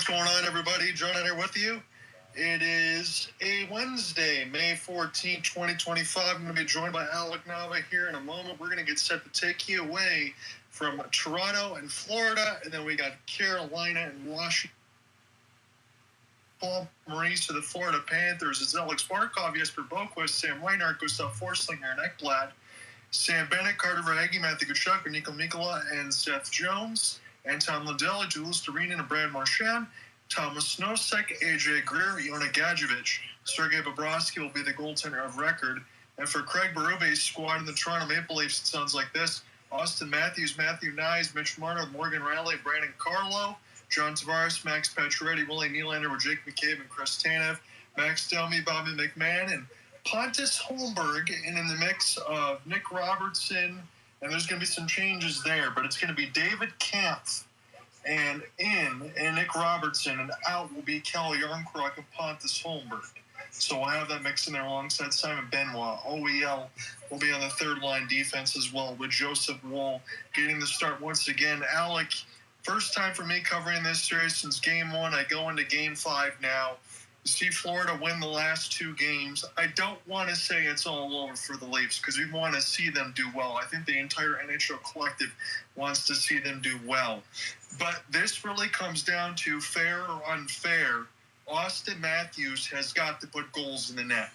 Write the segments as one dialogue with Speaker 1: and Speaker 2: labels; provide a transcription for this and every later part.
Speaker 1: going on, everybody? John here with you. It is a Wednesday, May 14, 2025. I'm going to be joined by Alec Nava here in a moment. We're going to get set to take you away from Toronto and Florida, and then we got Carolina and Washington. Paul Maurice to the Florida Panthers. It's Alex Barkov, Jesper Boqvist, Sam Reinhart, Gustav Forslinger, and Ekblad. Sam Bennett, Carter Verhaeghe, Matthew Tkachuk, Nico Mikkola, and Seth Jones. Anton Lundell, Julius Doreen, and Brad Marchand. Thomas Nosek, AJ Greer, Yona Gadjevich. Sergei Bobrovsky will be the goaltender of record. And for Craig Berube's squad in the Toronto Maple Leafs, it sounds like this. Austin Matthews, Matthew Knies, Mitch Marner, Morgan Riley, Brandon Carlo, John Tavares, Max Pacioretty, Willie Nylander with Jake McCabe and Chris Tanev, Max Domi, Bobby McMahon, and Pontus Holmberg, and in the mix of Nick Robertson, and there's going to be some changes there, but it's going to be David Kampf and Nick Robertson, and out will be Cal Yarncroc and Pontus Holmberg. So we'll have that mix in there alongside Simon Benoit. OEL will be on the third line defense as well, with Joseph Woll getting the start once again. Alec, first time for me covering this series since Game 1. I go into Game 5 now. You see Florida win the last two games. I don't want to say it's all over for the Leafs because we want to see them do well. I think the entire NHL collective wants to see them do well. But this really comes down to fair or unfair. Austin Matthews has got to put goals in the net.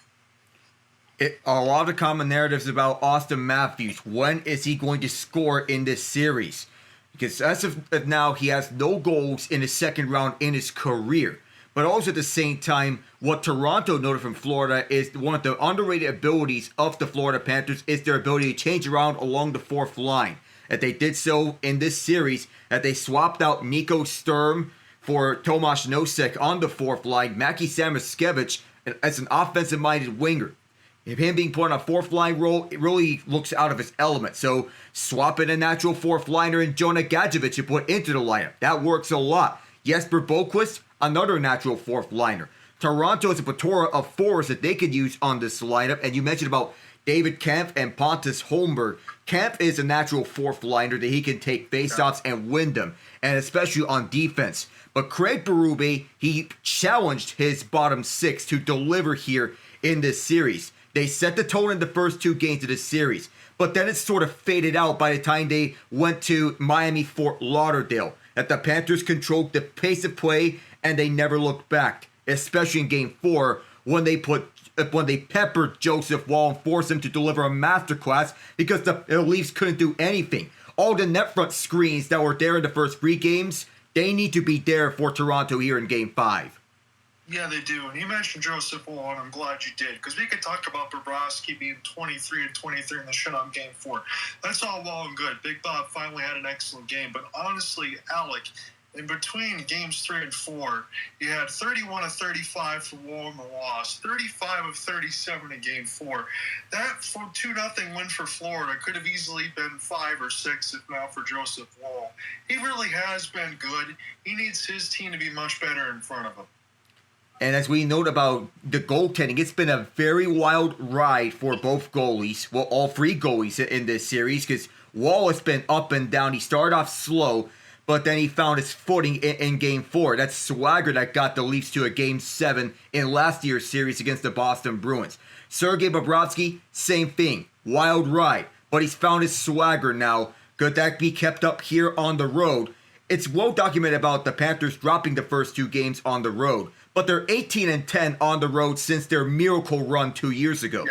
Speaker 2: A lot of common narratives about Austin Matthews. When is he going to score in this series? Because as of now, he has no goals in the second round in his career. But also at the same time, what Toronto noted from Florida is one of the underrated abilities of the Florida Panthers is their ability to change around along the fourth line. That they did so in this series, that they swapped out Nico Sturm for Tomas Nosek on the fourth line, Mackie Samoskevich as an offensive-minded winger. If him being put on a fourth line role, it really looks out of his element. So swap in a natural fourth liner and Yona Gadjevich you put into the lineup. That works a lot. Jesper Boqvist, another natural fourth liner. Toronto is a plethora of forwards that they could use on this lineup. And you mentioned about David Kampf and Pontus Holmberg. Kampf is a natural fourth liner that he can take faceoffs and win them, and especially on defense. But Craig Berube, he challenged his bottom six to deliver here in this series. They set the tone in the first two games of this series, but then it sort of faded out by the time they went to Miami-Fort Lauderdale. That the Panthers controlled the pace of play and they never looked back, especially in Game 4 when they peppered Joseph Woll and forced him to deliver a masterclass because the Leafs couldn't do anything. All the net front screens that were there in the first three games, they need to be there for Toronto here in Game 5.
Speaker 1: Yeah, they do. And you mentioned Joseph Woll, and I'm glad you did, because we could talk about Bobrovsky being 23 and 23 in the shutout in Game 4. That's all well and good. Big Bob finally had an excellent game. But honestly, Alec, in between Games 3 and 4, he had 31 of 35 for Woll in the loss, 35 of 37 in Game 4. That 2-0 win for Florida could have easily been 5 or 6 if not for Joseph Woll. He really has been good. He needs his team to be much better in front of him.
Speaker 2: And as we note about the goaltending, it's been a very wild ride for both goalies. Well, all three goalies in this series, because Woll has been up and down. He started off slow, but then he found his footing in Game 4. That's swagger that got the Leafs to a Game 7 in last year's series against the Boston Bruins. Sergei Bobrovsky, same thing. Wild ride, but he's found his swagger now. Could that be kept up here on the road? It's well documented about the Panthers dropping the first two games on the road, but they're 18 and 10 on the road since their miracle run 2 years ago.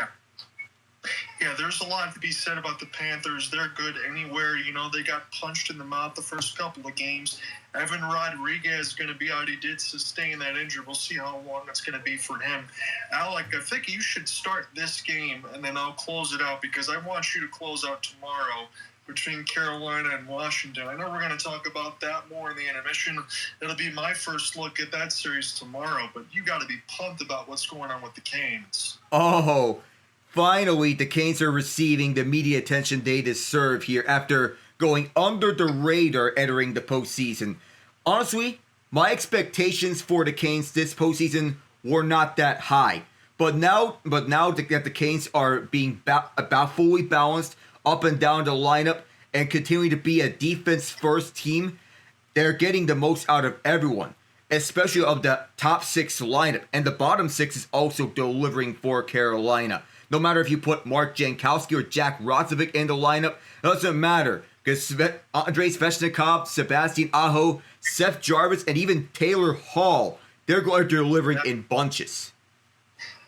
Speaker 1: Yeah, there's a lot to be said about the Panthers. They're good anywhere. You know, they got punched in the mouth the first couple of games. Evan Rodrigues is going to be out. He did sustain that injury. We'll see how long it's going to be for him. Alec, I think you should start this game, and then I'll close it out because I want you to close out tomorrow between Carolina and Washington. I know we're going to talk about that more in the intermission. It'll be my first look at that series tomorrow, but you got to be pumped about what's going on with the Canes.
Speaker 2: Oh, finally, the Canes are receiving the media attention they deserve here after going under the radar entering the postseason. Honestly, my expectations for the Canes this postseason were not that high. But now that the Canes are being about fully balanced up and down the lineup and continuing to be a defense-first team, they're getting the most out of everyone. especially of the top 6 lineup. And the bottom 6 is also delivering for Carolina. No matter if you put Mark Jankowski or Jack Roslovic in the lineup, it doesn't matter. Because Andrei Svechnikov, Sebastian Aho, Seth Jarvis, and even Taylor Hall, they're going to delivering in bunches.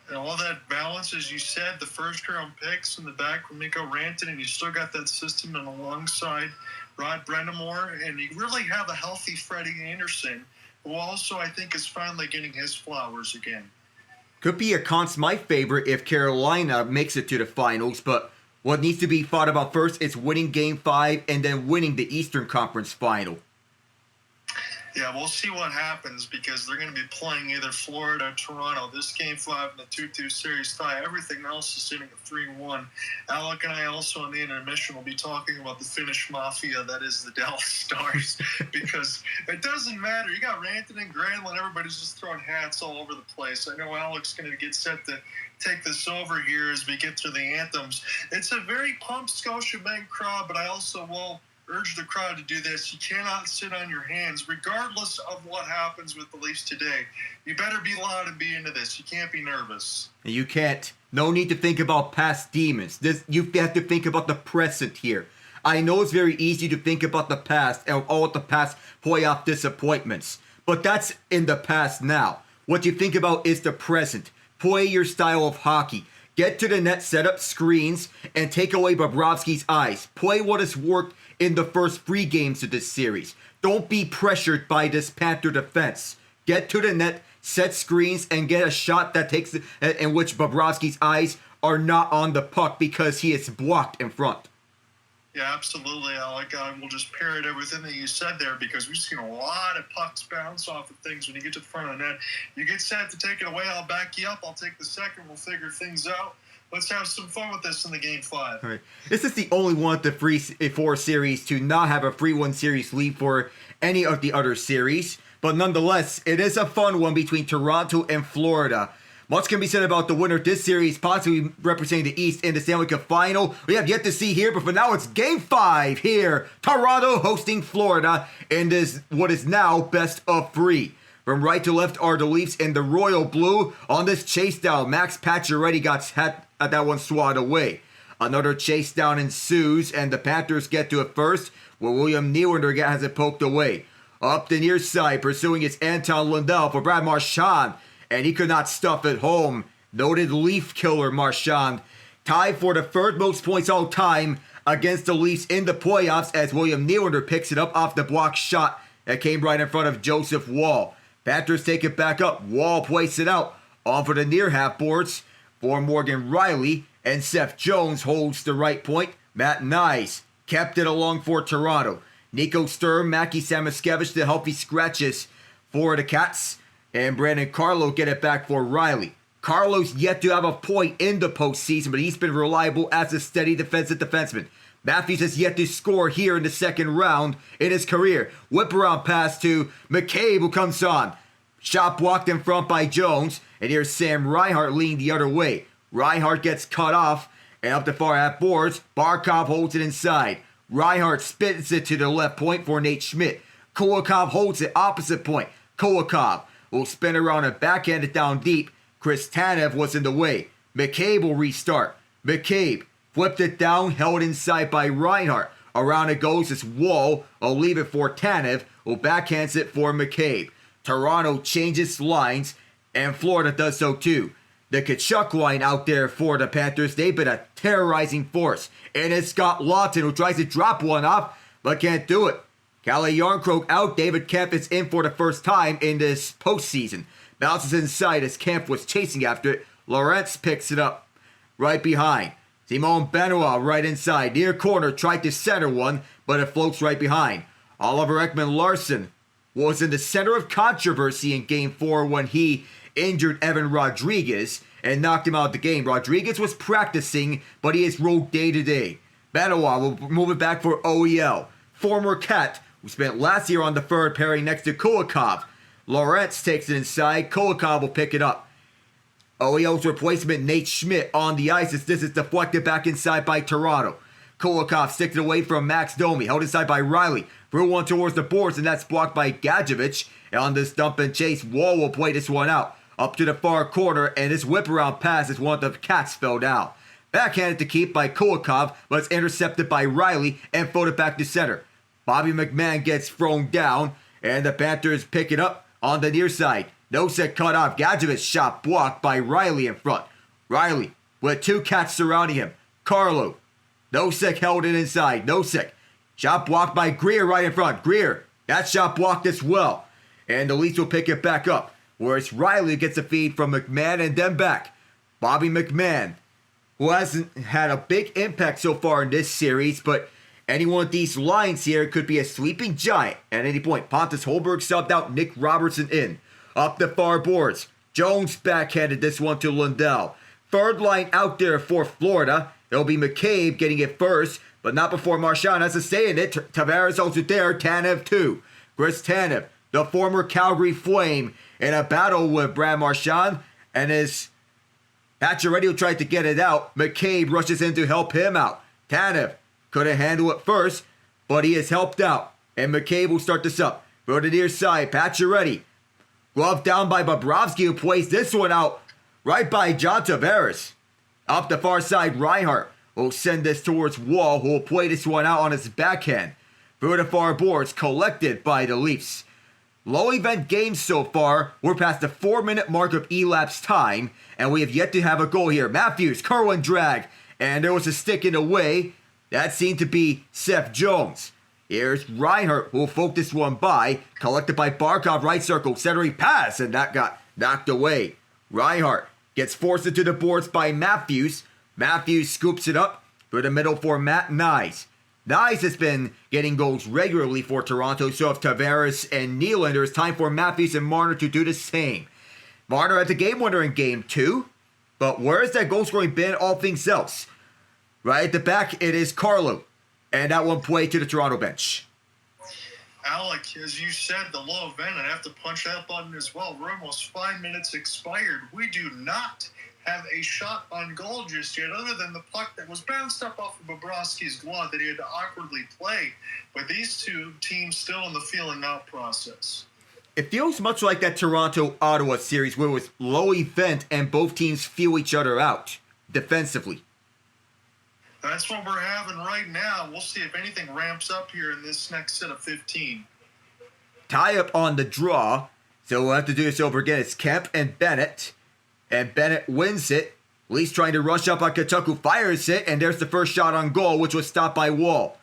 Speaker 1: And all that balance, as you said, the first-round picks in the back from Mikko Rantanen, and you still got that system and alongside Rod Brind'Amour, and you really have a healthy Freddie Anderson, who also, I think, is finally getting his flowers again.
Speaker 2: Could be a Conn Smythe favorite if Carolina makes it to the finals, but what needs to be thought about first is winning Game 5 and then winning the Eastern Conference Final.
Speaker 1: Yeah, we'll see what happens because they're going to be playing either Florida or Toronto. This Game 5 in the 2-2 series tie. Everything else is sitting at 3-1. Alec and I also on the intermission will be talking about the Finnish Mafia that is the Dallas Stars because it doesn't matter. You got Rantanen, Granlund, everybody's just throwing hats all over the place. I know Alec's going to get set to take this over here as we get through the anthems. It's a very pumped Scotiabank crowd, but I also will urge the crowd to do this. You cannot sit on your hands, regardless of what happens with the Leafs today. You better be loud and be into this. You can't be nervous.
Speaker 2: You can't. No need to think about past demons. You have to think about the present here. I know it's very easy to think about the past and all the past playoff disappointments, but that's in the past now. What you think about is the present. Play your style of hockey. Get to the net, set up screens, and take away Bobrovsky's eyes. Play what has worked in the first 3 games of this series. Don't be pressured by this Panther defense. Get to the net, set screens, and get a shot that takes in which Bobrovsky's eyes are not on the puck because he is blocked in front.
Speaker 1: Yeah, absolutely, Alec. We'll just parrot everything that you said there because we've seen a lot of pucks bounce off of things when you get to the front of the net. You get set to take it away, I'll back you up. I'll take the second. We'll figure things out. Let's have some fun with this in the Game 5.
Speaker 2: All right. This is the only one of the 4 series to not have a 3-1 series lead for any of the other series. But nonetheless, it is a fun one between Toronto and Florida. Much can be said about the winner of this series, possibly representing the East in the Stanley Cup Final. We have yet to see here, but for now it's Game 5 here. Toronto hosting Florida in this what is now best of 3. From right to left are the Leafs in the royal blue. On this chase down, Max Pacioretty got that one swatted away. Another chase down ensues, and the Panthers get to it first, where William Nylander has it poked away. Up the near side, pursuing it's Anton Lundell for Brad Marchand, and he could not stuff it home. Noted Leaf killer Marchand, tied for the 3rd most points all time against the Leafs in the playoffs as William Nylander picks it up off the block shot that came right in front of Joseph Woll. Panthers take it back up. Woll plays it out on for the near half boards for Morgan Rielly, and Seth Jones holds the right point. Matt Knies kept it along for Toronto. Nico Sturm, Mackie Samoskevich, the healthy scratches for the Cats, and Brandon Carlo get it back for Rielly. Carlo's yet to have a point in the postseason, but he's been reliable as a steady defensive defenseman. Matthews has yet to score here in the second round in his career. Whip around pass to McCabe, who comes on. Shot blocked in front by Jones, and here's Sam Reinhart leaning the other way. Reinhart gets cut off, and up the far half boards, Barkov holds it inside. Reinhart spits it to the left point for Nate Schmidt. Kulikov holds it opposite point. Kulikov will spin around and backhand it down deep. Chris Tanev was in the way. McCabe will restart. McCabe flipped it down, held inside by Reinhart. Around it goes as Woll will leave it for Tanev, who backhands it for McCabe. Toronto changes lines, and Florida does so too. The Tkachuk line out there for the Panthers, they've been a terrorizing force. And it's Scott Laughton who tries to drop one off, but can't do it. Calle Jarnkrok out, David Kemp is in for the first time in this postseason. Bounces inside as Kemp was chasing after it. Lorentz picks it up right behind. Simon Benoit right inside. Near corner, tried to center one, but it floats right behind. Oliver Ekman-Larsson was in the center of controversy in Game 4 when he injured Evan Rodrigues and knocked him out of the game. Rodrigues was practicing, but he is ruled day to day. Benoit will move it back for OEL. Former Cat, who spent last year on the third pairing next to Kulikov. Lorentz takes it inside. Kulikov will pick it up. OEL's replacement, Nate Schmidt, on the ice as this is deflected back inside by Toronto. Kulikov sticks it away from Max Domi, held inside by Riley. Threw one towards the boards, and that's blocked by Genge. And on this dump and chase, Wall will play this one out. Up to the far corner, and this whip around pass as one of the Cats fell down. Backhanded to keep by Kulikov, but it's intercepted by Riley and floated back to center. Bobby McMahon gets thrown down, and the Panthers pick it up on the near side. Nosek cut off. Gadjevich shot blocked by Riley in front. Riley with two Cats surrounding him. Carlo. Nosek held it inside. Nosek. Shot blocked by Greer right in front. Greer. That shot blocked as well. And the Leafs will pick it back up. Whereas Riley gets a feed from McMahon and then back. Bobby McMahon, who hasn't had a big impact so far in this series, but any one of these lines here could be a sleeping giant at any point. Pontus Holberg subbed out, Nick Robertson in. Up the far boards. Jones backhanded this one to Lundell. Third line out there for Florida. It'll be McCabe getting it first, but not before Marchand has to stay in it. Tavares also there. Tanev too. Chris Tanev, the former Calgary Flame, in a battle with Brad Marchand, and as Pacioretty tried to get it out, McCabe rushes in to help him out. Tanev couldn't handle it first, but he is helped out, and McCabe will start this up. Go to the near side, Pacioretty. Glove down by Bobrovsky, who plays this one out right by John Tavares. Up the far side, Reinhart will send this towards Wall, who will play this one out on his backhand. Through the far boards, collected by the Leafs. Low event games so far. We're past the 4-minute mark of elapsed time, and we have yet to have a goal here. Matthews, Kerwin drag, and there was a stick in the way. That seemed to be Seth Jones. Here's Reinhart, who will float this one by. Collected by Barkov, right circle, centering pass, and that got knocked away. Reinhart gets forced into the boards by Matthews. Matthews scoops it up through the middle for Matt Knies. Knies has been getting goals regularly for Toronto, so if Tavares and Nylander, it's time for Matthews and Marner to do the same. Marner had the game winner in game 2, but where has that goal scoring been all things else? Right at the back, it is Carlo, and that one played to the Toronto bench.
Speaker 1: Alec, as you said, the low event, I have to punch that button as well. We're almost 5 minutes expired. We do not have a shot on goal just yet, other than the puck that was bounced up off of Bobrovsky's glove that he had to awkwardly play. But these two teams still in the feeling out process.
Speaker 2: It feels much like that Toronto-Ottawa series where it was low event and both teams feel each other out defensively.
Speaker 1: That's what we're having right now. We'll see if anything ramps up here in this next set of 15.
Speaker 2: Tie up on the draw, so we'll have to do this over again. It's Kemp and Bennett. And Bennett wins it. Leafs trying to rush up on Tkachuk, who fires it, and there's the first shot on goal, which was stopped by Wall.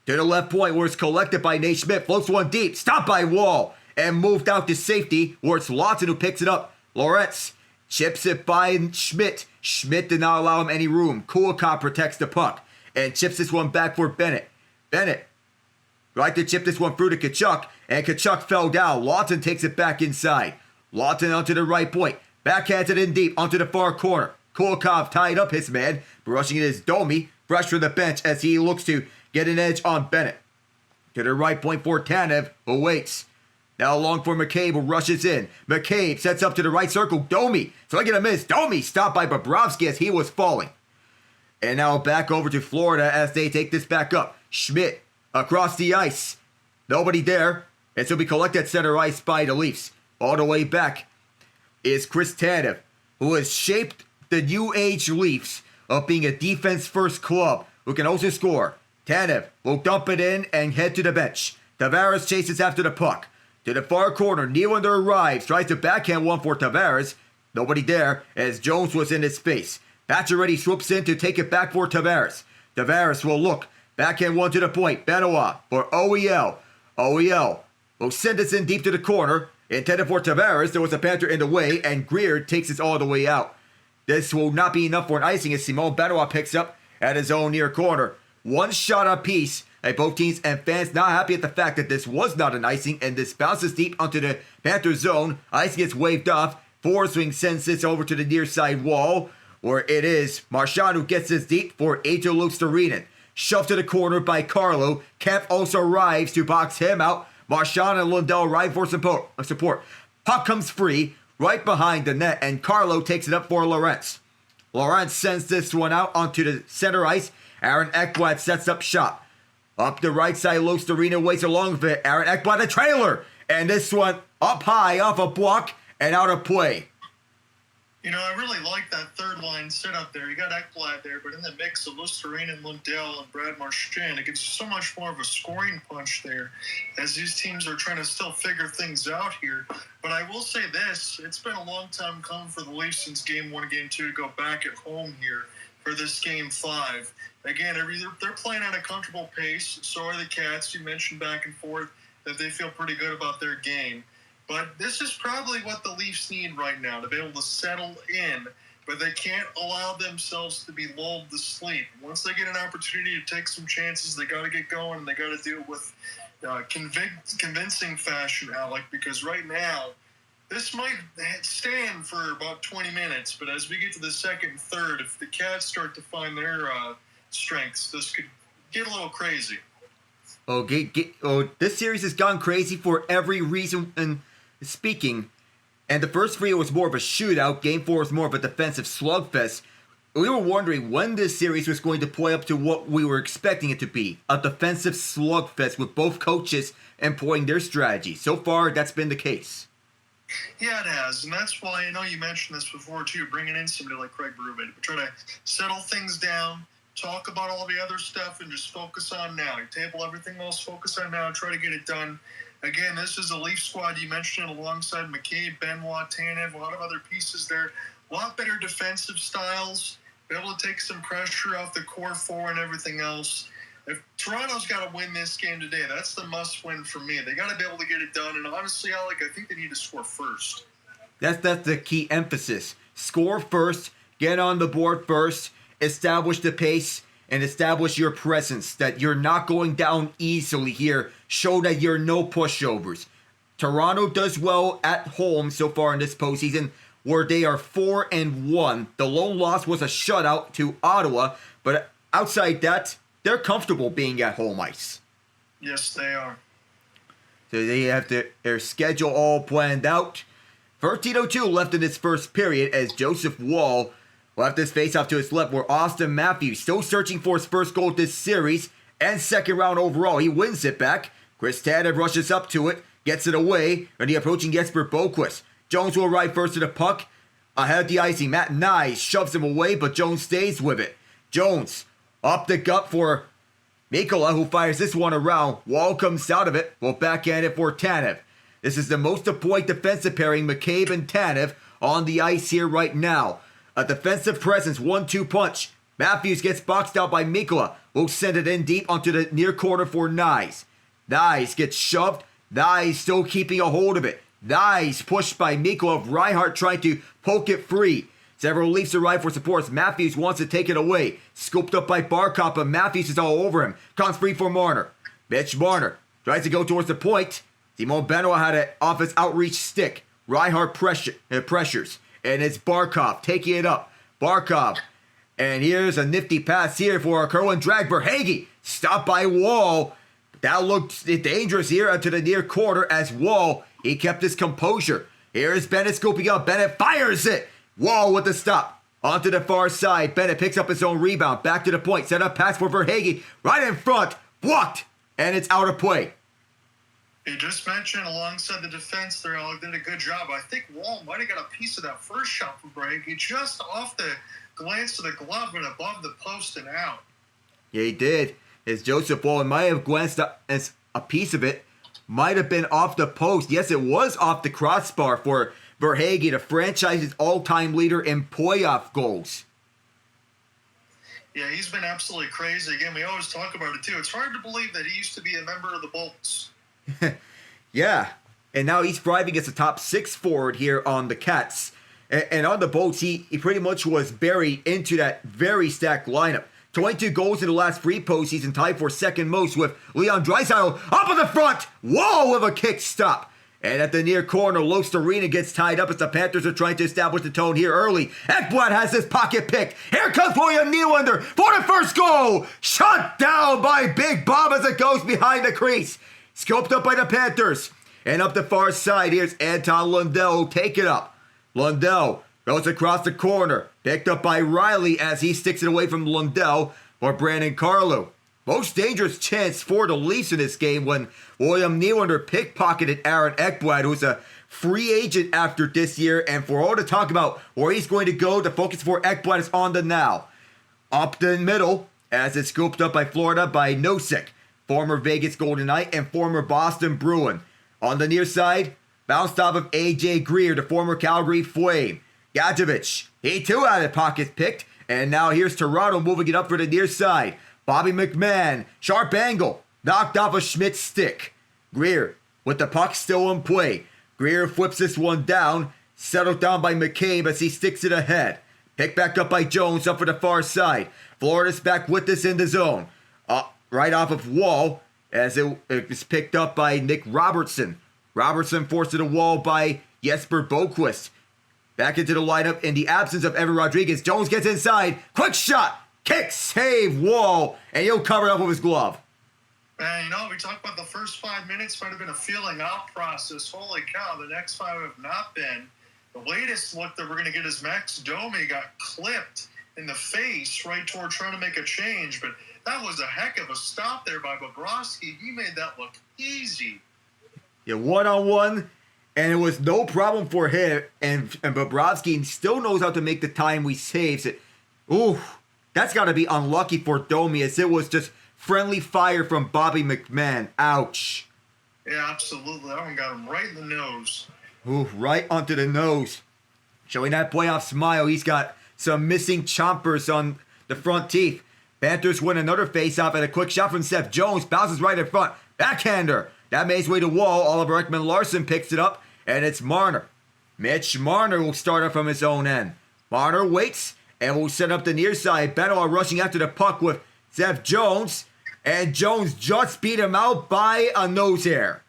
Speaker 2: To the left point, where it's collected by Nate Schmidt, floats one deep, stopped by Wall, and moved out to safety, where it's Lawton who picks it up. Lawrence chips it by Schmidt. Schmidt did not allow him any room. Kulikov protects the puck, and chips this one back for Bennett. Bennett tried to chip this one through to Tkachuk, and Tkachuk fell down. Lawton takes it back inside. Lawton onto the right point. Backhands it in deep onto the far corner. Kulikov tied up his man. Rushing it is Domi, fresh from the bench as he looks to get an edge on Bennett. To the right point for Tanev, who waits. Now long for McCabe, who rushes in. McCabe sets up to the right circle. Domi, so I get a miss. Domi stopped by Bobrovsky as he was falling. And now back over to Florida as they take this back up. Schmidt across the ice. Nobody there. And so we collect at center ice by the Leafs. All the way back is Chris Tanev, who has shaped the new age Leafs of being a defense-first club who can also score. Tanev will dump it in and head to the bench. Tavares chases after the puck. To the far corner, Nylander arrives, tries to backhand one for Tavares. Nobody there as Jones was in his face. Pacioretty swoops in to take it back for Tavares. Tavares will look. Backhand one to the point. Benoit for OEL. OEL will send this in deep to the corner. Intended for Tavares, there was a Panther in the way, and Greer takes it all the way out. This will not be enough for an icing as Simon Benoit picks up at his own near corner. One shot apiece, and both teams and fans not happy at the fact that this was not an icing, and this bounces deep onto the Panther zone. Ice gets waved off. Forswing sends this over to the near side wall, where it is Marchand who gets this deep for Eetu Luostarinen. Shoved to the corner by Carlo. Kemp also arrives to box him out. Marchand and Lundell arrive for support. Puck comes free right behind the net, and Carlo takes it up for Lawrence. Lawrence sends this one out onto the center ice, Aaron Ekblad sets up shop. Up the right side, Los Arena waits along with it. Aaron Ekblad, the trailer. And this one up high off a block and out of play.
Speaker 1: You know, I really like that third line setup there. You got Ekblad there, but in the mix of Lusterine and Lundell and Brad Marchand, it gives you so much more of a scoring punch there as these teams are trying to still figure things out here. But I will say this, it's been a long time coming for the Leafs since Game 1 and Game 2 to go back at home here for this Game 5. Again, they're playing at a comfortable pace. So are the Cats. You mentioned back and forth that they feel pretty good about their game. But this is probably what the Leafs need right now, to be able to settle in. But they can't allow themselves to be lulled to sleep. Once they get an opportunity to take some chances, they got to get going, and they got to do it with convincing fashion, Alec, because right now, this might stand for about 20 minutes, but as we get to the second and third, if the Cats start to find their strengths, this could get a little crazy.
Speaker 2: This series has gone crazy for every reason and speaking. And the first three was more of a shootout. Game 4 was more of a defensive slugfest. We were wondering when this series was going to play up to what we were expecting it to be. A defensive slugfest with both coaches employing their strategy. So far, that's been the case.
Speaker 1: Yeah, it has, and that's why I know you mentioned this before too, bringing in somebody like Craig Berube to try to settle things down, talk about all the other stuff, and just focus on now. You table everything else, focus on now, and try to get it done. Again, this is a Leaf squad you mentioned alongside McCabe, Benoit, Tanev, a lot of other pieces there. A lot better defensive styles, be able to take some pressure off the core four and everything else. If Toronto's got to win this game today, that's the must-win for me. They got to be able to get it done. And honestly, Alec, I think they need to score first.
Speaker 2: That's the key emphasis. Score first, get on the board first, establish the pace, and establish your presence. That you're not going down easily here. Show that you're no pushovers. Toronto does well at home so far in this postseason, where they are 4-1. The lone loss was a shutout to Ottawa, but outside that, they're comfortable being at home ice.
Speaker 1: Yes, they are.
Speaker 2: So they have their schedule all planned out. 13:02 left in this first period as Joseph Woll left his face-off to his left, where Austin Matthews, still searching for his first goal this series and second round overall. He wins it back. Chris Tanev rushes up to it, gets it away, and the approaching Jesper Boqvist. Jones will arrive first to the puck. Ahead of the icing, Matt Knies shoves him away, but Jones stays with it. Jones up the gut for Mikkola, who fires this one around. Wall comes out of it. Will backhand it for Tanev. This is the most deployed defensive pairing, McCabe and Tanev, on the ice here right now. A defensive presence, 1-2 punch. Matthews gets boxed out by Mikkola. Will send it in deep onto the near corner for Knies. Knies gets shoved. Knies still keeping a hold of it. Knies pushed by Mikkola. Reinhart trying to poke it free. Several Leafs arrive for support. Matthews wants to take it away. Scooped up by Barkov, but Matthews is all over him. Comes free for Marner. Mitch Marner tries to go towards the point. Simon Benoit had it off his outreach stick. Reinhart pressures. And it's Barkov taking it up. Barkov. And here's a nifty pass here for a curl and drag. Verhaeghe stopped by Wall. That looked dangerous here into the near corner as Wall, he kept his composure. Here is Bennett scooping up. Bennett fires it. Wall with the stop. Onto the far side. Bennett picks up his own rebound. Back to the point. Set up pass for Verhaeghe. Right in front. Blocked. And it's out of play.
Speaker 1: You just mentioned alongside the defense there, Alec did a good job. I think Wall might have got a piece of that first shot from Verhaeghe, just off the glance of the glove and above the post and out.
Speaker 2: Yeah, he did. As Joseph Wall might have glanced up as a piece of it. Might have been off the post. Yes, it was off the crossbar for Verhaeghe, the franchise's all-time leader in playoff goals.
Speaker 1: Yeah, he's been absolutely crazy. Again, we always talk about it, too. It's hard to believe that he used to be a member of the Bolts.
Speaker 2: Yeah, and now he's thriving as a top 6 forward here on the Cats. And on the Bolts, he pretty much was buried into that very stacked lineup. 22 goals in the last 3 postseason, tied for second most with Leon Draisaitl up in the front. Wall with a kick stop. And at the near corner, Los Arena gets tied up as the Panthers are trying to establish the tone here early. Ekblad has his pocket picked. Here comes William Nylander for the first goal. Shut down by Big Bob as it goes behind the crease. Scoped up by the Panthers. And up the far side, here's Anton Lundell. Take it up. Lundell goes across the corner. Picked up by Riley as he sticks it away from Lundell. for Brandon Carlo. Most dangerous chance for the Leafs in this game when William Nylander pickpocketed Aaron Ekblad, who's a free agent after this year. And for all to talk about where he's going to go, the focus for Ekblad is on the now. Up the middle, as it's scooped up by Florida by Nosek, former Vegas Golden Knight and former Boston Bruin. On the near side, bounced off of A.J. Greer, the former Calgary Flame. Gadjevich, he too had a pocket picked, and now here's Toronto moving it up for the near side. Bobby McMann, sharp angle, knocked off a Schmidt's stick. Greer, with the puck still in play. Greer flips this one down, settled down by McCabe as he sticks it ahead. Picked back up by Jones up for the far side. Florida's back with this in the zone. Right off of Wall, as it was picked up by Nick Robertson. Robertson forced to the wall by Jesper Boqvist. Back into the lineup in the absence of Evan Rodrigues. Jones gets inside. Quick shot. Kick, save, Wall. And he'll cover it up with his glove.
Speaker 1: Man, you know, we talked about the first 5 minutes might have been a feeling out process. Holy cow, the next 5 have not been. The latest look that we're going to get is Max Domi got clipped in the face right toward trying to make a change. But that was a heck of a stop there by Bobrovsky. He made that look easy.
Speaker 2: Yeah, one-on-one. And it was no problem for him. And Bobrovsky still knows how to make the timely saves. Ooh, that's got to be unlucky for Domi, as it was just friendly fire from Bobby McMann. Ouch.
Speaker 1: Yeah, absolutely. That one got him right in the nose.
Speaker 2: Ooh, right onto the nose. Showing that playoff smile, he's got some missing chompers on the front teeth. Panthers win another face-off, and a quick shot from Seth Jones. Bounces right in front. Backhander. That made his way to Wall. Oliver Ekman-Larsson picks it up. And it's Marner. Mitch Marner will start up from his own end. Marner waits and will set up the near side. Benoit rushing after the puck with Seth Jones. And Jones just beat him out by a nose hair.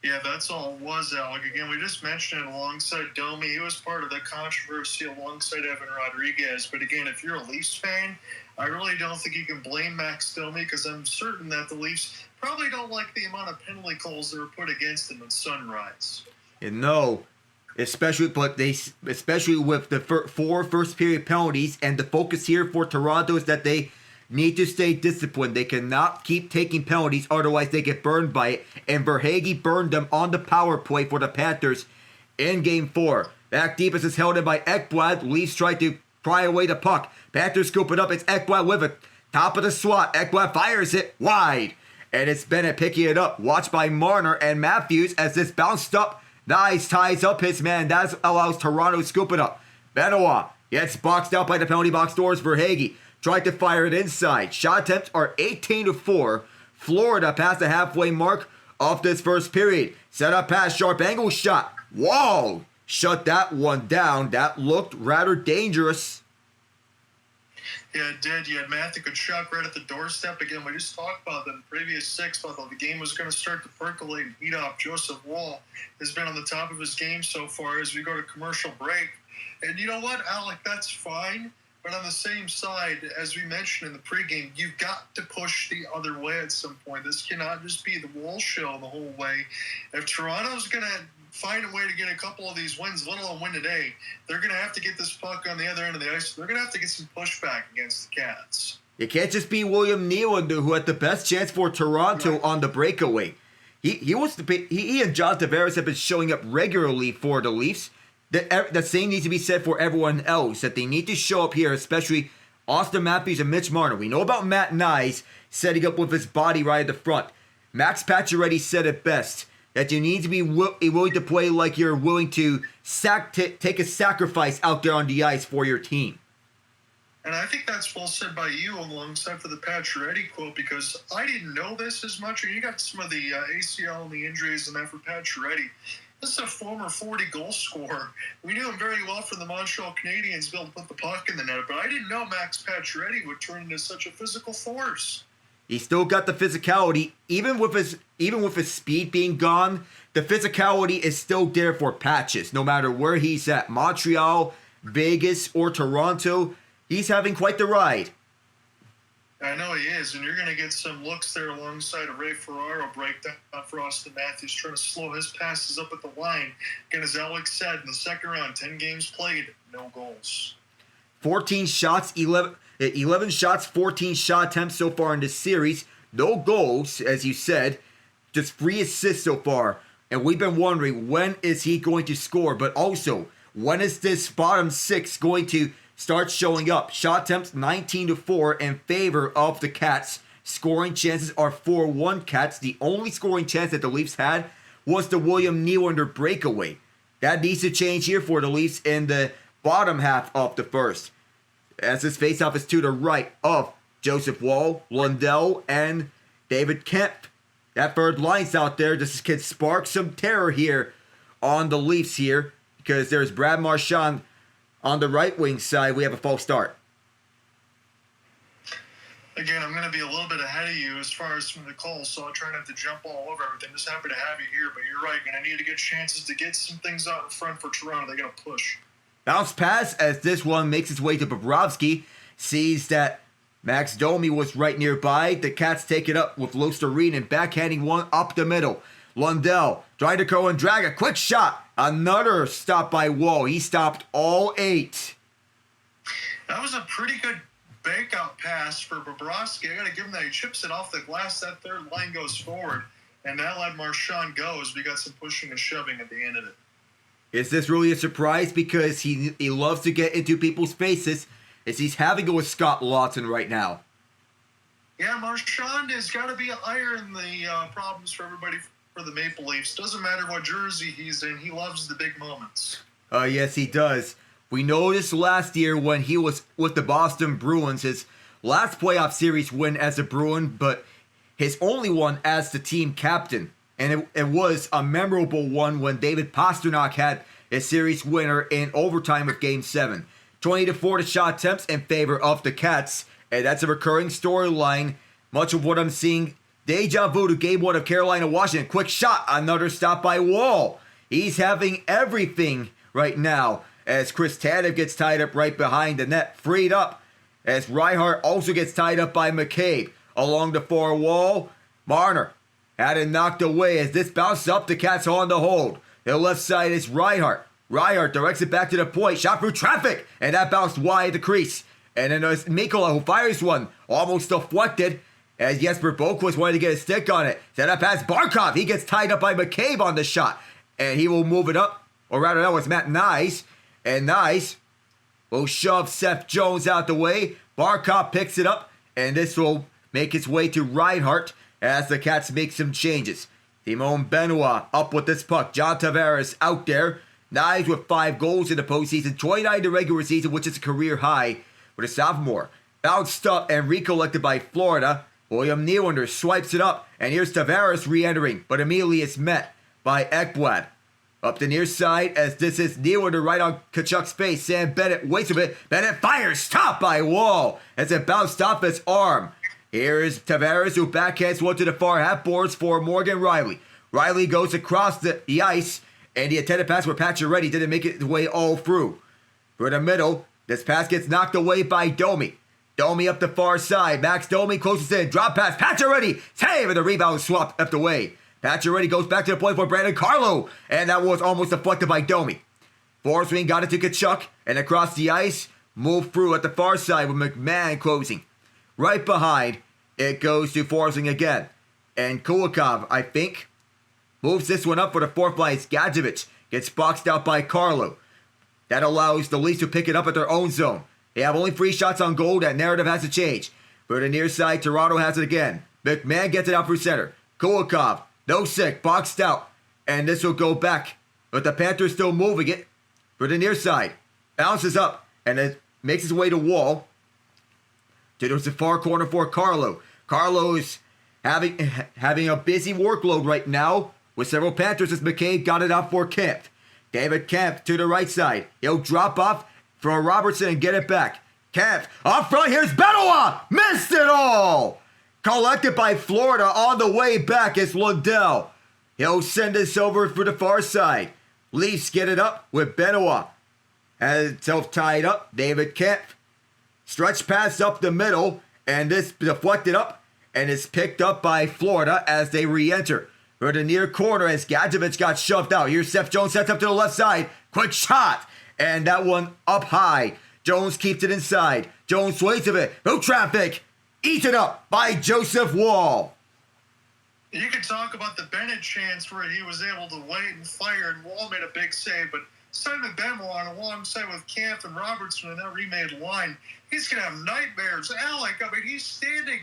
Speaker 1: Yeah, that's all it was, Alec. Again, we just mentioned it alongside Domi. He was part of the controversy alongside Evan Rodrigues. But again, if you're a Leafs fan, I really don't think you can blame Max Domi, because I'm certain that the Leafs probably don't like the amount of penalty calls that were put against them in Sunrise.
Speaker 2: No, especially with the 4 first period penalties, and the focus here for Toronto is that they need to stay disciplined. They cannot keep taking penalties, otherwise they get burned by it. And Verhaeghe burned them on the power play for the Panthers in Game 4. Back deep as it's held in by Ekblad. Leafs try to pry away the puck. Panthers scoop it up. It's Ekblad with it. Top of the slot. Ekblad fires it wide. And it's Bennett picking it up. Watched by Marner and Matthews as this bounced up. Knies ties up his man. That allows Toronto to scoop it up. Benoit gets boxed out by the penalty box doors. Verhaeghe tried to fire it inside. Shot attempts are 18-4. Florida past the halfway mark of this first period. Set up pass, sharp angle shot. Whoa! Shut that one down. That looked rather dangerous.
Speaker 1: Yeah, it did. You had Matthew Tkachuk right at the doorstep. Again, we just talked about them previous 6. I thought the game was going to start to percolate and heat up. Joseph Wall has been on the top of his game so far as we go to commercial break. And you know what, Alec, that's fine. But on the same side, as we mentioned in the pregame, you've got to push the other way at some point. This cannot just be the Wall show the whole way. If Toronto's going to find a way to get a couple of these wins, let alone win today, they're going to have to get this puck on the other end of the ice. They're going to have to get some pushback against the Cats.
Speaker 2: It can't just be William Nylander who had the best chance for Toronto on the breakaway. He and John Tavares have been showing up regularly for the Leafs. The same needs to be said for everyone else, that they need to show up here, especially Austin Matthews and Mitch Marner. We know about Matt Knies setting up with his body right at the front. Max Pacioretty said it best, that you need to be willing to play like you're willing to take a sacrifice out there on the ice for your team.
Speaker 1: And I think that's well said by you alongside for the Pacioretty quote, because I didn't know this as much. You got some of the ACL and the injuries and that for Pacioretty. This is a former 40-goal scorer. We knew him very well from the Montreal Canadiens, able to put the puck in the net, but I didn't know Max Pacioretty would turn into such a physical force.
Speaker 2: He still got the physicality, even with his speed being gone. The physicality is still there for Patches, no matter where he's at. Montreal, Vegas, or Toronto, he's having quite the ride.
Speaker 1: I know he is, and you're going to get some looks there alongside a Ray Ferraro breakdown for Austin Matthews, trying to slow his passes up at the line. Again, as Alex said, in the second round, 10 games played, no goals.
Speaker 2: 14 shots, 11 shots, 14 shot attempts so far in this series. No goals, as you said. Just 3 assists so far. And we've been wondering, when is he going to score? But also, when is this bottom 6 going to start showing up? Shot attempts 19-4 in favor of the Cats. Scoring chances are 4-1 Cats. The only scoring chance that the Leafs had was the William Nylander breakaway. That needs to change here for the Leafs in the bottom half of the first. As this faceoff is to the right of Joseph Woll, Lundell, and David Kemp. That third line's out there. This can spark some terror here on the Leafs here, because there's Brad Marchand on the right wing side. We have a false start.
Speaker 1: Again, I'm going to be a little bit ahead of you as far as from the call, so I'll try not to jump all over everything. Just happy to have you here, but you're right. Going to need to get chances to get some things out in front for Toronto. They're going to push.
Speaker 2: Bounce pass as this one makes its way to Bobrovsky. Sees that Max Domi was right nearby. The Cats take it up with Lostereen and backhanding one up the middle. Lundell trying to go and drag a quick shot. Another stop by Woll. He stopped all 8.
Speaker 1: That was a pretty good bank-out pass for Bobrovsky. I got to give him that. He chips it off the glass. That third line goes forward, and that let Marchand go as we got some pushing and shoving at the end of it.
Speaker 2: Is this really a surprise? Because he loves to get into people's faces, as he's having it with Scott Laughton right now.
Speaker 1: Yeah, Marchand has got to be iron the problems for everybody for the Maple Leafs. Doesn't matter what jersey he's in. He loves the big moments.
Speaker 2: Yes, he does. We noticed last year when he was with the Boston Bruins, his last playoff series win as a Bruin, but his only one as the team captain. And it was a memorable one when David Pastrnak had a series winner in overtime of Game 7. 20-4 shot attempts in favor of the Cats. And that's a recurring storyline. Much of what I'm seeing, deja vu to Game 1 of Carolina-Washington. Quick shot, another stop by Woll. He's having everything right now, as Chris Tanev gets tied up right behind the net, freed up, as Reinhart also gets tied up by McCabe. Along the far wall, Marner had it knocked away as this bounces up, the Cats on the hold. The left side is Reinhart. Reinhart directs it back to the point, shot through traffic, and that bounced wide the crease. And then there's Mikkola who fires one, almost deflected, as Jesper Boqvist wanted to get a stick on it. Set up past Barkov, he gets tied up by McCabe on the shot, and he will move it up, or rather that was Matt Knies. And Knies will shove Seth Jones out the way. Barkov picks it up, and this will make its way to Reinhart as the Cats make some changes. Simon Benoit up with this puck. John Tavares out there. Knies with 5 goals in the postseason, 29 in the regular season, which is a career high for the sophomore. Bounced up and recollected by Florida. William Nylander swipes it up, and here's Tavares re-entering, but immediately it's met by Ekblad. Up the near side, as this is Nylander right on Tkachuk's face. Sam Bennett waits a bit. Bennett fires, stopped by Woll as it bounced off his arm. Here is Tavares, who backhands one to the far half boards for Morgan Rielly. Rielly goes across the ice, and the intended pass for Pacioretty didn't make its way all through. For the middle, this pass gets knocked away by Domi. Domi up the far side. Max Domi closes in. Drop pass. Pacioretty save, and the rebound swapped left away. Pacioretty goes back to the point for Brandon Carlo, and that was almost deflected by Domi. Forsling got it to Tkachuk, and across the ice, moved through at the far side with McMahon closing. Right behind, it goes to Forsling again. And Kulikov, I think, moves this one up for the fourth line. Gadjevich gets boxed out by Carlo. That allows the Leafs to pick it up at their own zone. They have only 3 shots on goal. That narrative has to change. For the near side, Toronto has it again. McMahon gets it out through center. Kulikov, no sick, boxed out. And this will go back. But the Panthers still moving it. For the near side, bounces up. And it makes its way to Woll. To the far corner for Carlo. Carlo is having a busy workload right now with several Panthers as McCabe got it out for Kemp. David Kemp to the right side. He'll drop off for Robertson and get it back. Kemp up front. Here's Benoit. Missed it all. Collected by Florida on the way back is Lundell. He'll send this over for the far side. Leafs get it up with Benoit. Has itself tied up. David Kemp. Stretch pass up the middle, and this deflected up, and is picked up by Florida as they re-enter. For the near corner, as Gadjevich got shoved out. Here's Seth Jones, sets up to the left side. Quick shot, and that one up high. Jones keeps it inside. Jones sways of it. No traffic. Eaten up by Joseph Woll.
Speaker 1: You could talk about the Bennett chance where he was able to wait and fire, and Woll made a big save, but Simon Benoit alongside with Camp and Robertson in that remade line, he's going to have nightmares. Alec, I mean, he's standing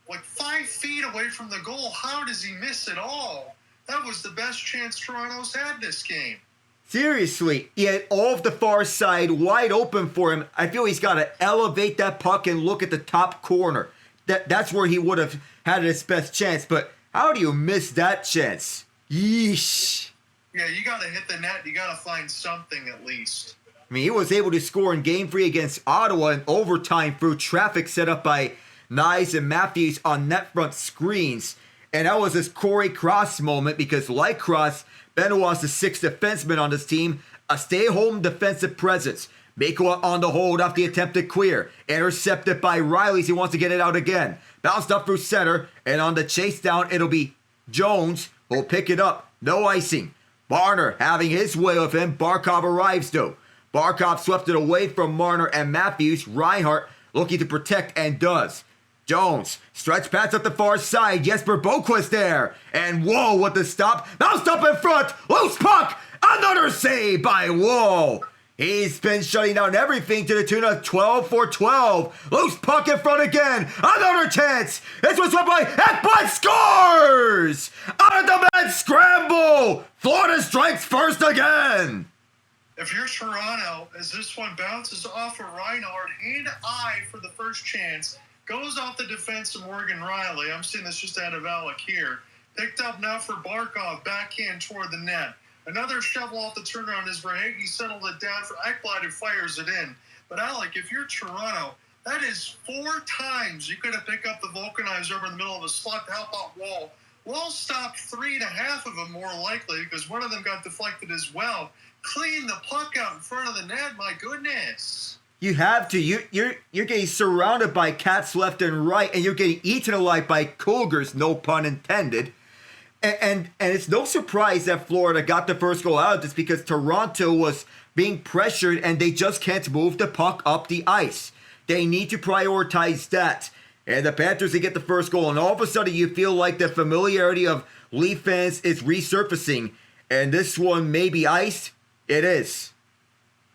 Speaker 1: like 5 feet away from the goal. How does he miss it all? That was the best chance Toronto's had this game.
Speaker 2: Seriously, he had all of the far side wide open for him. I feel he's got to elevate that puck and look at the top corner. That's where he would have had his best chance, but how do you miss that chance? Yeesh.
Speaker 1: Yeah, you got to hit the net. You got to find something at least.
Speaker 2: I mean, he was able to score in Game 3 against Ottawa in overtime through traffic set up by Knies and Matthews on net front screens. And that was his Corey Cross moment because, like Cross, Benoit's the 6th defenseman on this team, a stay-home defensive presence. Mikola on the hold off the attempted clear. Intercepted by Riley as he wants to get it out again. Bounced up through center, and on the chase down, it'll be Jones who'll pick it up. No icing. Marner having his way with him. Barkov arrives though. Barkov swept it away from Marner and Matthews. Reinhart looking to protect and does. Jones, stretch pass up the far side. Jesper Boqvist there. And Woll with the stop. Bounced up in front. Loose puck. Another save by Woll. He's been shutting down everything to the tune of 12 for 12. Loose puck in front again. Another chance. This was swept by Ekman scores. Out of the mad scramble. Florida strikes first again.
Speaker 1: If you're Toronto, as this one bounces off of Reinhart, hand-eye for the first chance, goes off the defense of Morgan Riley. I'm seeing this just out of Alec here. Picked up now for Barkov, backhand toward the net. Another shovel off the turnaround as Verhaeghe settled it down for Ekblad, who fires it in. But Alec, if you're Toronto, that is 4 times you could have picked up the vulcanizer over in the middle of a slot to help out Woll. Woll stopped 3.5 of them more likely because one of them got deflected as well. Clean the puck out in front of the net, my goodness.
Speaker 2: You have to. You're getting surrounded by cats left and right, and you're getting eaten alive by cougars, no pun intended. And it's no surprise that Florida got the first goal out of this because Toronto was being pressured and they just can't move the puck up the ice. They need to prioritize that. And the Panthers, they get the first goal, and all of a sudden you feel like the familiarity of Leaf fans is resurfacing. And this one may be iced. It is.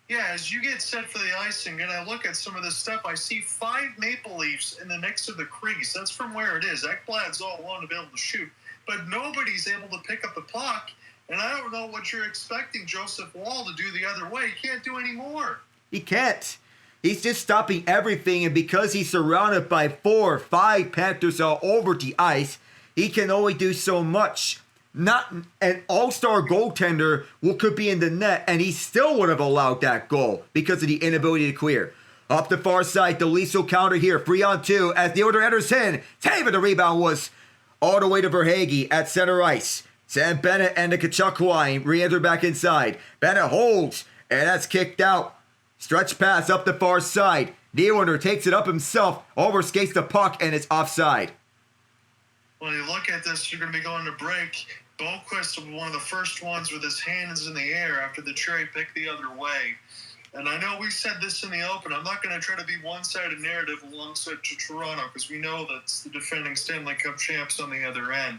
Speaker 1: Yeah, as you get set for the icing, and I look at some of this stuff, I see 5 Maple Leafs in the next to the crease. That's from where it is. Ekblad's all alone to be able to shoot. But nobody's able to pick up the puck. And I don't know what you're expecting Joseph Woll to do the other way. He can't do any more.
Speaker 2: He can't. He's just stopping everything. And because he's surrounded by 4 or 5 Panthers all over the ice, he can only do so much. Not an all-star goaltender could be in the net, and he still would have allowed that goal because of the inability to clear. Up the far side, the Leafs will counter here. 3-on-2 as the order enters in. Saving the rebound was all the way to Verhaeghe at center ice. Sam Bennett and the Kachuk line re-enter back inside. Bennett holds, and that's kicked out. Stretch pass up the far side. Nylander takes it up himself, overskates the puck, and it's offside.
Speaker 1: When you look at this, you're going to be going to break. Boqvist was one of the first ones with his hands in the air after the cherry picked the other way. And I know we said this in the open. I'm not going to try to be one-sided narrative alongside to Toronto because we know that's the defending Stanley Cup champs on the other end.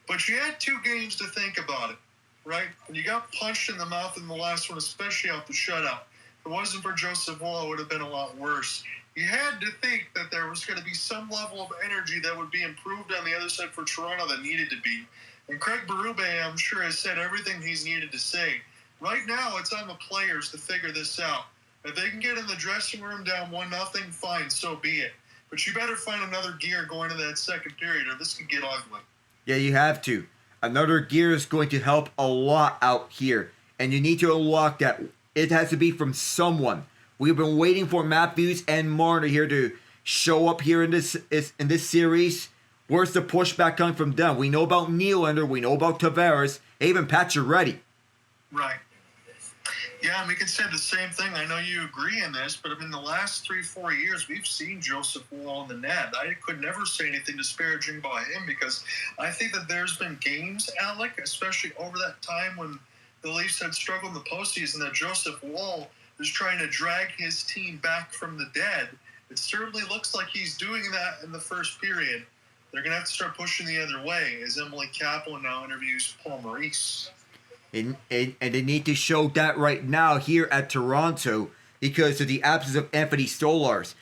Speaker 1: But you had 2 games to think about it, right? And you got punched in the mouth in the last one, especially out the shutout. If it wasn't for Joseph Woll, it would have been a lot worse. You had to think that there was going to be some level of energy that would be improved on the other side for Toronto that needed to be. And Craig Berube, I'm sure, has said everything he's needed to say. Right now, it's on the players to figure this out. If they can get in the dressing room down 1-0, fine, so be it. But you better find another gear going into that second period, or this could get ugly.
Speaker 2: Yeah, you have to. Another gear is going to help a lot out here. And you need to unlock that. It has to be from someone. We've been waiting for Matthews and Marner here to show up here in this series. Where's the pushback coming from them? We know about Nylander. We know about Tavares. Even Pacioretty.
Speaker 1: Right. Yeah, and we can say the same thing. I know you agree in this, but I mean, the last 3-4 years, we've seen Joseph Woll in the net. I could never say anything disparaging about him because I think that there's been games, Alec, especially over that time when the Leafs had struggled in the postseason, that Joseph Woll is trying to drag his team back from the dead. It certainly looks like he's doing that in the first period. They're going to have to start pushing the other way as Emily Kaplan now interviews Paul Maurice.
Speaker 2: And they need to show that right now here at Toronto because of the absence of Anthony Stolarz.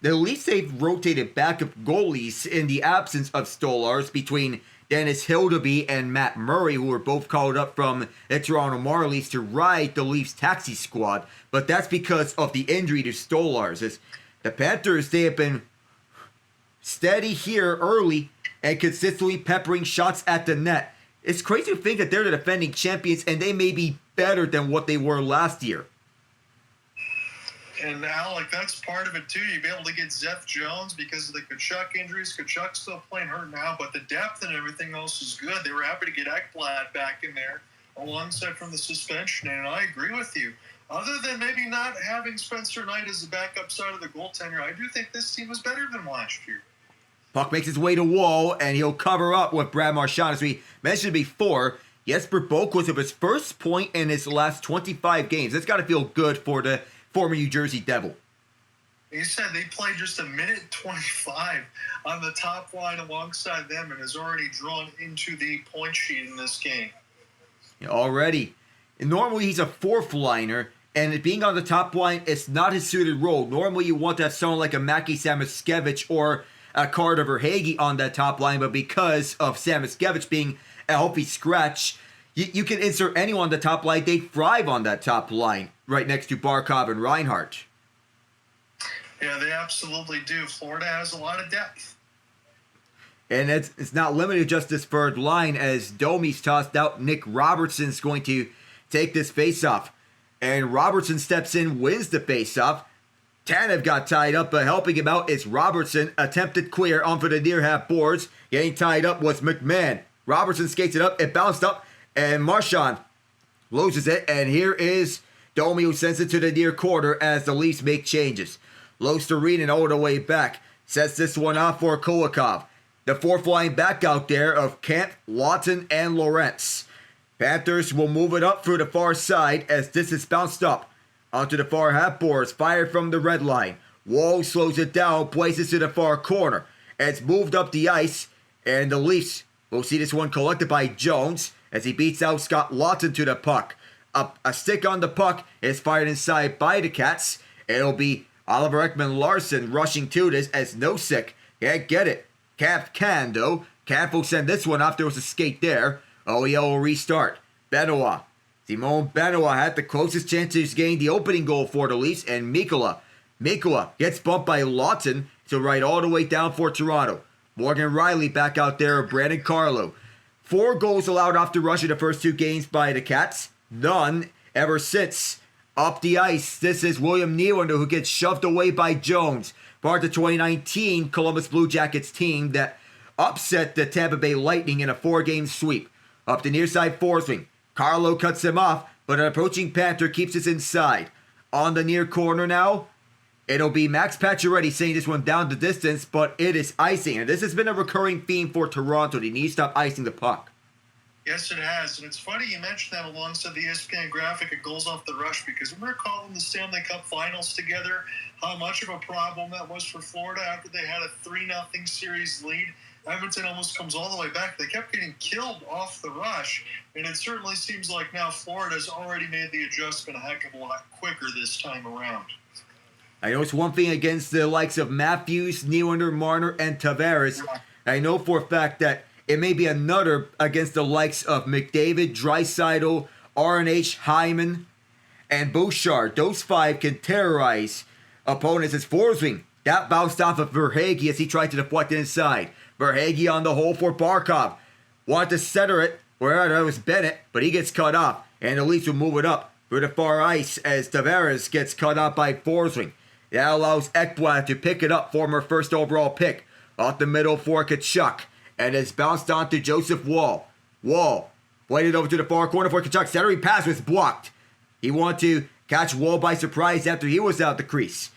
Speaker 2: At least they've rotated backup goalies in the absence of Stolarz between Dennis Hildeby and Matt Murray, who were both called up from the Toronto Marlies to ride the Leafs taxi squad. But that's because of the injury to Stolarz. As the Panthers, they have been steady here early and consistently peppering shots at the net. It's crazy to think that they're the defending champions and they may be better than what they were last year.
Speaker 1: And Alec, that's part of it too. You'll be able to get Zeph Jones because of the Tkachuk injuries. Tkachuk's still playing hurt now, but the depth and everything else is good. They were happy to get Ekblad back in there alongside from the suspension, and I agree with you. Other than maybe not having Spencer Knight as the backup side of the goaltender, I do think this team was better than last year.
Speaker 2: Puck makes his way to Wall, and he'll cover up with Brad Marchand. As we mentioned before, Jesper Boqvist with his first point in his last 25 games. That's got to feel good for the former New Jersey Devil.
Speaker 1: He said they played just a minute 25 on the top line alongside them and has already drawn into the point sheet in this game.
Speaker 2: Already. And normally he's a fourth liner, and being on the top line is not his suited role. Normally you want to have someone like a Mackie Samoskevich or a Carter Verhaeghe on that top line, but because of Samoskevich being a healthy scratch, you can insert anyone on the top line. They thrive on that top line right next to Barkov and Reinhart.
Speaker 1: Yeah, they absolutely do. Florida has a lot of depth.
Speaker 2: And it's not limited to just this third line, as Domi's tossed out. Nick Robertson's going to take this faceoff. And Robertson steps in, wins the faceoff. Tanev got tied up, but helping him out is Robertson. Attempted clear onto the near half boards. Getting tied up was McMahon. Robertson skates it up, it bounced up, and Marchand loses it. And here is Domi, who sends it to the near corner as the Leafs make changes. Losterinen all the way back. Sets this one off for Kulikov. The fourth line back out there of Kemp, Lawton, and Lorentz. Panthers will move it up through the far side as this is bounced up onto the far half boards, fired from the red line. Wall slows it down, places to the far corner. It's moved up the ice, and the Leafs will see this one collected by Jones as he beats out Scott Lawton to the puck. A stick on the puck is fired inside by the Cats. It'll be Oliver Ekman-Larsson rushing to this as Nosek can't get it. Camp can, though. Camp will send this one off. There was a skate there. OEL will restart. Benoit. Simon Benoit had the closest chance to getting the opening goal for the Leafs, and Mikkola gets bumped by Lawton to right all the way down for Toronto. Morgan Riley back out there, Brandon Carlo. 4 goals allowed off the rush in the first 2 games by the Cats. None ever since. Up the ice, this is William Nylander, who gets shoved away by Jones. Part of the 2019 Columbus Blue Jackets team that upset the Tampa Bay Lightning in a 4-game sweep. Up the near side forcing. Carlo cuts him off, but an approaching Panther keeps us inside. On the near corner now, it'll be Max Pacioretty sending this one down the distance, but it is icing. And this has been a recurring theme for Toronto. They need to stop icing the puck.
Speaker 1: Yes, it has. And it's funny you mentioned that alongside the ESPN graphic of goals off the rush, because we were calling the Stanley Cup Finals together, how much of a problem that was for Florida after they had a 3-0 series lead. Edmonton almost comes all the way back. They kept getting killed off the rush, and it certainly seems like now Florida's already made the adjustment a heck of a lot quicker this time around.
Speaker 2: I know it's one thing against the likes of Matthews, Nylander, Marner, and Tavares. I know for a fact that it may be another against the likes of McDavid, Draisaitl, RNH, Hyman, and Bouchard. Those 5 can terrorize opponents as Forsling. That bounced off of Verhaeghe as he tried to deflect it inside. Verhaeghe on the hole for Barkov. Wanted to center it where it was Bennett, but he gets cut off. And the Leafs will move it up through the far ice as Tavares gets cut off by Forsling. That allows Ekblad to pick it up, former first overall pick. Off the middle for Tkachuk. And it's bounced on to Joseph Wall. Wall played it over to the far corner for Tkachuk. Centering pass was blocked. He wanted to catch Wall by surprise after he was out the crease.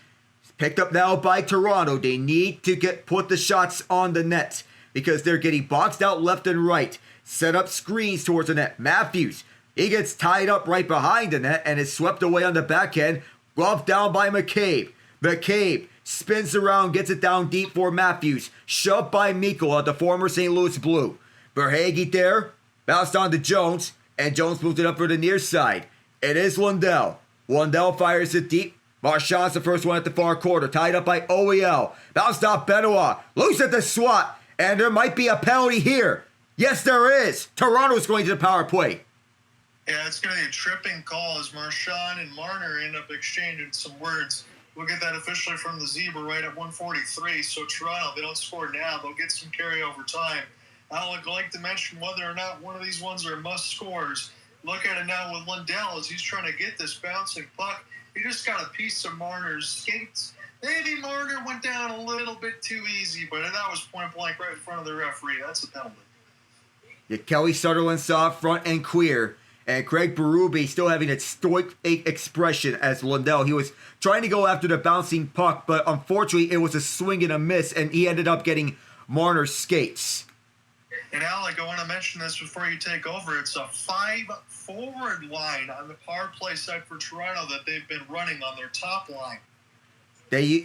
Speaker 2: Picked up now by Toronto. They need to put the shots on the net because they're getting boxed out left and right. Set up screens towards the net. Matthews, he gets tied up right behind the net and is swept away on the backhand. Glove down by McCabe. McCabe spins around, gets it down deep for Matthews. Shoved by Mikkola, the former St. Louis Blue. Verhaeghe there. Bounced on to Jones. And Jones moved it up for the near side. It is Lundell. Lundell fires it deep. Marchand's the first one at the far quarter. Tied up by OEL. Bounced off Benoit. Loose at the swat. And there might be a penalty here. Yes, there is. Toronto's going to the power play.
Speaker 1: Yeah, it's going to be a tripping call as Marchand and Marner end up exchanging some words. We'll get that officially from the Zebra right at 1:43. So Toronto, they don't score now. They'll get some carryover time. Alec, I'd like to mention whether or not one of these ones are must scores. Look at it now with Lundell as he's trying to get this bouncing puck. He just got a piece of Marner's skates. Maybe Marner went down a little bit too easy, but that was point blank right in front of the referee. That's a penalty.
Speaker 2: Yeah, Kelly Sutherland saw front and queer. And Craig Berube still having a stoic expression as Lundell. He was trying to go after the bouncing puck, but unfortunately it was a swing and a miss, and he ended up getting Marner's skates.
Speaker 1: And Alec, I want to mention this before you take over. It's a 5-forward line on the power play side for Toronto that they've been running on their top line.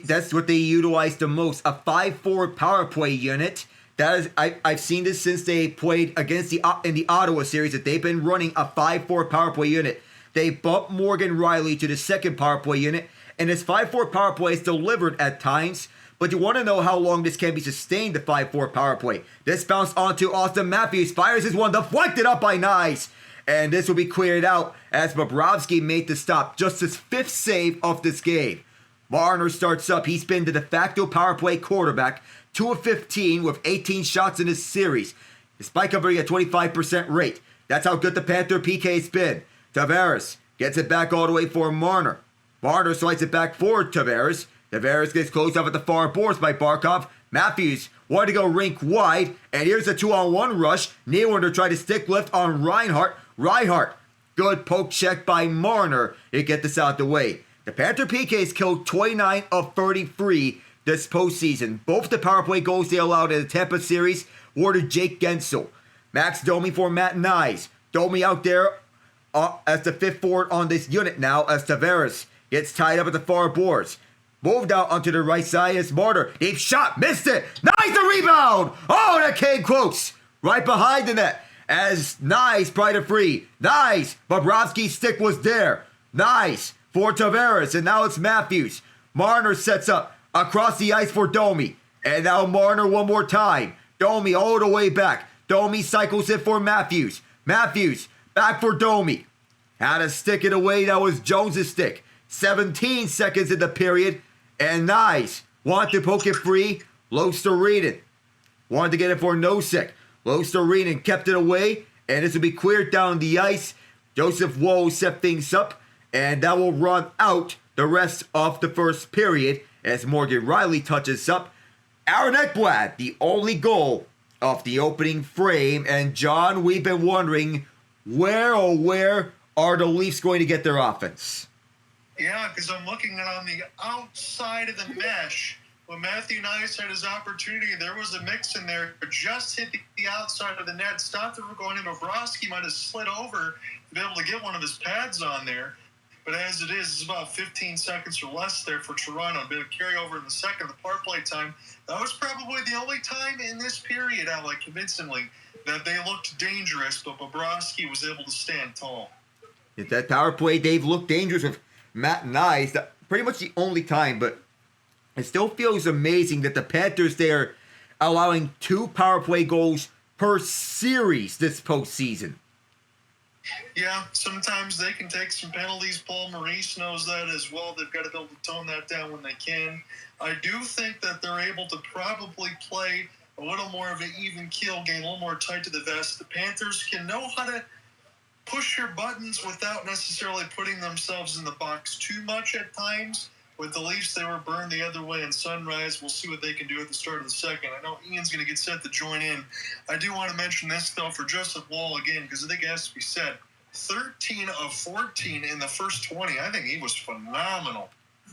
Speaker 2: That's what they utilize the most, a 5-forward power play unit. That is, I've seen this since they played against in the Ottawa series, that they've been running a 5-4 power play unit. They bumped Morgan Riley to the second power play unit, and this 5-4 power play is delivered at times, but you want to know how long this can be sustained, the 5-4 power play. This bounced onto Austin Matthews, fires his one, deflected up by Knies, and this will be cleared out as Bobrovsky made the stop, just his 5th save of this game. Marner starts up, he's been the de facto power play quarterback, 2 of 15 with 18 shots in this series, despite converting a 25% rate. That's how good the Panther PK's been. Tavares gets it back all the way for Marner. Marner slides it back for Tavares. Tavares gets closed off at the far boards by Barkov. Matthews wanted to go rink wide, and here's a 2-on-1 rush. Nylander tried to stick lift on Reinhart. Reinhart, good poke check by Marner to get this out of the way. The Panther PK's killed 29 of 33 this postseason. Both the power play goals they allowed in the Tampa series were to Jake Gensel. Max Domi for Matt Knies. Domi out there as the 5th forward on this unit now as Tavares gets tied up at the far boards. Moved out onto the right side as Marner. Deep shot, missed it. Knies the rebound. Oh, that came close. Right behind the net as Knies pried it free. Knies, Bobrovsky's stick was there. Knies for Tavares, and now it's Matthews. Marner sets up across the ice for Domi. And now Marner one more time. Domi all the way back. Domi cycles it for Matthews. Matthews back for Domi. Had to stick it away. That was Jones' stick. 17 seconds in the period. And Knies wanted to poke it free. Losterinen wanted to get it for Nosek. Losterinen kept it away. And this will be cleared down the ice. Joseph Woe set things up. And that will run out the rest of the first period as Morgan Riley touches up. Aaron Ekblad, the only goal of the opening frame. And John, we've been wondering where are the Leafs going to get their offense?
Speaker 1: Yeah, because I'm looking at on the outside of the mesh. When Matthew Knies had his opportunity, there was a mix in there. Just hit the outside of the net. Stopped it from going in. Bobrovsky might have slid over to be able to get one of his pads on there. But as it is, it's about 15 seconds or less there for Toronto. A bit of carryover in the second, the power play time. That was probably the only time in this period, Alec, convincingly, that they looked dangerous, but Bobrovsky was able to stand tall.
Speaker 2: If that power play, Dave, looked dangerous with Matt Knies. That pretty much the only time, but it still feels amazing that the Panthers, they're allowing 2 power play goals per series this postseason.
Speaker 1: Yeah, sometimes they can take some penalties. Paul Maurice knows that as well. They've got to be able to tone that down when they can. I do think that they're able to probably play a little more of an even keel game, a little more tight to the vest. The Panthers can know how to push your buttons without necessarily putting themselves in the box too much at times. With the Leafs, they were burned the other way in Sunrise. We'll see what they can do at the start of the second. I know Ian's going to get set to join in. I do want to mention this, though, for Joseph Wall again, because I think it has to be said. 13 of 14 in the first 20. I think he was phenomenal.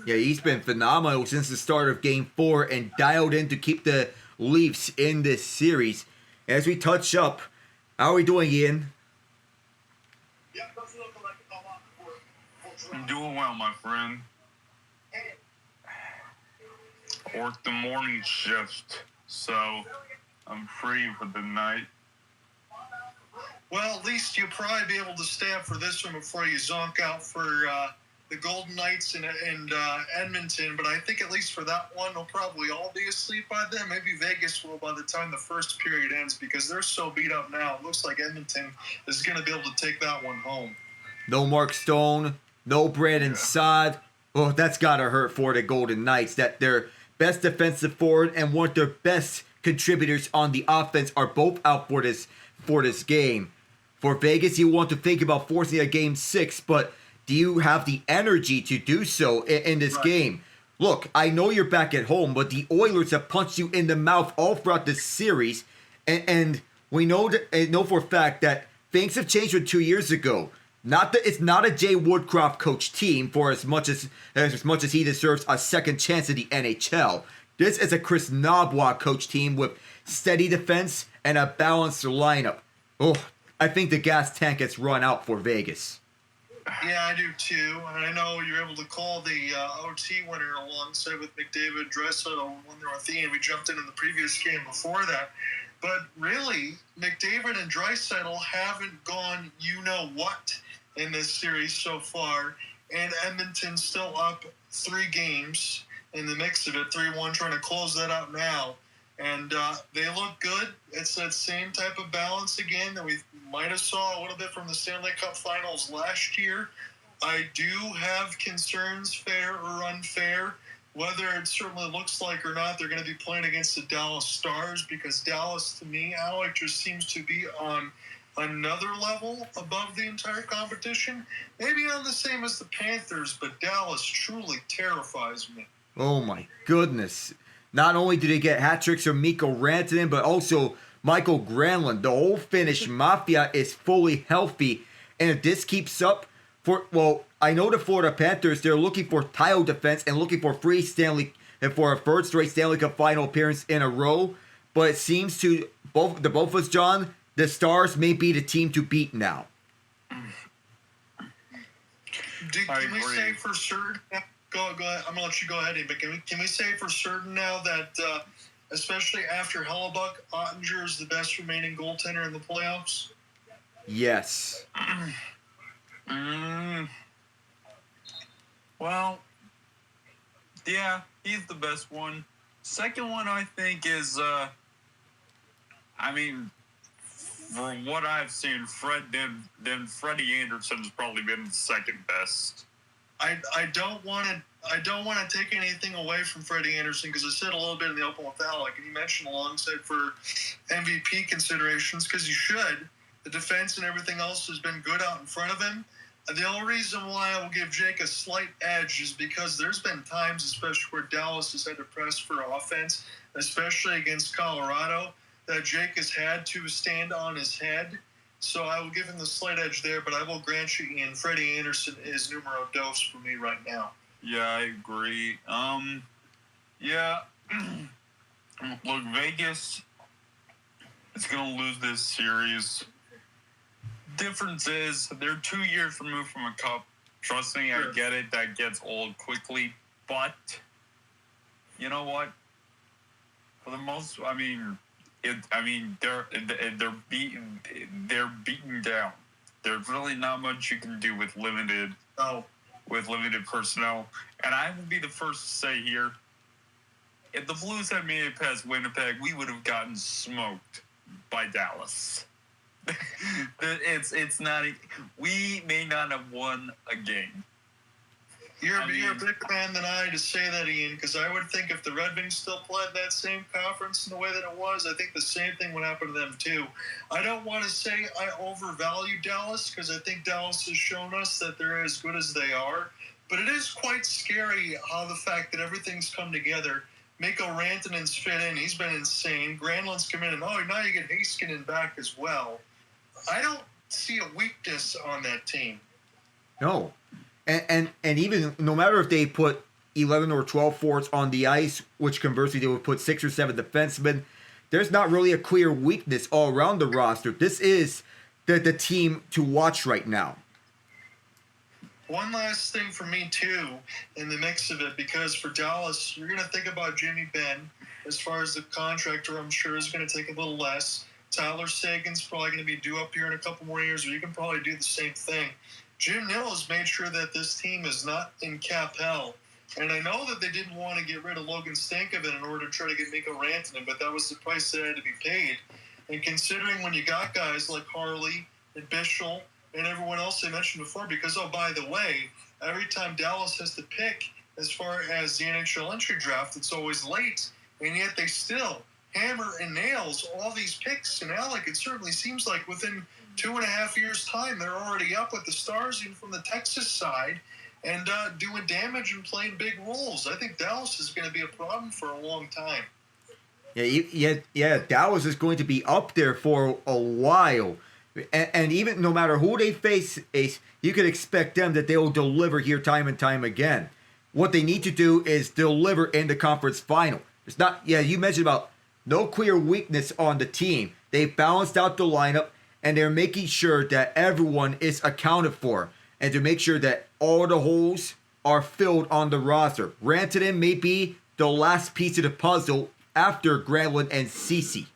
Speaker 2: Yeah, he's been phenomenal since the start of Game 4 and dialed in to keep the Leafs in this series. As we touch up, how are we doing, Ian?
Speaker 3: I'm doing well, my friend. work the morning shift, so I'm free for the night.
Speaker 1: Well, at least you'll probably be able to stay up for this one before you zonk out for the Golden Knights and Edmonton. But I think at least for that one, they'll probably all be asleep by then. Maybe Vegas will by the time the first period ends because they're so beat up now. It looks like Edmonton is going to be able to take that one home.
Speaker 2: No Mark Stone, no Brandon Saad. Oh, that's got to hurt for the Golden Knights that their best defensive forward and one of their best contributors on the offense are both out for this game. For Vegas, you want to think about forcing a game 6, but do you have the energy to do so in this game? Look, I know you're back at home, but the Oilers have punched you in the mouth all throughout this series, and we know for a fact that things have changed from 2 years ago. Not that it's not a Jay Woodcroft coach team for as much as he deserves a second chance in the NHL. This is a Chris Nabwa coach team with steady defense and a balanced lineup. Oh, I think the gas tank has run out for Vegas.
Speaker 1: Yeah, I do too. And I know you're able to call the OT winner alongside with McDavid, Draisaitl, when they were with Ian. We jumped in the previous game before that. But really, McDavid and Draisaitl haven't gone you-know-what in this series so far. And Edmonton's still up 3 games in the mix of it, 3-1, trying to close that out now. And they look good. It's that same type of balance again that we might have saw a little bit from the Stanley Cup Finals last year. I do have concerns, fair or unfair, whether it certainly looks like or not they're going to be playing against the Dallas Stars, because Dallas, to me, Alec, just seems to be on another level above the entire competition. Maybe not the same as the Panthers, but Dallas truly terrifies me.
Speaker 2: Oh my goodness. Not only did they get hat tricks from Mikko Rantanen, but also Michael Granlund. The whole Finnish mafia is fully healthy. And if this keeps up, I know the Florida Panthers, they're looking for title defense and looking for a third straight Stanley Cup final appearance in a row. But it seems to both of us, John, the Stars may be the team to beat now.
Speaker 1: Can we say for certain? Go ahead. I'm gonna let you go ahead, but can we say for certain now that, especially after Hellebuck, Ottinger is the best remaining goaltender in the playoffs?
Speaker 2: Yes.
Speaker 3: Well, yeah, he's the best one. Second one, I think, is, for what I've seen, Freddie Anderson's probably been the second best.
Speaker 1: I don't want to take anything away from Freddie Anderson, because I said a little bit in the open with Alec, and he mentioned alongside for MVP considerations, because you should. The defense and everything else has been good out in front of him. The only reason why I will give Jake a slight edge is because there's been times, especially where Dallas has had to press for offense, especially against Colorado, that Jake has had to stand on his head. So I will give him the slight edge there, but I will grant you, Ian, Freddie Anderson is numero dos for me right now.
Speaker 3: Yeah, I agree. Look, Vegas is going to lose this series. Difference is they're 2 years removed from a cup. Trust me, sure. I get it. That gets old quickly. But you know what? For the most, they're beaten down. There's really not much you can do with limited personnel. And I will be the first to say here, if the Blues had made it past Winnipeg, we would have gotten smoked by Dallas. It's not. We may not have won a game.
Speaker 1: You're a bigger fan than I to say that, Ian, because I would think if the Red Wings still played that same conference in the way that it was, I think the same thing would happen to them too. I don't want to say I overvalue Dallas, because I think Dallas has shown us that they're as good as they are, but it is quite scary how the fact that everything's come together. Mikko Rantanen's fit in. He's been insane. Granlund's come in, and now you get Heiskanen back as well. I don't see a weakness on that team.
Speaker 2: No. And even no matter if they put 11 or 12 forwards on the ice, which conversely they would put 6 or 7 defensemen, there's not really a clear weakness all around the roster. This is the team to watch right now.
Speaker 1: One last thing for me, too, in the mix of it, because for Dallas, you're going to think about Jimmy Benn. As far as the contractor, I'm sure is going to take a little less. Tyler Sagan's probably going to be due up here in a couple more years, or you can probably do the same thing. Jim Nill has made sure that this team is not in cap hell. And I know that they didn't want to get rid of Logan Stankoven in order to try to get Mikko Rantanen, but that was the price that had to be paid. And considering when you got guys like Harley and Bischel and everyone else they mentioned before, because, oh, by the way, every time Dallas has to pick as far as the NHL entry draft, it's always late, and yet they still hammer and nails all these picks. And Alec, it certainly seems like within 2.5 years' time, they're already up with the Stars, even from the Texas side, and doing damage and playing big roles. I think Dallas is going to be a problem for a long time.
Speaker 2: Yeah, Dallas is going to be up there for a while. And even no matter who they face, Ace, you could expect them that they will deliver here time and time again. What they need to do is deliver in the conference final. It's not, you mentioned about no clear weakness on the team. They balanced out the lineup, and they're making sure that everyone is accounted for, and to make sure that all the holes are filled on the roster. Rantanen may be the last piece of the puzzle after Granlund and Ceci.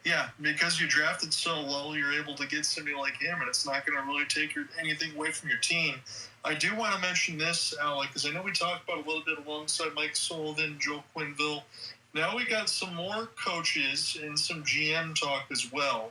Speaker 1: Yeah, because you drafted so low, you're able to get somebody like him, and it's not going to really take anything away from your team. I do want to mention this, Alec, because I know we talked about it a little bit alongside Mike Sullivan, Joe Quenneville. Now we got some more coaches and some GM talk as well.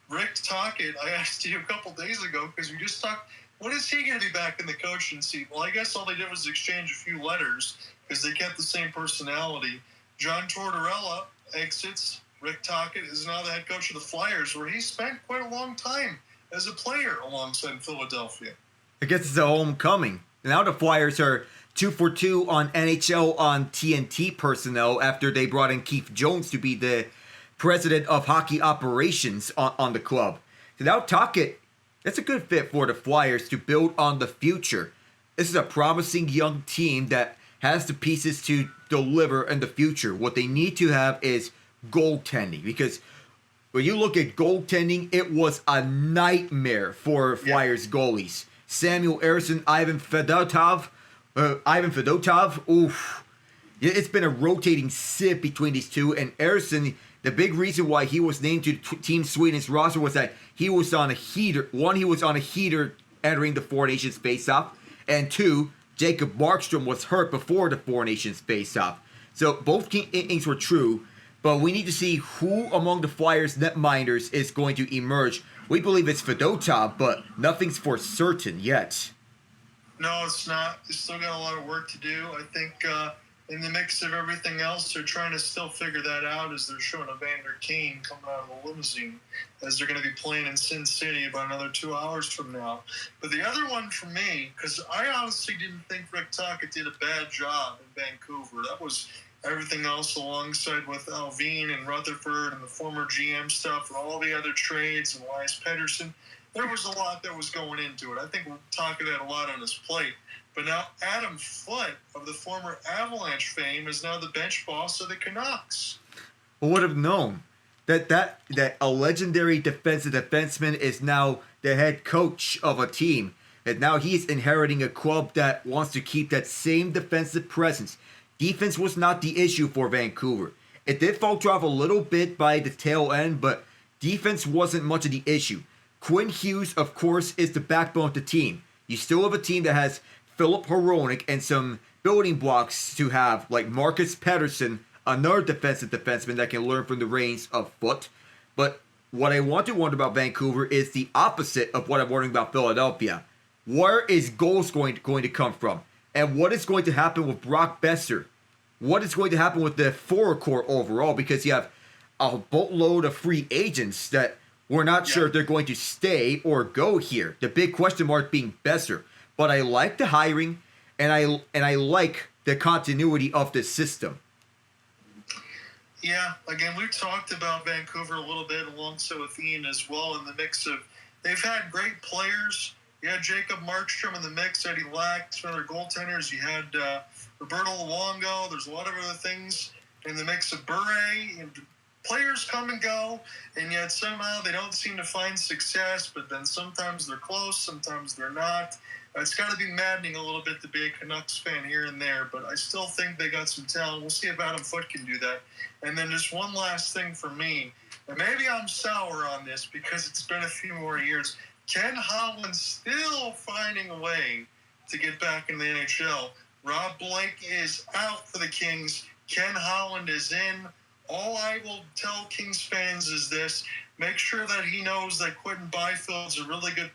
Speaker 1: Rick Tocchet, I asked you a couple days ago, because we just talked, when is he going to be back in the coaching seat? Well, I guess all they did was exchange a few letters, because they kept the same personality. John Tortorella exits. Rick Tocchet is now the head coach of the Flyers, where he spent quite a long time as a player alongside Philadelphia.
Speaker 2: I guess it's a homecoming. Now the Flyers are 2 for 2 on NHL on TNT personnel after they brought in Keith Jones to be the president of hockey operations on the club. So now Tocchet, that's a good fit for the Flyers to build on the future. This is a promising young team that has the pieces to deliver in the future. What they need to have is goaltending, because when you look at goaltending, it was a nightmare for Flyers goalies. Samuel Ersson, Ivan Fedotov, oof. It's been a rotating sieve between these two, and Ersson, the big reason why he was named to Team Sweden's roster was that he was on a heater. One, he was on a heater entering the Four Nations face-off, and two, Jacob Markstrom was hurt before the Four Nations face-off. So both things were true. But we need to see who among the Flyers netminders is going to emerge. We believe it's Fedotov, but nothing's for certain yet.
Speaker 1: No, it's not. They still got a lot of work to do. I think in the mix of everything else, they're trying to still figure that out as they're showing Evander Kane coming out of the limousine, as they're going to be playing in Sin City about another 2 hours from now. But the other one for me, because I honestly didn't think Rick Tocchet did a bad job in Vancouver. That was everything else alongside with Alvin and Rutherford and the former GM stuff and all the other trades and Elias Pettersson. There was a lot that was going into it. I think Tocchet had a lot on his plate. But now Adam Foote of the former Avalanche fame is now the bench boss of the Canucks.
Speaker 2: Who would have known that a legendary defenseman is now the head coach of a team, and now he's inheriting a club that wants to keep that same defensive presence. Defense was not the issue for Vancouver. It did falter off a little bit by the tail end, but defense wasn't much of the issue. Quinn Hughes, of course, is the backbone of the team. You still have a team that has Philip Hronek and some building blocks to have, like Marcus Pettersson, another defenseman that can learn from the reins of Foote. But what I want to wonder about Vancouver is the opposite of what I'm wondering about Philadelphia. Where is goals going to come from? And what is going to happen with Brock Besser? What is going to happen with the forward core overall? Because you have a boatload of free agents that we're not sure if they're going to stay or go here. The big question mark being Besser. But I like the hiring, and I like the continuity of the system.
Speaker 1: Yeah, again, we talked about Vancouver a little bit alongside with Ian as well in the mix of they've had great players. You had Jacob Markstrom in the mix that he lacked. Some other goaltenders. You had Roberto Luongo. There's a lot of other things in the mix of Bure and players come and go, and yet somehow they don't seem to find success, but then sometimes they're close, sometimes they're not. It's got to be maddening a little bit to be a Canucks fan here and there, but I still think they got some talent. We'll see if Adam Foote can do that. And then just one last thing for me, and maybe I'm sour on this because it's been a few more years. Ken Holland still finding a way to get back in the NHL. Rob Blake is out for the Kings. Ken Holland is in. All I will tell Kings fans is this. Make sure that he knows that Quentin Byfield's a really good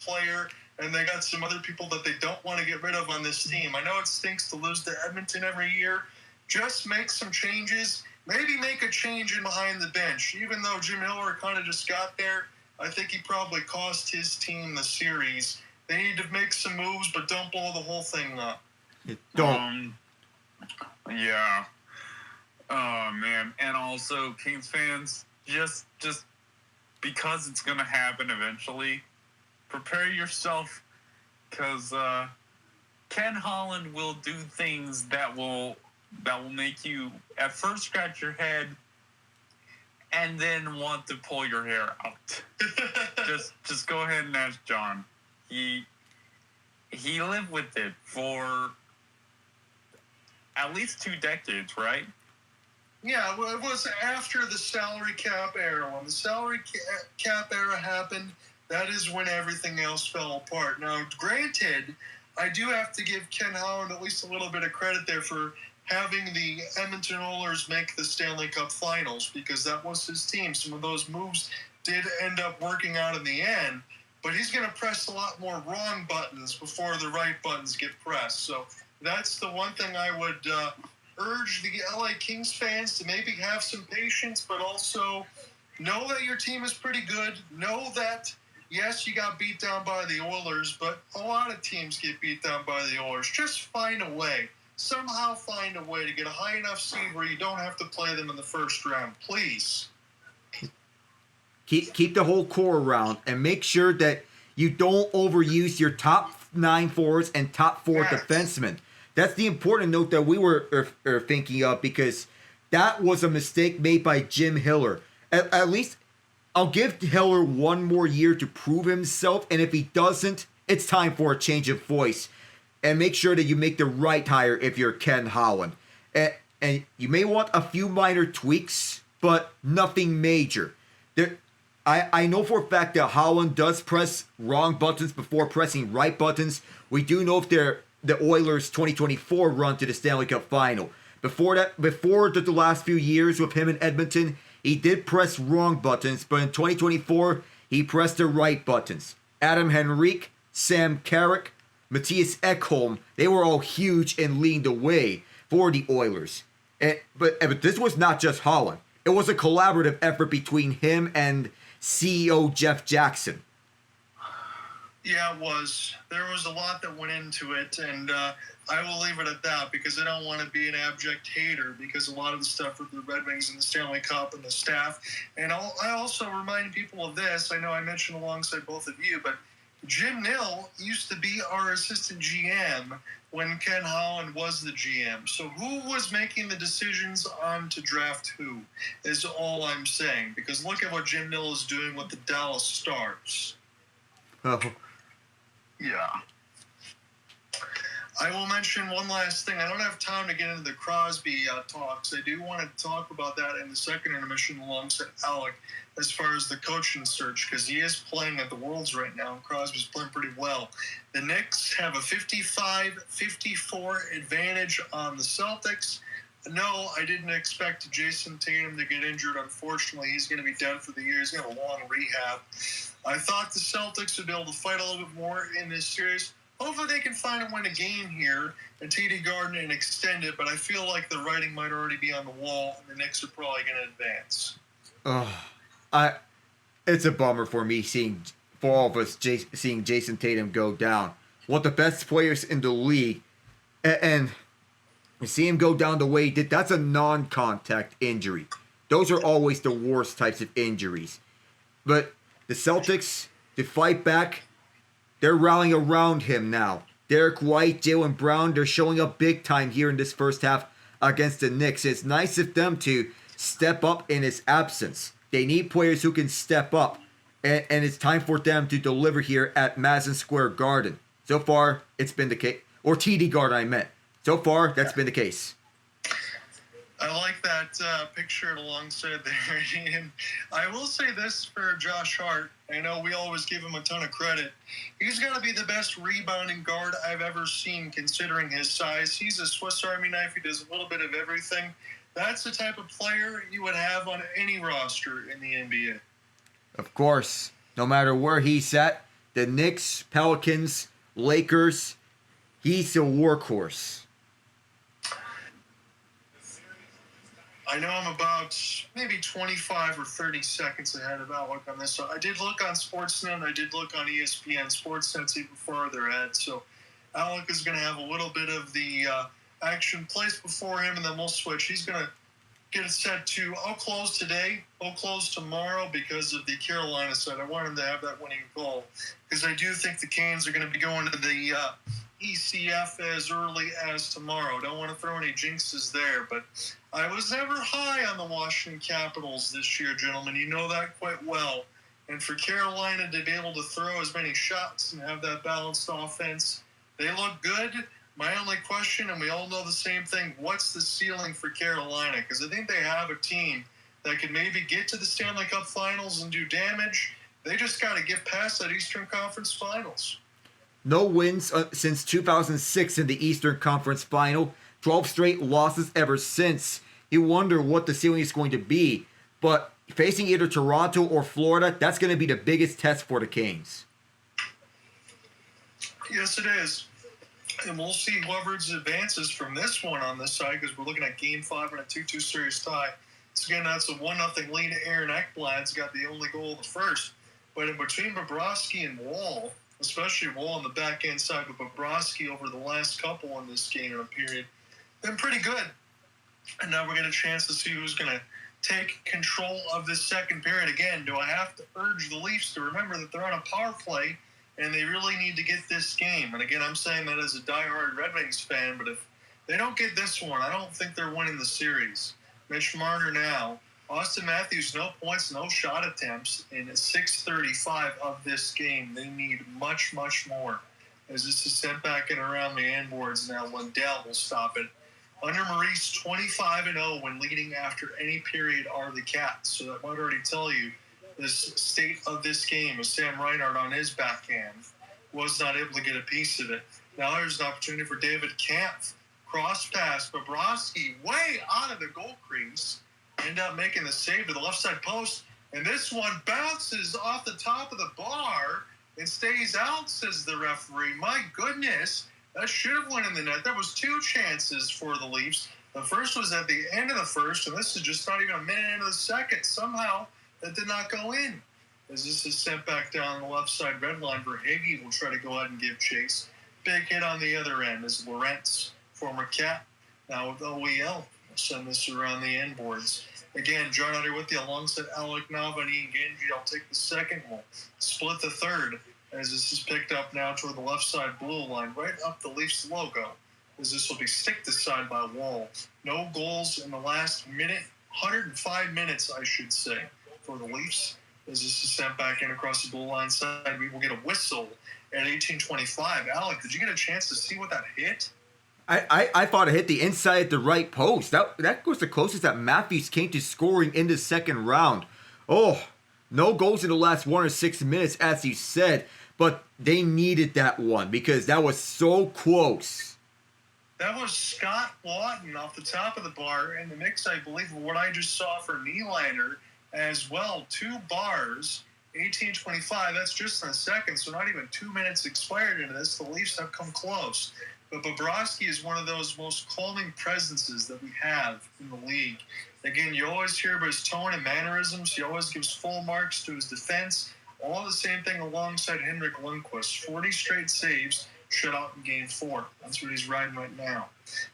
Speaker 1: player, and they got some other people that they don't want to get rid of on this team. I know it stinks to lose to Edmonton every year. Just make some changes. Maybe make a change in behind the bench. Even though Jim Hiller kind of just got there, I think he probably cost his team the series. They need to make some moves, but don't blow the whole thing up.
Speaker 2: Don't.
Speaker 3: Yeah. Oh, man. And also, Kings fans, just because it's going to happen eventually, prepare yourself, because Ken Holland will do things that will make you at first scratch your head and then want to pull your hair out. just go ahead and ask John. He lived with it for at least 2 decades, right?
Speaker 1: Yeah, well, it was after the salary cap era. When the salary cap era happened, that is when everything else fell apart. Now, granted, I do have to give Ken Holland at least a little bit of credit there for having the Edmonton Oilers make the Stanley Cup Finals, because that was his team. Some of those moves did end up working out in the end, but he's going to press a lot more wrong buttons before the right buttons get pressed. So that's the one thing I would urge the LA Kings fans to maybe have some patience, but also know that your team is pretty good. Know that, yes, you got beat down by the Oilers, but a lot of teams get beat down by the Oilers. Just find a way. Somehow find a way to get a high enough seed where you don't have to play them in the first round. Please.
Speaker 2: Keep the whole core around and make sure that you don't overuse your top 9 forwards and top 4 defensemen. That's the important note that we were thinking of, because that was a mistake made by Jim Hiller. At least I'll give Hiller one more year to prove himself, and if he doesn't, it's time for a change of voice. And make sure that you make the right hire if you're Ken Holland. And you may want a few minor tweaks, but nothing major. I know for a fact that Holland does press wrong buttons before pressing right buttons. We do know if they're the Oilers' 2024 run to the Stanley Cup Final. Before the last few years with him in Edmonton, he did press wrong buttons, but in 2024, he pressed the right buttons. Adam Henrique, Sam Carrick, Matthias Ekholm, they were all huge and leading the way for the Oilers. But this was not just Holland. It was a collaborative effort between him and CEO Jeff Jackson.
Speaker 1: Yeah, it was. There was a lot that went into it, and I will leave it at that, because I don't want to be an abject hater, because a lot of the stuff with the Red Wings and the Stanley Cup and the staff. And I also remind people of this. I know I mentioned alongside both of you, but Jim Nill used to be our assistant GM when Ken Holland was the GM. So who was making the decisions on to draft who is all I'm saying. Because look at what Jim Nill is doing with the Dallas Stars.
Speaker 2: Oh.
Speaker 1: Yeah. I will mention one last thing. I don't have time to get into the Crosby talks. I do want to talk about that in the second intermission alongside Alec as far as the coaching search, because he is playing at the Worlds right now, and Crosby's playing pretty well. The Knicks have a 55-54 advantage on the Celtics. No, I didn't expect Jason Tatum to get injured. Unfortunately, he's going to be done for the year. He's going to have a long rehab. I thought the Celtics would be able to fight a little bit more in this series. Hopefully they can find and win a game here at TD Garden and extend it, but I feel like the writing might already be on the wall, and the Knicks are probably going to advance.
Speaker 2: It's a bummer for me seeing Jason Tatum go down. One of the best players in the league, and see him go down the way he did. That's a non-contact injury. Those are always the worst types of injuries. But the Celtics, to fight back, they're rallying around him now. Derek White, Jaylen Brown, they're showing up big time here in this first half against the Knicks. It's nice of them to step up in his absence. They need players who can step up. And it's time for them to deliver here at Madison Square Garden. So far, it's been the case. Or TD Garden, I meant. So far, that's been the case.
Speaker 1: I like that picture alongside there. And I will say this for Josh Hart. I know we always give him a ton of credit. He's got to be the best rebounding guard I've ever seen considering his size. He's a Swiss Army knife. He does a little bit of everything. That's the type of player you would have on any roster in the NBA.
Speaker 2: Of course, no matter where he's at, the Knicks, Pelicans, Lakers, he's a workhorse.
Speaker 1: I know I'm about maybe 25 or 30 seconds ahead of Alec on this. So I did look on Sportsnet. I did look on ESPN. Sportsnet's even farther ahead. So Alec is going to have a little bit of the action placed before him, and then we'll switch. He's going to get it set to, I'll close today, I'll close tomorrow because of the Carolina side. I want him to have that winning goal because I do think the Canes are going to be going to the ECF as early as tomorrow. Don't want to throw any jinxes there, but I was never high on the Washington Capitals this year, gentlemen. You know that quite well. And for Carolina to be able to throw as many shots and have that balanced offense, they look good. My only question, and we all know the same thing, what's the ceiling for Carolina? Because I think they have a team that could maybe get to the Stanley Cup Finals and do damage. They just got to get past that Eastern Conference Finals.
Speaker 2: No wins since 2006 in the Eastern Conference Final. 12 straight losses ever since. You wonder what the ceiling is going to be. But facing either Toronto or Florida, that's going to be the biggest test for the Canes.
Speaker 1: Yes, it is. And we'll see whoever advances from this one on this side because we're looking at Game 5 and a 2-2 series tie. So again, that's a 1-0 lead. Aaron Ekblad's got the only goal of the first. But in between Bobrovsky and Wall, especially Wall on the back end side, but Bobrovsky over the last couple in this game in a period, been pretty good. And now we're getting a chance to see who's going to take control of this second period. Again, do I have to urge the Leafs to remember that they're on a power play and they really need to get this game? And again, I'm saying that as a diehard Red Wings fan, but if they don't get this one, I don't think they're winning the series. Mitch Marner now. Austin Matthews, no points, no shot attempts in 6:35 of this game. They need much, much more. As this is sent back in around the end boards now, Lundell will stop it. Under Maurice, 25-0 when leading after any period are the Cats. So that might already tell you this state of this game as Sam Reinhart on his backhand was not able to get a piece of it. Now there's an opportunity for David Kampf. Cross pass, Bobrovsky way out of the goal crease. End up making the save to the left side post. And this one bounces off the top of the bar and stays out, says the referee. My goodness, that should have went in the net. There was two chances for the Leafs. The first was at the end of the first, and this is just not even a minute into the second. Somehow, that did not go in. As this is sent back down the left side red line, Verhaeghe will try to go ahead and give chase. Big hit on the other end as Lorentz, former Cat, now with OEL, will send this around the end boards. Again, John Under with you alongside Alec Navani and Genge. I'll take the second one. Split the third as this is picked up now toward the left side blue line, right up the Leafs logo, as this will be stick to side by Wall. No goals in the last minute, 105 minutes, I should say, for the Leafs. As this is sent back in across the blue line side, we will get a whistle at 18:25. Alec, did you get a chance to see what that hit?
Speaker 2: I thought it hit the inside the right post. That was the closest that Matthews came to scoring in the second round. Oh, no goals in the last 1 or 6 minutes, as you said, but they needed that one because that was so close.
Speaker 1: That was Scott Lawton off the top of the bar in the mix, I believe, of what I just saw for Nylander as well. 2 bars, 18:25. That's just in a second, so not even 2 minutes expired into this. The Leafs have come close. But Bobrovsky is one of those most calming presences that we have in the league. Again, you always hear about his tone and mannerisms. He always gives full marks to his defense. All the same thing alongside Henrik Lundqvist. 40 straight saves, shut out in Game 4. That's what he's riding right now.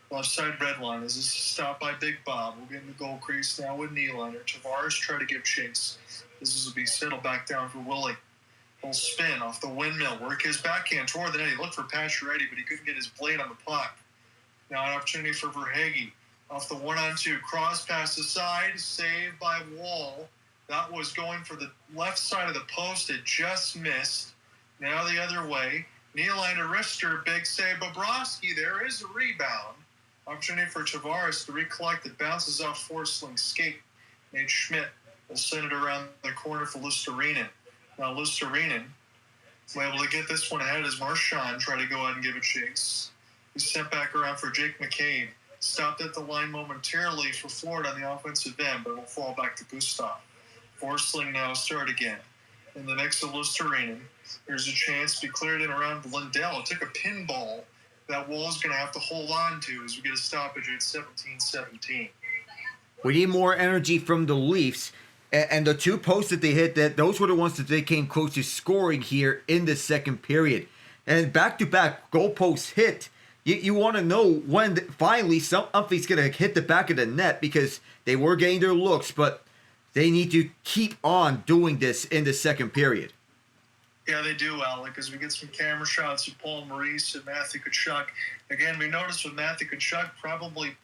Speaker 1: Left side red line. As this is stopped by Big Bob. We'll get in the goal crease now with Nylander. Tavares try to give chase. This will be settled back down for Willie. Full spin off the windmill. Work his backhand toward the net. He looked for Pacioretty, but he couldn't get his blade on the puck. Now an opportunity for Verhaeghe. Off the 1-on-2 cross pass aside, saved by Wall. That was going for the left side of the post. It just missed. Now the other way. Nylander wrister, big save. Bobrovsky, there is a rebound. Opportunity for Tavares to recollect. It bounces off Forsling skate. Nate Schmidt will send it around the corner for Luostarinen. Now Luostarinen was able to get this one ahead as Marchand tried to go out and give a chase. He's sent back around for Jake McCabe. Stopped at the line momentarily for Florida on the offensive end, but will fall back to Gustav. Forsling now start again. In the mix of Luostarinen, there's a chance to be cleared in around Lindell. It took a pinball that Wall's going to have to hold on to as we get a stoppage at 17-17.
Speaker 2: We need more energy from the Leafs. And the two posts that they hit, those were the ones that they came close to scoring here in the second period. And back-to-back goal posts hit. You want to know when finally something's going to hit the back of the net, because they were getting their looks, but they need to keep on doing this in the second period.
Speaker 1: Yeah, they do, Alec, as we get some camera shots of Paul Maurice and Matthew Tkachuk. Again, we noticed with Matthew Tkachuk probably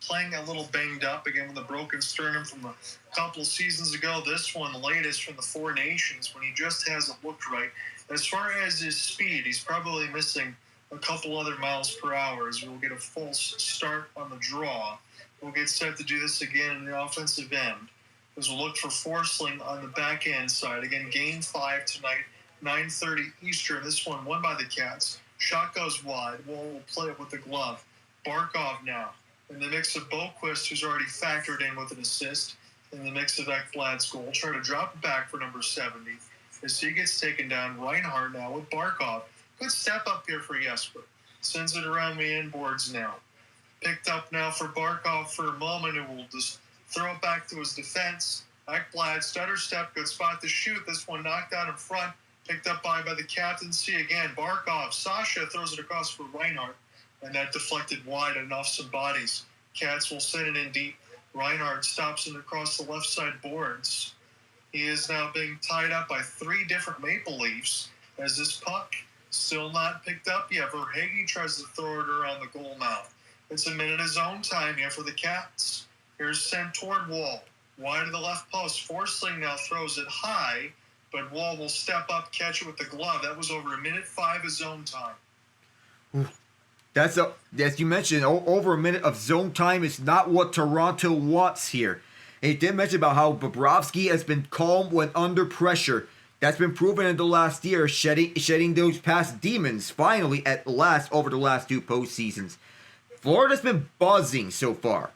Speaker 1: playing a little banged up, again, with a broken sternum from a couple of seasons ago. This one, the latest from the Four Nations, when he just hasn't looked right. As far as his speed, he's probably missing a couple other miles per hour as we'll get a false start on the draw. We'll get set to do this again in the offensive end as we'll look for Forsling on the back end side. Again, Game 5 tonight, 9:30 Eastern. This one won by the Cats. Shot goes wide. Wall will play it with the glove. Barkov now in the mix of Boqvist, who's already factored in with an assist. In the mix of Ekblad's goal. Try to drop it back for number 70 as he gets taken down. Reinhardt now with Barkov. Good step up here for Jesper. Sends it around the end boards now. Picked up now for Barkov for a moment, and will just throw it back to his defense. Ekblad, stutter step, good spot to shoot. This one knocked out in front. Picked up by the captaincy again. Barkov, Sasha throws it across for Reinhardt, and that deflected wide and off some bodies. Cats will send it in deep. Reinhardt stops it across the left side boards. He is now being tied up by three different Maple Leafs as this puck still not picked up yet. Verhaeghe tries to throw it around the goal mouth. It's a minute of zone time here for the Cats. Here's sent toward Wall. Wide of the left post. Forsling now throws it high, but Wall will step up, catch it with the glove. That was over a minute 5 of zone time.
Speaker 2: That's as you mentioned, over a minute of zone time is not what Toronto wants here. And he did mention about how Bobrovsky has been calm when under pressure. That's been proven in the last year, shedding those past demons finally at last over the last two postseasons. Florida's been buzzing so far.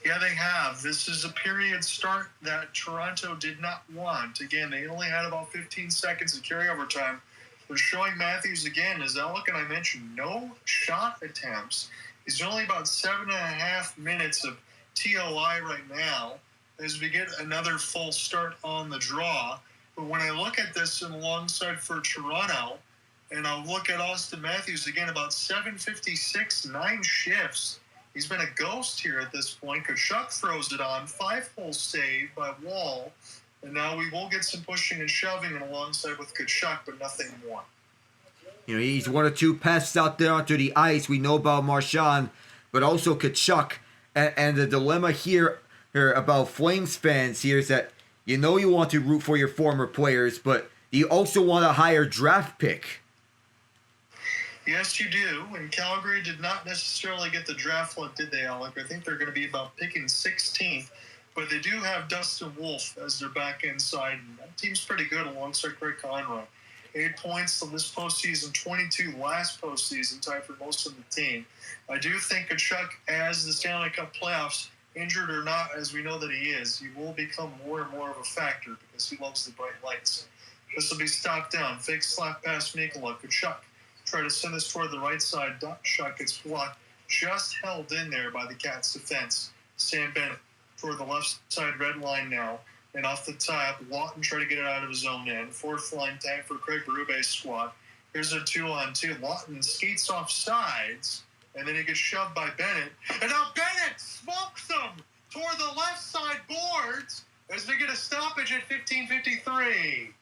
Speaker 1: Yeah, they have. This is a period start that Toronto did not want. Again, they only had about 15 seconds of carryover time. They're showing Matthews again, as Alec and I mentioned, no shot attempts. He's only about 7.5 minutes of TOI right now as we get another full start on the draw. But when I look at this alongside for Toronto, and I'll look at Austin Matthews again, about 7:56, 9 shifts. He's been a ghost here at this point. Tkachuk throws it on, 5-hole save by Wall. And now we will get some pushing and shoving and alongside with Tkachuk, but nothing more.
Speaker 2: You know, he's one or two pests out there onto the ice. We know about Marchand, but also Tkachuk. And the dilemma here about Flames fans here is that you know you want to root for your former players, but you also want a higher draft pick.
Speaker 1: Yes, you do. And Calgary did not necessarily get the draft lot, did they, Alec? I think they're going to be about picking 16th. But they do have Dustin Wolf as their back end side. And that team's pretty good alongside Greg Conroy. 8 points to this postseason, 22 last postseason, tied for most of the team. I do think Tkachuk, as the Stanley Cup playoffs, injured or not, as we know that he is, he will become more and more of a factor because he loves the bright lights. This will be stopped down. Fake slap past Mikula. Tkachuk try to send this toward the right side. Shot gets blocked. Just held in there by the Cats' defense. Sam Bennett toward the left side red line now. And off the top, Lawton try to get it out of his own end. Fourth line tank for Craig Berube's squad. Here's a 2-on-2. Lawton skates off sides, and then he gets shoved by Bennett. And now Bennett smokes him toward the left side boards as we get a stoppage at 15:53.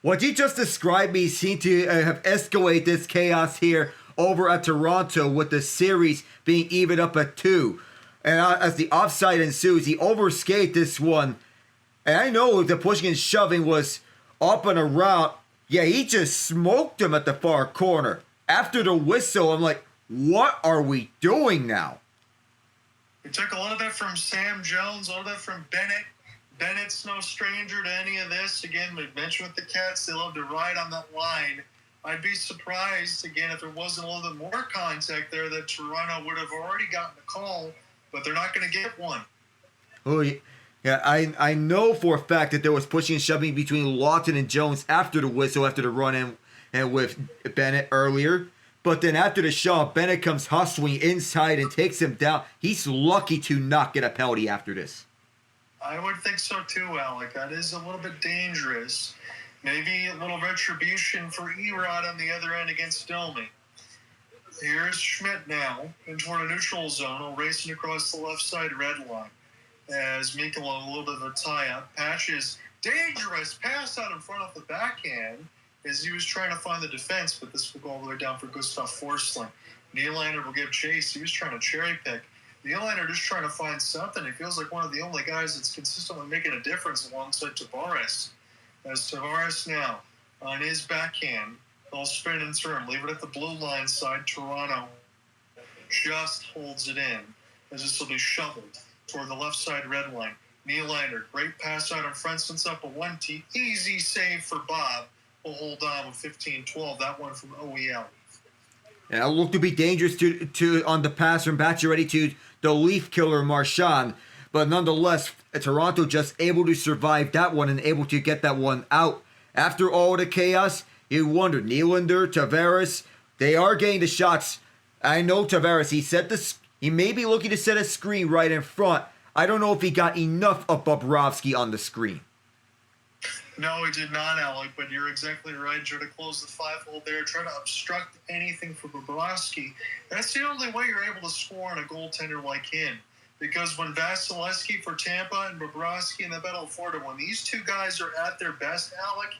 Speaker 2: What you just described me seemed to have escalated this chaos here over at Toronto with the series being even up at 2. And as the offside ensues, he overskated this one. And I know the pushing and shoving was up and around. Yeah, he just smoked him at the far corner. After the whistle, I'm like, what are we doing now?
Speaker 1: We took a little bit from Sam Jones, a little bit from Bennett. Bennett's no stranger to any of this. Again, we mentioned with the Cats, they love to ride on that line. I'd be surprised, again, if there wasn't a little bit more contact there, that Toronto would have already gotten a call, but they're not going to get one.
Speaker 2: Oh, yeah, I know for a fact that there was pushing and shoving between Lawton and Jones after the whistle, after the run-in and with Bennett earlier. But then after the shove, Bennett comes hustling inside and takes him down. He's lucky to not get a penalty after this.
Speaker 1: I would think so too, Alec. That is a little bit dangerous. Maybe a little retribution for Erod on the other end against Domi. Here's Schmidt now into a neutral zone, racing across the left side red line. As Mikkola, a little bit of a tie-up. Patches, dangerous pass out in front of the backhand as he was trying to find the defense, but this will go all the way down for Gustav Forsling. Nylander will give chase. He was trying to cherry pick. Nylander just trying to find something. He feels like one of the only guys that's consistently making a difference alongside Tavares. As Tavares now on his backhand, they'll spin and turn, leave it at the blue line side. Toronto just holds it in as this will be shoveled toward the left side red line. Nylander, great pass out in front, sends up a 1-T. Easy save for Bob. Will hold on with 15-12. That one from OEL.
Speaker 2: Yeah, it looked to be dangerous to on the pass from Pacioretty to the Leaf killer Marchand. But nonetheless, Toronto just able to survive that one and able to get that one out. After all the chaos, you wonder, Nylander, Tavares, they are getting the shots. I know Tavares, he may be looking to set a screen right in front. I don't know if he got enough of Bobrovsky on the screen.
Speaker 1: No, he did not, Alec, but you're exactly right. Try to close the 5-hole there. Try to obstruct anything for Bobrovsky. That's the only way you're able to score on a goaltender like him. Because when Vasilevsky for Tampa and Bobrovsky in the Battle of Florida, when these two guys are at their best, Alec,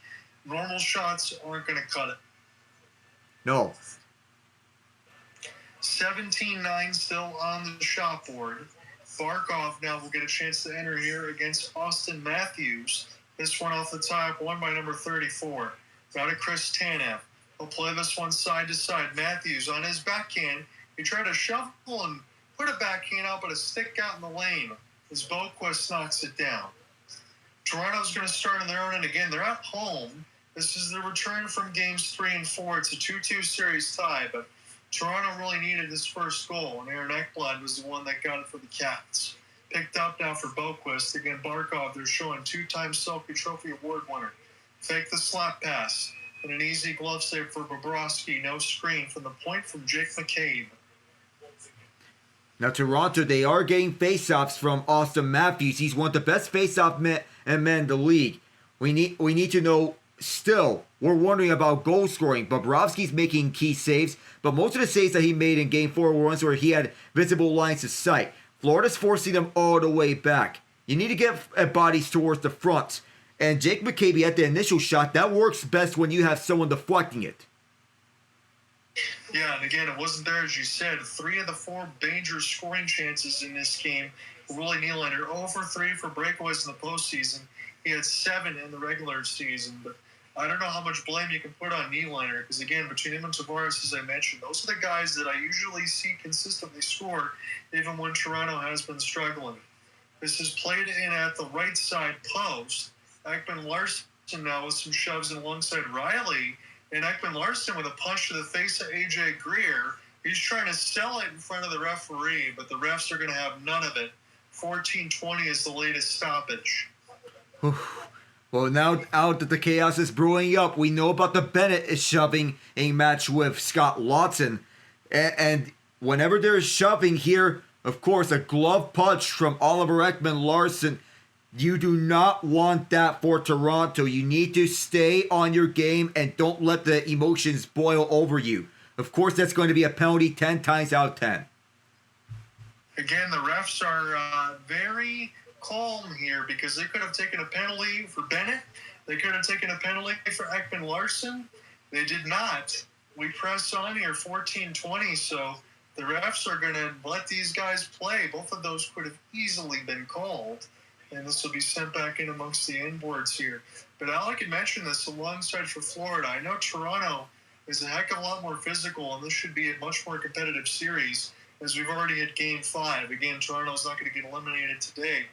Speaker 1: normal shots aren't going to cut it.
Speaker 2: No.
Speaker 1: 17-9 still on the shot board. Barkov now will get a chance to enter here against Austin Matthews. This one off the top, won by number 34. Got to Chris Tanev. He'll play this one side to side. Matthews on his backhand. He tried to shovel and put a backhand out, but a stick got in the lane as Boqvist knocks it down. Toronto's going to start on their own, and again, they're at home. This is the return from games 3 and 4. It's a 2-2 series tie, but Toronto really needed this first goal, and Aaron Ekblad was the one that got it for the Cats. Picked up now for Boqvist. Again, Barkov, they're showing 2-time Selke Trophy Award winner. Fake the slap pass. And an easy glove save for Bobrovsky. No screen from the point from Jake McCabe.
Speaker 2: Now, Toronto, they are getting faceoffs from Austin Matthews. He's one of the best faceoff men in the league. We need to know still. We're wondering about goal scoring. Bobrovsky's making key saves, but most of the saves that he made in Game 4 were ones where he had visible lines of sight. Florida's forcing them all the way back. You need to get bodies towards the front. And Jake McCabe at the initial shot, that works best when you have someone deflecting it.
Speaker 1: Yeah, and again, it wasn't there, as you said. 3 of the 4 dangerous scoring chances in this game. Willie Nylander, 0 for 3 for breakaways in the postseason. He had 7 in the regular season, but I don't know how much blame you can put on Nylander, because again, between him and Tavares, as I mentioned, those are the guys that I usually see consistently score, even when Toronto has been struggling. This is played in at the right side post. Ekman-Larsson now with some shoves in alongside Riley, and Ekman-Larsson with a punch to the face of AJ Greer. He's trying to sell it in front of the referee, but the refs are going to have none of it. 14-20 is the latest stoppage.
Speaker 2: Well, now out that the chaos is brewing up, we know about the Bennett is shoving a match with Scott Lawton. And whenever there's shoving here, of course, a glove punch from Oliver Ekman-Larsson. You do not want that for Toronto. You need to stay on your game and don't let the emotions boil over you. Of course, that's going to be a penalty 10 times out of 10.
Speaker 1: Again, the refs are very calm here because they could have taken a penalty for Bennett. They could have taken a penalty for Ekman-Larsson. They did not. We press on here 14-20, so The refs are going to let these guys play. Both of those could have easily been called, and this will be sent back in amongst the inboards here. But Alec had mentioned this alongside for Florida. I know Toronto is a heck of a lot more physical, and this should be a much more competitive series, as we've already had Game 5. Again, Toronto's not going to get eliminated today.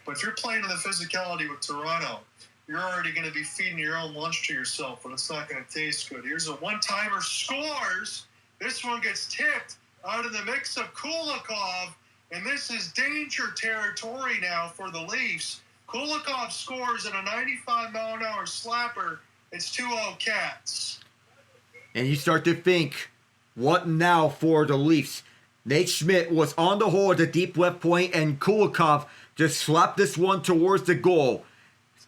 Speaker 1: But if you're playing in the physicality with Toronto, you're already going to be feeding your own lunch to yourself, but it's not going to taste good. Here's a one-timer, scores. This one gets tipped out of the mix of Kulikov, and this is danger territory now for the Leafs. Kulikov scores in a 95-mile-an-hour slapper. It's 2-0 Cats.
Speaker 2: And you start to think, what now for the Leafs? Nate Schmidt was on the hole at the deep left point, and Kulikov just slapped this one towards the goal.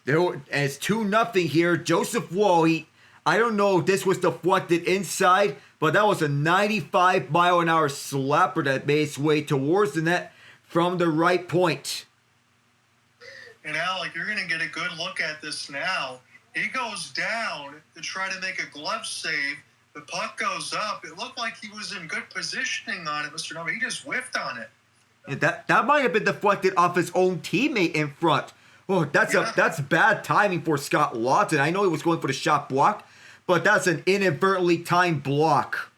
Speaker 2: It's 2-0 here. Joseph Woll, I don't know if this was deflected inside, but that was a 95-mile-an-hour slapper that made its way towards the net from the right point.
Speaker 1: And Alec, you're going to get a good look at this now. He goes down to try to make a glove save. The puck goes up. It looked like he was in good positioning on it, Mr. Nova. He just whiffed on it.
Speaker 2: Yeah, that might have been deflected off his own teammate in front. Oh, that's bad timing for Scott Lawton. I know he was going for the shot block, but that's an inadvertently timed block.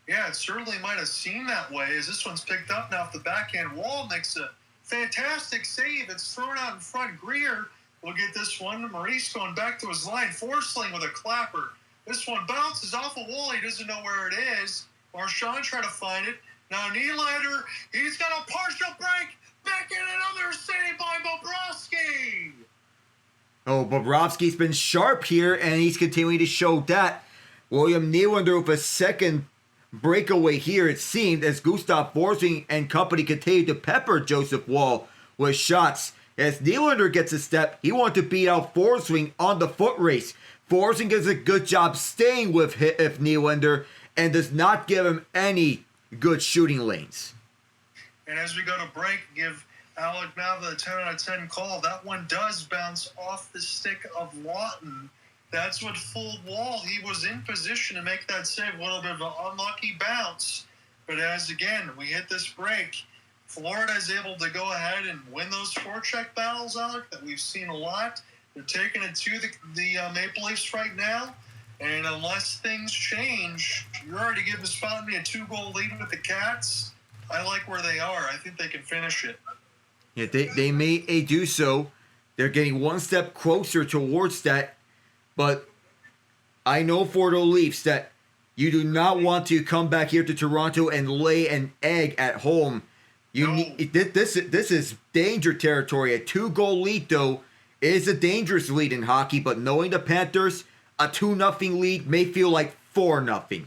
Speaker 1: Yeah, it certainly might have seemed that way, as this one's picked up now off the backhand wall. Makes a fantastic save. It's thrown out in front. Greer will get this one. Maurice going back to his line. Forsling with a clapper. This one bounces off a wall. He doesn't know where it is. Marchand trying to find it. Now Nylander, he's got a partial break. Back in another save by Bobrovsky.
Speaker 2: Oh, Bobrovsky's been sharp here, and he's continuing to show that. William Nylander with a second breakaway here, it seemed, as Gustav Forsling and company continued to pepper Joseph Woll with shots. As Nylander gets a step, he wanted to beat out Forsling on the foot race. Forsling does a good job staying with Nylander and does not give him any good shooting lanes.
Speaker 1: And as we go to break, give Alec Nava a 10 out of 10 call. That one does bounce off the stick of Lawton. That's what fooled Wall. He was in position to make that save. A little bit of an unlucky bounce. But as, again, we hit this break, Florida is able to go ahead and win those forecheck battles, Alec, that we've seen a lot. They're taking it to the Maple Leafs right now. And unless things change, you're already giving Spotney a 2-goal lead with the Cats. I like where they are. I think they can finish it.
Speaker 2: Yeah, they may do so. They're getting one step closer towards that. But I know for the Leafs that you do not want to come back here to Toronto and lay an egg at home. This is danger territory. A 2-goal lead, though, is a dangerous lead in hockey. But knowing the Panthers, a 2-0 lead may feel like 4-0.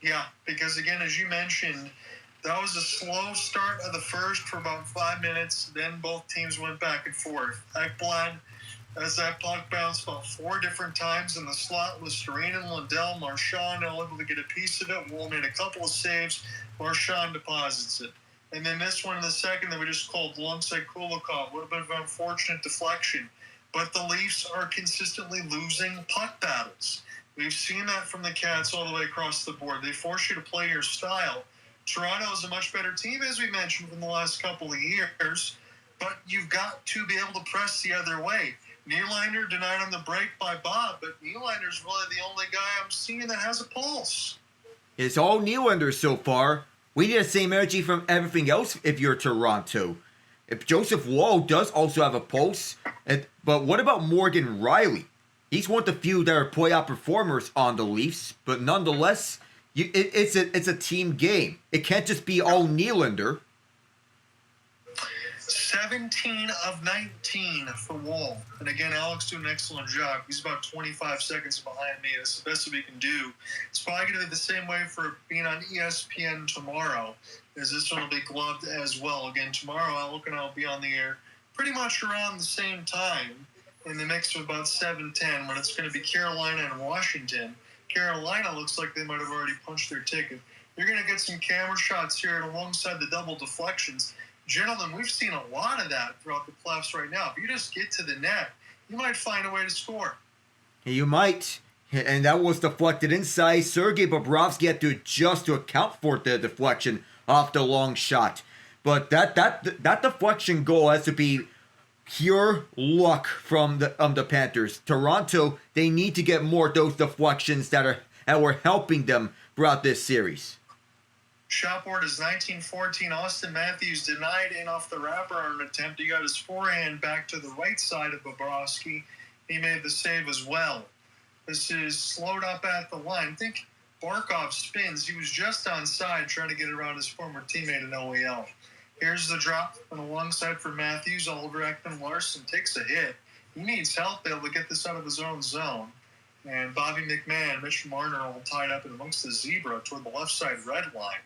Speaker 1: Yeah, because again, as you mentioned, that was a slow start of the first for about 5 minutes. Then both teams went back and forth. Ekblad, as that puck bounced about 4 different times in the slot, was Serena and Lundell. Marchand able to get a piece of it. Woll made a couple of saves. Marchand deposits it. And then this one in the second that we just called alongside Kulikov. A little bit of an unfortunate deflection. But the Leafs are consistently losing puck battles. We've seen that from the Cats all the way across the board. They force you to play your style. Toronto is a much better team, as we mentioned, from the last couple of years, but you've got to be able to press the other way. Nylander denied on the break by Bob, but Nylander's really the only guy I'm seeing that has a pulse.
Speaker 2: It's all Nylander so far. We need the same energy from everything else if you're Toronto. If Joseph Woll does also have a pulse, but what about Morgan Riley? He's one of the few that are playoff performers on the Leafs, but nonetheless, it's a team game. It can't just be all Nylander.
Speaker 1: 17 of 19 for Woll. And again, Alex doing an excellent job. He's about 25 seconds behind me. That's the best that we can do. It's probably going to be the same way for being on ESPN tomorrow, as this one will be gloved as well. Again, tomorrow, Alec and I will be on the air pretty much around the same time, in the mix of about 7:10, when it's going to be Carolina and Washington. Carolina looks like they might have already punched their ticket. You're going to get some camera shots here alongside the double deflections. Gentlemen, we've seen a lot of that throughout the playoffs right now. If you just get to the net, you might find a way to score.
Speaker 2: You might. And that was deflected inside. Sergei Bobrovsky had to adjust to account for the deflection off the long shot. But that deflection goal has to be pure luck from the Panthers. Toronto, they need to get more of those deflections that were helping them throughout this series.
Speaker 1: Shot board is 19-14. Austin Matthews denied in off the wraparound attempt. He got his forehand back to the right side of Bobrovsky. He made the save as well. This is slowed up at the line. I think Barkov spins. He was just onside trying to get around his former teammate in OEL. Here's the drop on the long side for Matthews. Oliver Ekman-Larsson takes a hit. He needs help able to get this out of his own zone. And Bobby McMahon, Mitch Marner all tied up in amongst the zebra toward the left side red line.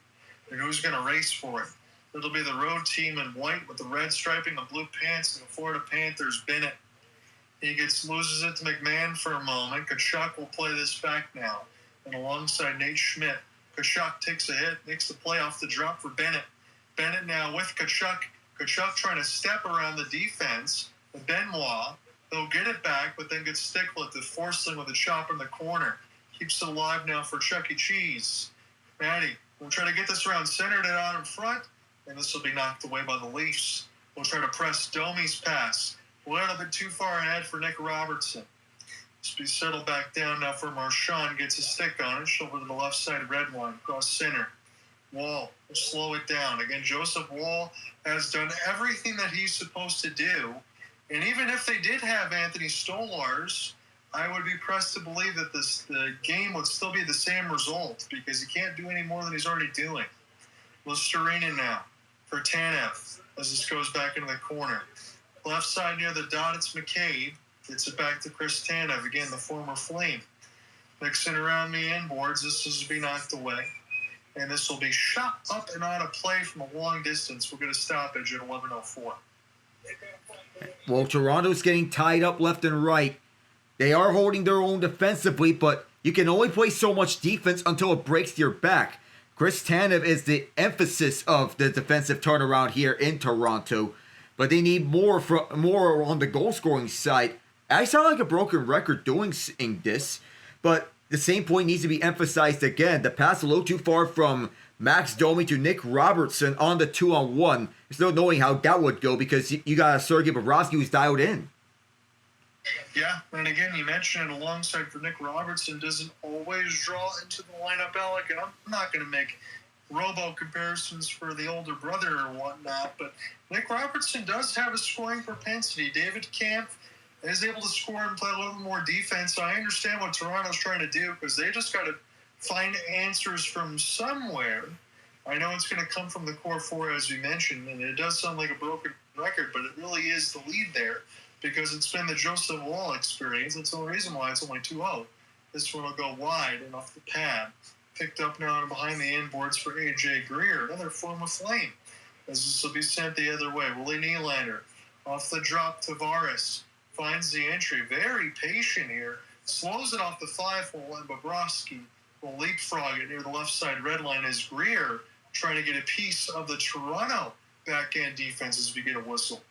Speaker 1: And who's going to race for it? It'll be the road team in white with the red striping, the blue pants, and the Florida Panthers. Bennett. He loses it to McMahon for a moment. Tkachuk will play this back now. And alongside Nate Schmidt, Tkachuk takes a hit, makes the play off the drop for Bennett. Bennett now with Tkachuk. Tkachuk trying to step around the defense. Benoit, they'll get it back, but then gets Sticklet to Forsling with a chop in the corner. Keeps it alive now for Chuck E. Cheese. Matty will try to get this around centered and out in front, and this will be knocked away by the Leafs. We'll try to press Domi's pass. A little bit too far ahead for Nick Robertson. This will be settled back down now for Marchand. Gets a stick on it. Shoulder to the left side red line. Across center. Wall will slow it down. Again, Joseph Wall has done everything that he's supposed to do. And even if they did have Anthony Stolarz, I would be pressed to believe that the game would still be the same result because he can't do any more than he's already doing. Listerinen now for Tanev as this goes back into the corner. Left side near the dot, it's McCabe. Gets it back to Chris Tanev, again, the former Flame. Mixing around the inboards, this is to be knocked away. And this will be shot up and out of play from a long distance. We'll get a stoppage at 11:04.
Speaker 2: Well, Toronto's getting tied up left and right. They are holding their own defensively, but you can only play so much defense until it breaks your back. Chris Tanev is the emphasis of the defensive turnaround here in Toronto, but they need more on the goal-scoring side. I sound like a broken record doing this, but the same point needs to be emphasized again. The pass a little too far from Max Domi to Nick Robertson on the 2-on-1. There's no knowing how that would go because you got a Sergei Bobrovsky who's dialed in.
Speaker 1: Yeah, and again, you mentioned it alongside for Nick Robertson doesn't always draw into the lineup, Alec, and I'm not going to make robo comparisons for the older brother or whatnot, but Nick Robertson does have a scoring propensity. David Kampf is able to score and play a little more defense. So I understand what Toronto's trying to do because they just got to find answers from somewhere. I know it's going to come from the core four, as you mentioned, and it does sound like a broken record, but it really is the lead there because it's been the Joseph Wall experience. That's the only reason why it's only 2-0. This one will go wide and off the pad. Picked up now and behind the inboards for A.J. Greer, another former Flame, as this will be sent the other way. Willie Nylander off the drop. Tavares finds the entry. Very patient here. Slows it off the 5-hole, and Bobrovsky will leapfrog it near the left side red line as Greer trying to get a piece of the Toronto backhand defense as we get a whistle.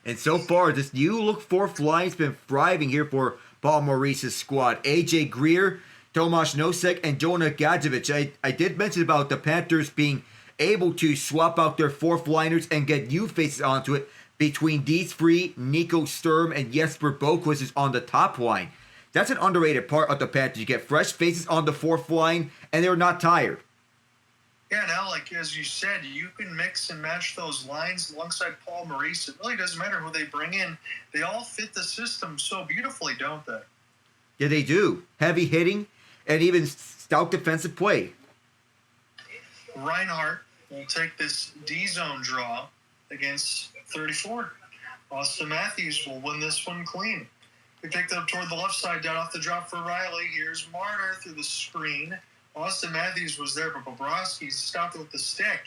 Speaker 2: And so far, this new look fourth line's been thriving here for Paul Maurice's squad. A.J. Greer, Tomasz Nosek, and Jonah Gadjevich. I did mention about the Panthers being able to swap out their fourth liners and get new faces onto it. Between these three, Nico Sturm and Jesper Boqvist is on the top line. That's an underrated part of the Panthers. You get fresh faces on the fourth line, and they're not tired.
Speaker 1: Yeah, now, like as you said, you can mix and match those lines alongside Paul Maurice. It really doesn't matter who they bring in. They all fit the system so beautifully, don't they?
Speaker 2: Yeah, they do. Heavy hitting and even stout defensive play.
Speaker 1: Reinhart will take this D-zone draw against 34. Austin Matthews will win this one clean. He picked it up toward the left side, down off the drop for Riley. Here's Marner through the screen. Austin Matthews was there, but Bobrovsky stopped it with the stick.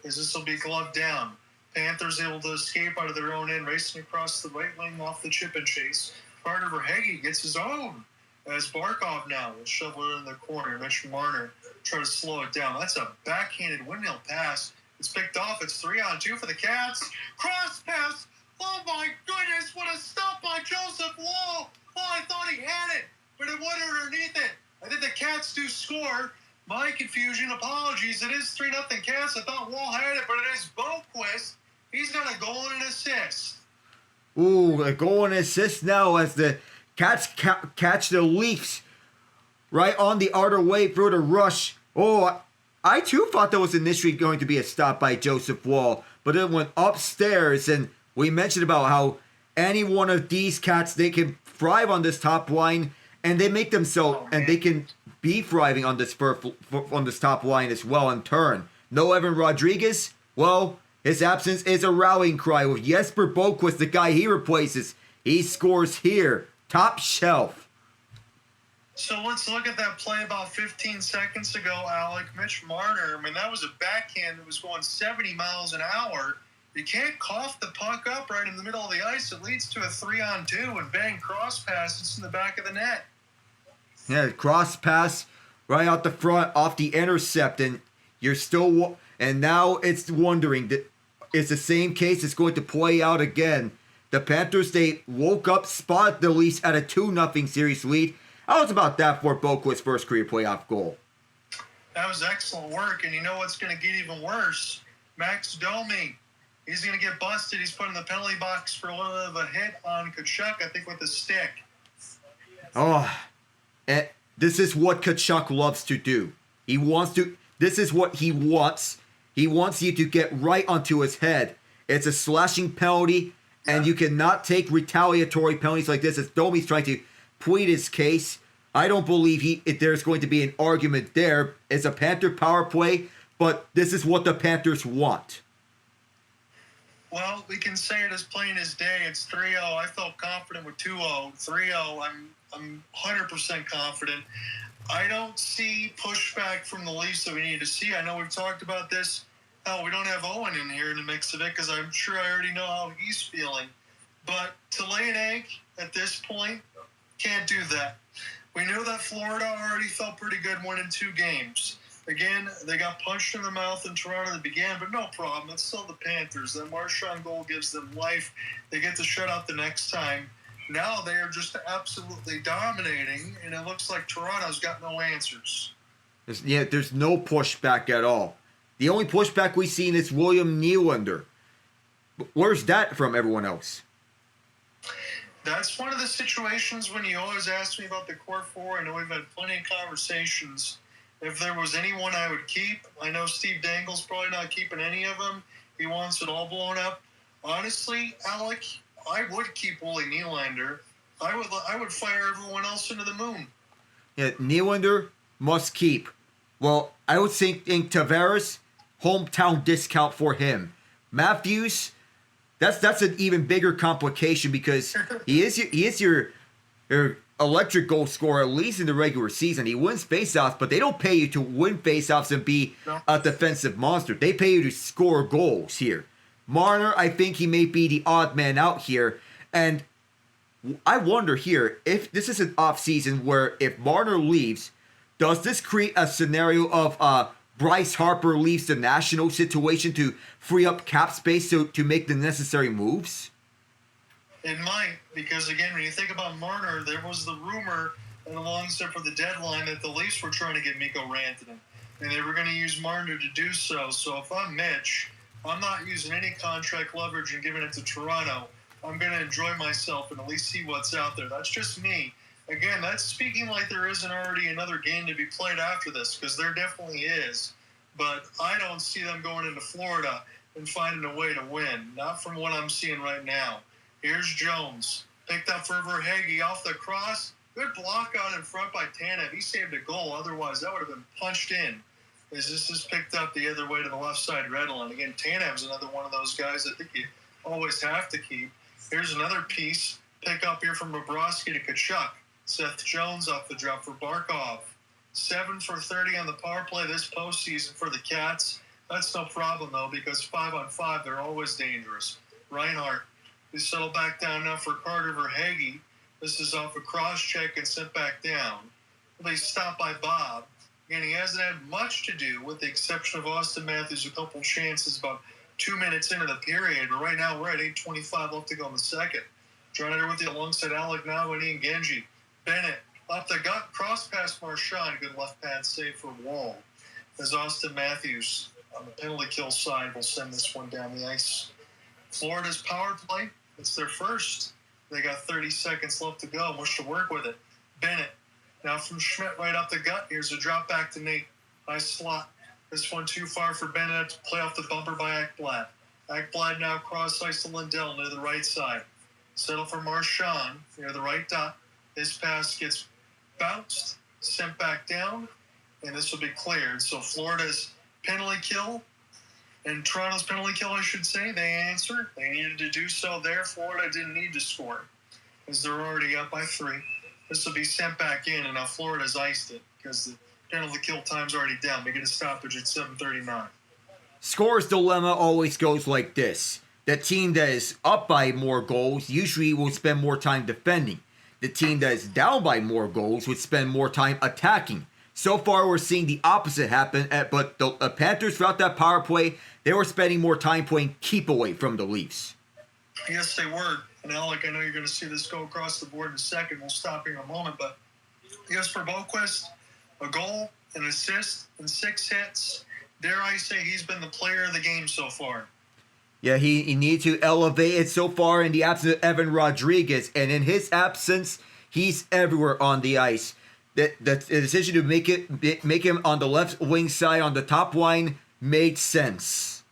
Speaker 1: As this will be gloved down. Panthers able to escape out of their own end, racing across the right wing off the chip and chase. Carter Verhaeghe gets his own. As Barkov now will shovel it in the corner. Mitch Marner try to slow it down. That's a backhanded windmill pass. It's picked off. It's 3-on-2 for the Cats. Cross pass Oh my goodness, what a stop by Joseph Woll. Oh, I thought he had it, but it went underneath it. I think the Cats do score. My confusion, apologies. It is 3-0 Cats. I thought Woll had it, but it is Boqvist. He's got a goal and an assist.
Speaker 2: Ooh, a goal and assist now as the Cats catch the Leafs right on the other way through the rush. Oh, I too thought that was initially going to be a stop by Joseph Woll, but it went upstairs, and we mentioned about how any one of these Cats, they can thrive on this top line, and they make them so, and they can be thriving on this on this top line as well in turn. No Evan Rodrigues? Well, his absence is a rallying cry with Jesper Boqvist, the guy he replaces. He scores here. Top shelf.
Speaker 1: So let's look at that play about 15 seconds ago, Alec. Mitch Marner, I mean, that was a backhand that was going 70 miles an hour. You can't cough the puck up right in the middle of the ice. It leads to a 3-on-2 and bang cross pass. It's in the back of the net.
Speaker 2: Yeah, cross pass right out the front off the intercept, and you're still, and now it's wondering that it's the same case. It's going to play out again. The Panthers, they woke up, spotted the Leafs at a 2-0 series lead. How was about that for Boqvist's first career playoff goal?
Speaker 1: That was excellent work, and you know what's going to get even worse? Max Domi. He's going to get busted. He's put in the penalty box for a little bit of a hit on Tkachuk, I think with a stick.
Speaker 2: Oh, and this is what Tkachuk loves to do. This is what he wants. He wants you to get right onto his head. It's a slashing penalty, and you cannot take retaliatory penalties like this as Domi's trying to plead his case. I don't believe there's going to be an argument there. It's a Panther power play, but this is what the Panthers want.
Speaker 1: Well, we can say it as plain as day. It's 3-0. I felt confident with 2-0. 3-0, I'm 100% confident. I don't see pushback from the Leafs that we need to see. I know we've talked about this. Hell, we don't have Owen in here in the mix of it because I'm sure I already know how he's feeling. But to lay an egg at this point, can't do that. We knew that Florida already felt pretty good winning 2 games. Again, they got punched in the mouth in Toronto at the beginning, but no problem. It's still the Panthers. That Marchand goal gives them life. They get to shut out the next time. Now they are just absolutely dominating, and it looks like Toronto's got no answers.
Speaker 2: There's no pushback at all. The only pushback we've seen is William Nylander. Where's that from everyone else?
Speaker 1: That's one of the situations when you always ask me about the core 4. I know we've had plenty of conversations. If there was anyone I would keep, I know Steve Dangle's probably not keeping any of them. He wants it all blown up. Honestly, Alec, I would keep Willie Nylander. I would fire everyone else into the moon.
Speaker 2: Yeah, Nylander must keep. Well, I would think Tavares, hometown discount for him. Matthews, that's an even bigger complication because he is your electric goal scorer, at least in the regular season. He wins faceoffs, but they don't pay you to win faceoffs and be a defensive monster. They pay you to score goals here. Marner, I think he may be the odd man out here. And I wonder here, if this is an off-season where if Marner leaves, does this create a scenario of Bryce Harper leaves the national situation to free up cap space to make the necessary moves?
Speaker 1: It might, because again, when you think about Marner, there was the rumor and alongside for the deadline that the Leafs were trying to get Mikko Rantanen, and they were going to use Marner to do so. So if I'm Mitch, I'm not using any contract leverage and giving it to Toronto. I'm going to enjoy myself and at least see what's out there. That's just me. Again, that's speaking like there isn't already another game to be played after this, because there definitely is. But I don't see them going into Florida and finding a way to win. Not from what I'm seeing right now. Here's Jones. Picked up for Verhaeghe off the cross. Good block out in front by Tanev. He saved a goal. Otherwise, that would have been punched in. As this is picked up the other way to the left side red line. Again, Tanev's another one of those guys I think you always have to keep. Here's another piece. Pick up here from Bobrovsky to Tkachuk. Seth Jones off the drop for Barkov. 7 for 30 on the power play this postseason for the Cats. That's no problem, though, because 5-on-5, they're always dangerous. Reinhart. We settle back down now for Carter Verhaeghe. This is off a cross-check and sent back down. They stopped by Bob. Again, he hasn't had much to do, with the exception of Austin Matthews, a couple chances about 2 minutes into the period. But right now we're at 8:25 left to go in the second. Joining her with you alongside Alec Nowini and Genge. Bennett up the gut, cross pass Marchand, good left pad save for Wall. As Austin Matthews on the penalty kill side will send this one down the ice. Florida's power play, it's their first. They got 30 seconds left to go. Much to work with it. Bennett now from Schmidt right up the gut. Here's a drop back to Nate. Nice slot. This one too far for Bennett to play off the bumper by Ekblad. Ekblad now cross ice to Lindell near the right side. Settle for Marchand near the right dot. His pass gets bounced, sent back down, and this will be cleared. So Florida's penalty kill and Toronto's penalty kill, I should say, they answered. They needed to do so there. Florida didn't need to score as they're already up by 3. This will be sent back in, and now Florida's iced it because the penalty kill time's already down. They get a stoppage at 7:39.
Speaker 2: Scorer's dilemma always goes like this. The team that is up by more goals usually will spend more time defending. The team that is down by more goals would spend more time attacking. So far, we're seeing the opposite happen, but the Panthers throughout that power play, they were spending more time playing keep away from the Leafs.
Speaker 1: Yes, they were. And Alec, I know you're going to see this go across the board in a second. We'll stop here in a moment. But Jesper Boqvist, a goal, an assist, and 6 hits. Dare I say he's been the player of the game so far.
Speaker 2: Yeah, he needs to elevate it so far in the absence of Evan Rodrigues. And in his absence, he's everywhere on the ice. The decision to make him on the left wing side on the top line made sense.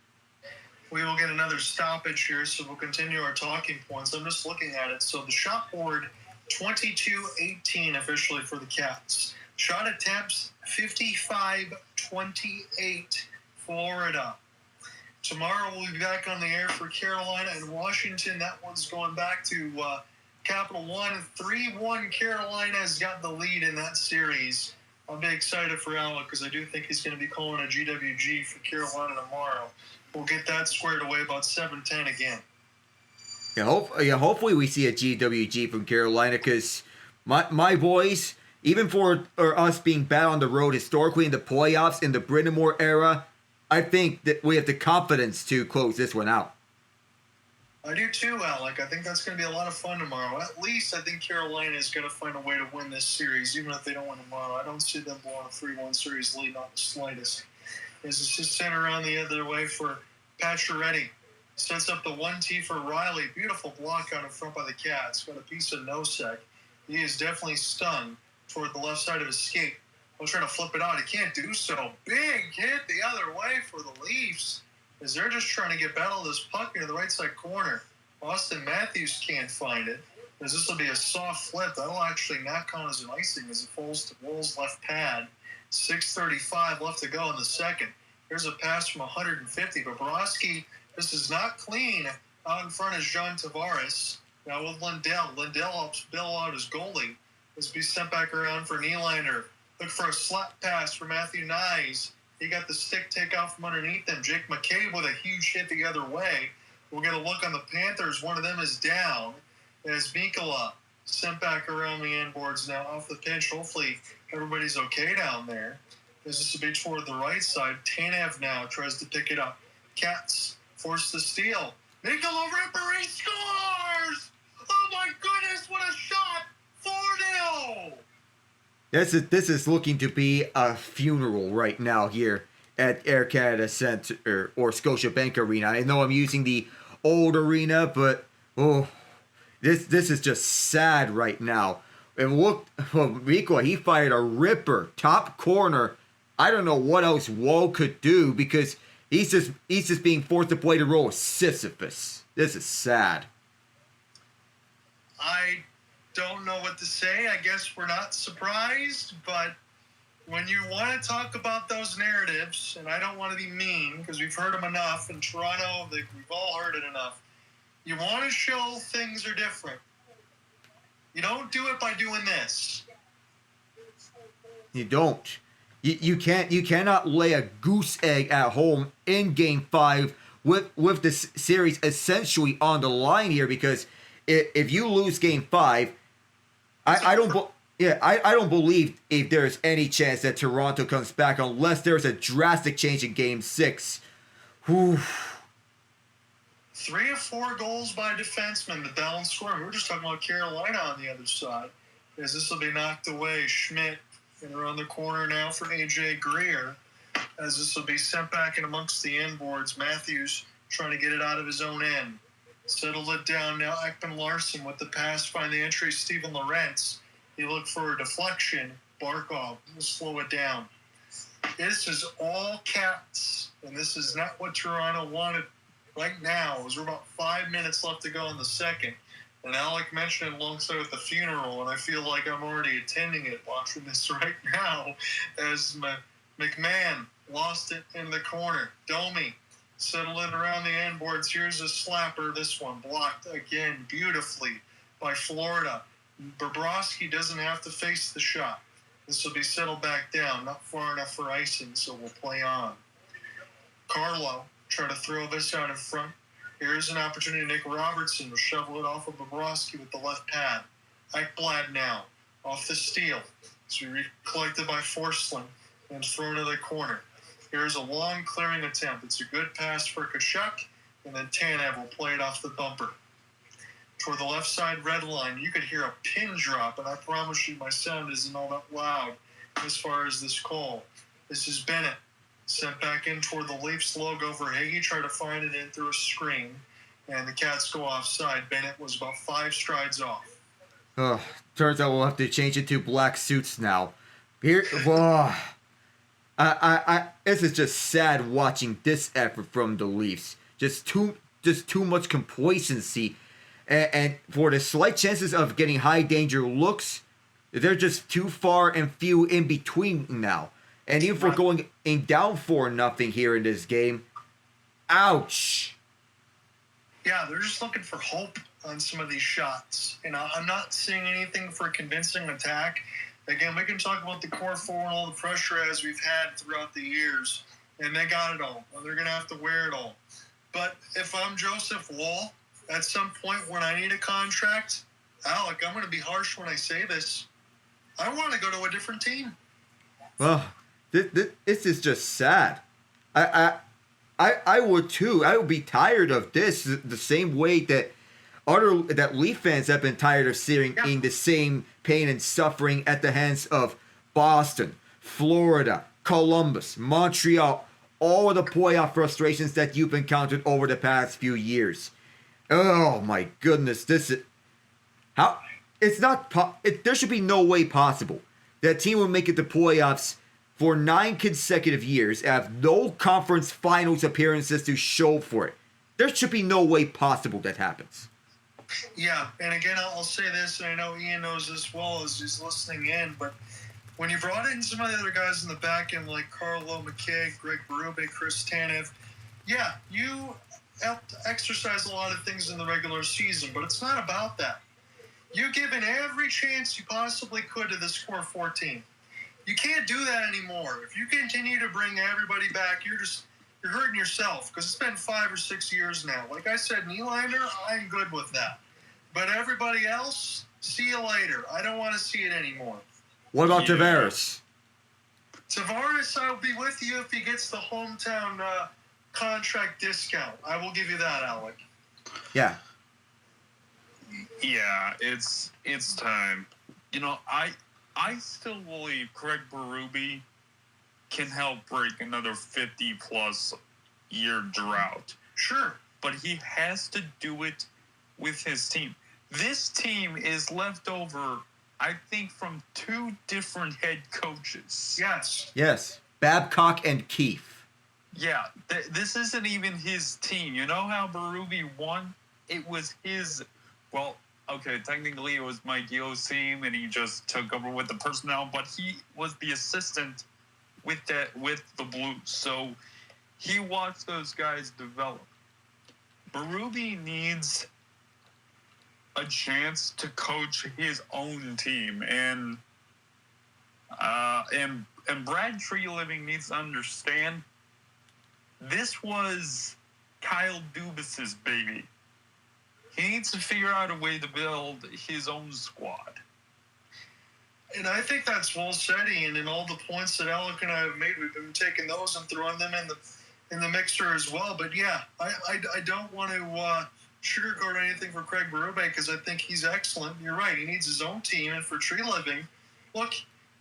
Speaker 1: We will get another stoppage here, so we'll continue our talking points. I'm just looking at it. So the shot board, 22-18 officially for the Cats. Shot attempts, 55-28 Florida. Tomorrow we'll be back on the air for Carolina and Washington. That one's going back to Capital One. 3-1 Carolina has got the lead in that series. I'll be excited for Alec because I do think he's going to be calling a GWG for Carolina tomorrow. We'll get that squared away about 7:10 again.
Speaker 2: Yeah, hopefully we see a GWG from Carolina because my boys, even for us being bad on the road historically in the playoffs in the Brindamore era, I think that we have the confidence to close this one out.
Speaker 1: I do too, Alec. I think that's going to be a lot of fun tomorrow. At least I think Carolina is going to find a way to win this series, even if they don't win tomorrow. I don't see them blowing a 3-1 series lead, not the slightest. As it's just sent around the other way for Pacioretty. Sets up the 1T for Riley. Beautiful block out in front by the Cats. Got a piece of Nosek. He is definitely stung toward the left side of his skate. We'll try to flip it out. He can't do so. Big hit the other way for the Leafs as they're just trying to get battle this puck into the right side corner. Austin Matthews can't find it as this will be a soft flip. That'll actually not count as an icing as it falls to Wool's left pad. 6:35 left to go in the second. Here's a pass from 150. Bobrovsky, this is not clean. Out in front is John Tavares. Now with Lindell. Lindell helps Bill out his goalie. This will be sent back around for Nylander. Look for a slap pass for Matthew Knies. He got the stick take out from underneath them. Jake McCabe with a huge hit the other way. We'll get a look on the Panthers. One of them is down. As Mikkola sent back around the end boards now off the pitch. Hopefully everybody's okay down there. This is to be toward the right side. Tanev now tries to pick it up. Cats force the steal. Mikkola Ripper, he scores! Oh my goodness, what a shot! 4-0!
Speaker 2: This is looking to be a funeral right now here at Air Canada Centre or Scotiabank Arena. I know I'm using the old arena, but this is just sad right now. And look, Rico, he fired a ripper, top corner. I don't know what else Wall could do because he's just being forced to play the role of Sisyphus. This is sad.
Speaker 1: I don't know what to say. I guess we're not surprised, but when you want to talk about those narratives, and I don't want to be mean because we've heard them enough in Toronto, we've all heard it enough. You want to show things are different. You don't do it by doing this.
Speaker 2: You don't. You cannot lay a goose egg at home in Game 5 with this series essentially on the line here because if you lose Game 5, I don't believe if there's any chance that Toronto comes back unless there's a drastic change in Game 6. Whew.
Speaker 1: 3 of 4 goals by defensemen, the balanced scoring. We were just talking about Carolina on the other side, as this will be knocked away. Schmidt in around the corner now for A.J. Greer, as this will be sent back in amongst the end boards. Matthews trying to get it out of his own end. Settled it down now. Ekman-Larsson with the pass, find the entry. Steven Lorentz. He looked for a deflection. Barkov will slow it down. This is all Cats, and this is not what Toronto wanted right now. There's about 5 minutes left to go in the second. And Alec mentioned it alongside with the funeral, and I feel like I'm already attending it, watching this right now, as McMahon lost it in the corner. Domi settled it around the end boards. Here's a slapper. This one blocked again beautifully by Florida. Bobrovsky doesn't have to face the shot. This will be settled back down, not far enough for icing, so we'll play on. Carlo try to throw this out in front. Here's an opportunity. Nick Robertson will shovel it off of Bobrovsky with the left pad. Ekblad now off the steal. So collected by Forsling and thrown to the corner. Here's a long clearing attempt. It's a good pass for Tkachuk, and then Tanev will play it off the bumper. Toward the left side red line, you could hear a pin drop, and I promise you my sound isn't all that loud as far as this call. This is Bennett. Sent back in toward the Leafs logo. Verhaeghe tried to find it in through a screen, and the Cats go offside. Bennett was about 5 strides off.
Speaker 2: Turns out we'll have to change it to black suits now. Here, this is just sad watching this effort from the Leafs. Just too much complacency, and for the slight chances of getting high danger looks, they're just too far and few in between now. And even for going down 4-0 here in this game, ouch.
Speaker 1: Yeah, they're just looking for hope on some of these shots. And I'm not seeing anything for a convincing attack. Again, we can talk about the core four and all the pressure as we've had throughout the years. And they got it all. Well, they're going to have to wear it all. But if I'm Joseph Woll, at some point when I need a contract, Alec, I'm going to be harsh when I say this. I want to go to a different team.
Speaker 2: Well, this is just sad. I would too. I would be tired of this the same way that Leaf fans have been tired of seeing the same pain and suffering at the hands of Boston, Florida, Columbus, Montreal, all of the playoff frustrations that you've encountered over the past few years. Oh my goodness, this is how it's not. There should be no way possible that a team will make it to playoffs for 9 consecutive years and have no conference finals appearances to show for it. There should be no way possible that happens.
Speaker 1: Yeah, and again, I'll say this, and I know Ian knows as well as he's listening in, but when you brought in some of the other guys in the back end, like Carlo McKay, Greg Berube, Chris Tanev, yeah, you helped exercise a lot of things in the regular season, but it's not about that. You've given every chance you possibly could to this core 14. You can't do that anymore. If you continue to bring everybody back, you're hurting yourself, because it's been 5 or 6 years now. Like I said, Nylander, I'm good with that. But everybody else, see you later. I don't want to see it anymore.
Speaker 2: What about Tavares?
Speaker 1: Tavares, I'll be with you if he gets the hometown contract discount. I will give you that, Alec.
Speaker 2: Yeah.
Speaker 3: Yeah, it's time. You know, I still believe Craig Berube can help break another 50-plus year drought.
Speaker 1: Sure.
Speaker 3: But he has to do it with his team. This team is left over, I think, from 2 different head coaches.
Speaker 1: Yes.
Speaker 2: Babcock and Keefe.
Speaker 3: Yeah, this isn't even his team. You know how Berube won? It was his, well, okay, technically it was Mike Yo's team, and he just took over with the personnel, but he was the assistant with the Blues. So he watched those guys develop. Berube needs a chance to coach his own team, and Brad Treliving needs to understand this was Kyle Dubas's baby. He needs to figure out a way to build his own squad.
Speaker 1: And I think that's well said, Ian, and all the points that Alec and I have made, we've been taking those and throwing them in the mixer as well. But yeah, I don't want to sugarcoat anything for Craig Berube because I think he's excellent. You're right. He needs his own team. And for Tree Living, look,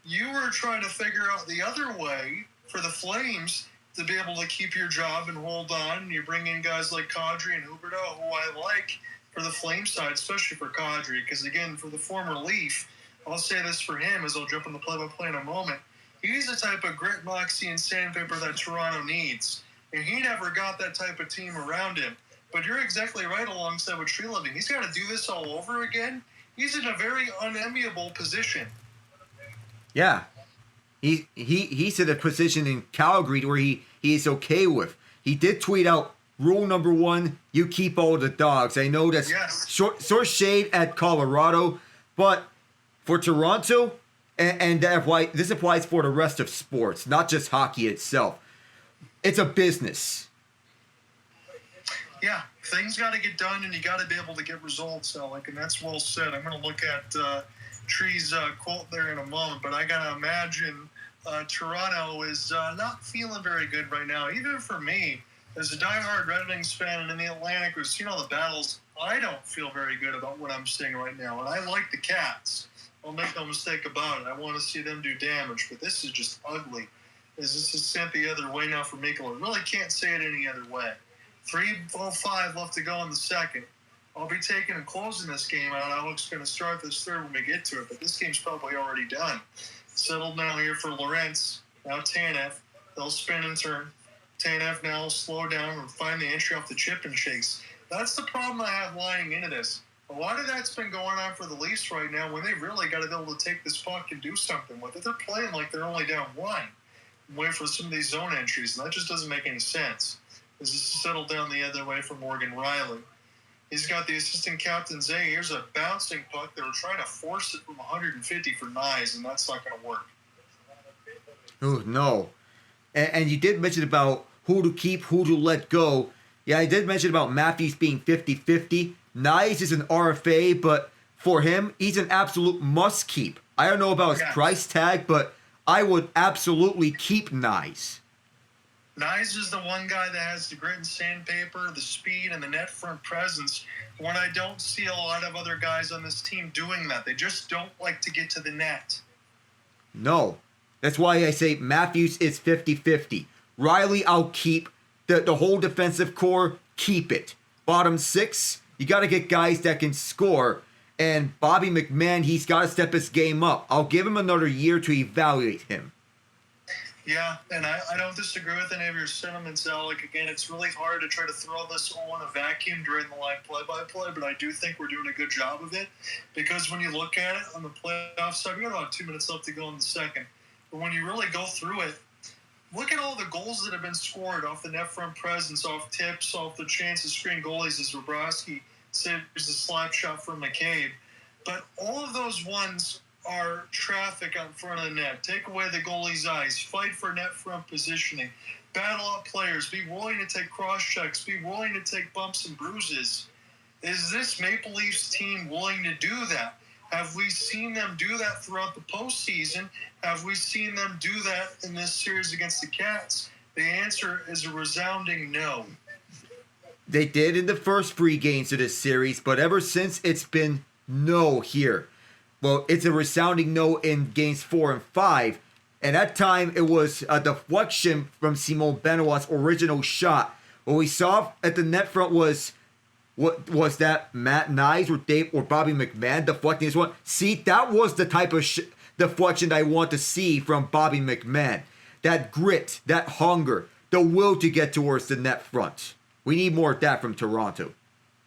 Speaker 1: you were trying to figure out the other way for the Flames to be able to keep your job and hold on. And you bring in guys like Kadri and Huberdeau, who I like for the Flame side, especially for Kadri. Because, again, for the former Leaf, I'll say this for him as I'll jump in the play-by-play in a moment. He's the type of grit, moxie, and sandpaper that Toronto needs. And he never got that type of team around him. But you're exactly right alongside with Tree Living. He's got to do this all over again. He's in a very unenviable position.
Speaker 2: Yeah. He's in a position in Calgary where he is okay with. He did tweet out, rule number 1, you keep all the dogs. I know that's short shade at Colorado, but for Toronto, and this applies for the rest of sports, not just hockey itself. It's a business.
Speaker 1: Yeah, things got to get done, and you got to be able to get results, Alec, and that's well said. I'm going to look at Tree's quote there in a moment, but I got to imagine Toronto is not feeling very good right now. Even for me, as a diehard Red Wings fan and in the Atlantic who's seen all the battles, I don't feel very good about what I'm seeing right now, and I like the Cats. I'll make no mistake about it. I want to see them do damage, but this is just ugly. As this is sent the other way now for Mikkola. Really can't say it any other way. 3:05 left to go in the second. I'll be taking and closing this game out. Alec's going to start this third when we get to it, but this game's probably already done. Settled now here for Lorentz. Now Tanev. They'll spin and turn. Tanev now will slow down and find the entry off the chip and chase. That's the problem I have lining into this. A lot of that's been going on for the Leafs right now when they really got to be able to take this puck and do something with it. They're playing like they're only down 1. Wait for some of these zone entries, and that just doesn't make any sense. As this is settled down the other way for Morgan Riley. He's got the assistant captain, Zay. Here's a bouncing puck. They were trying to force it from 150 for Knies, and that's not going to work.
Speaker 2: Oh, no. And you did mention about who to keep, who to let go. Yeah, I did mention about Matthews being 50-50. Knies is an RFA, but for him, he's an absolute must-keep. I don't know about his price tag, but I would absolutely keep Knies.
Speaker 1: Knies is the one guy that has the grit and sandpaper, the speed, and the net front presence when I don't see a lot of other guys on this team doing that. They just don't like to get to the net.
Speaker 2: No. That's why I say Matthews is 50-50. Riley, I'll keep. The whole defensive core, keep it. Bottom 6, you got to get guys that can score. And Bobby McMahon, he's got to step his game up. I'll give him another year to evaluate him.
Speaker 1: Yeah, and I don't disagree with any of your sentiments, Alec. Again, it's really hard to try to throw this all in a vacuum during the live play-by-play, but I do think we're doing a good job of it. Because when you look at it on the playoff side, we got about 2 minutes left to go in the second. But when you really go through it, look at all the goals that have been scored off the net front presence, off tips, off the chance of screen goalies as Bobrovsky saves the slap shot from McCabe. But all of those ones are traffic out in front of the net. Take away the goalie's eyes. Fight for net front positioning. Battle out players. Be willing to take cross checks. Be willing to take bumps and bruises. Is this Maple Leafs team willing to do that? Have we seen them do that throughout the postseason? Have we seen them do that in this series against the Cats? The answer is a resounding no.
Speaker 2: They did in the first 3 games of this series, but ever since it's been no here. Well, it's a resounding no in games 4 and 5. And that time it was a deflection from Simon Benoit's original shot. What we saw at the net front was that Matt Knies or Bobby McMahon deflecting this one. See, that was the type of deflection I want to see from Bobby McMahon. That grit, that hunger, the will to get towards the net front. We need more of that from Toronto.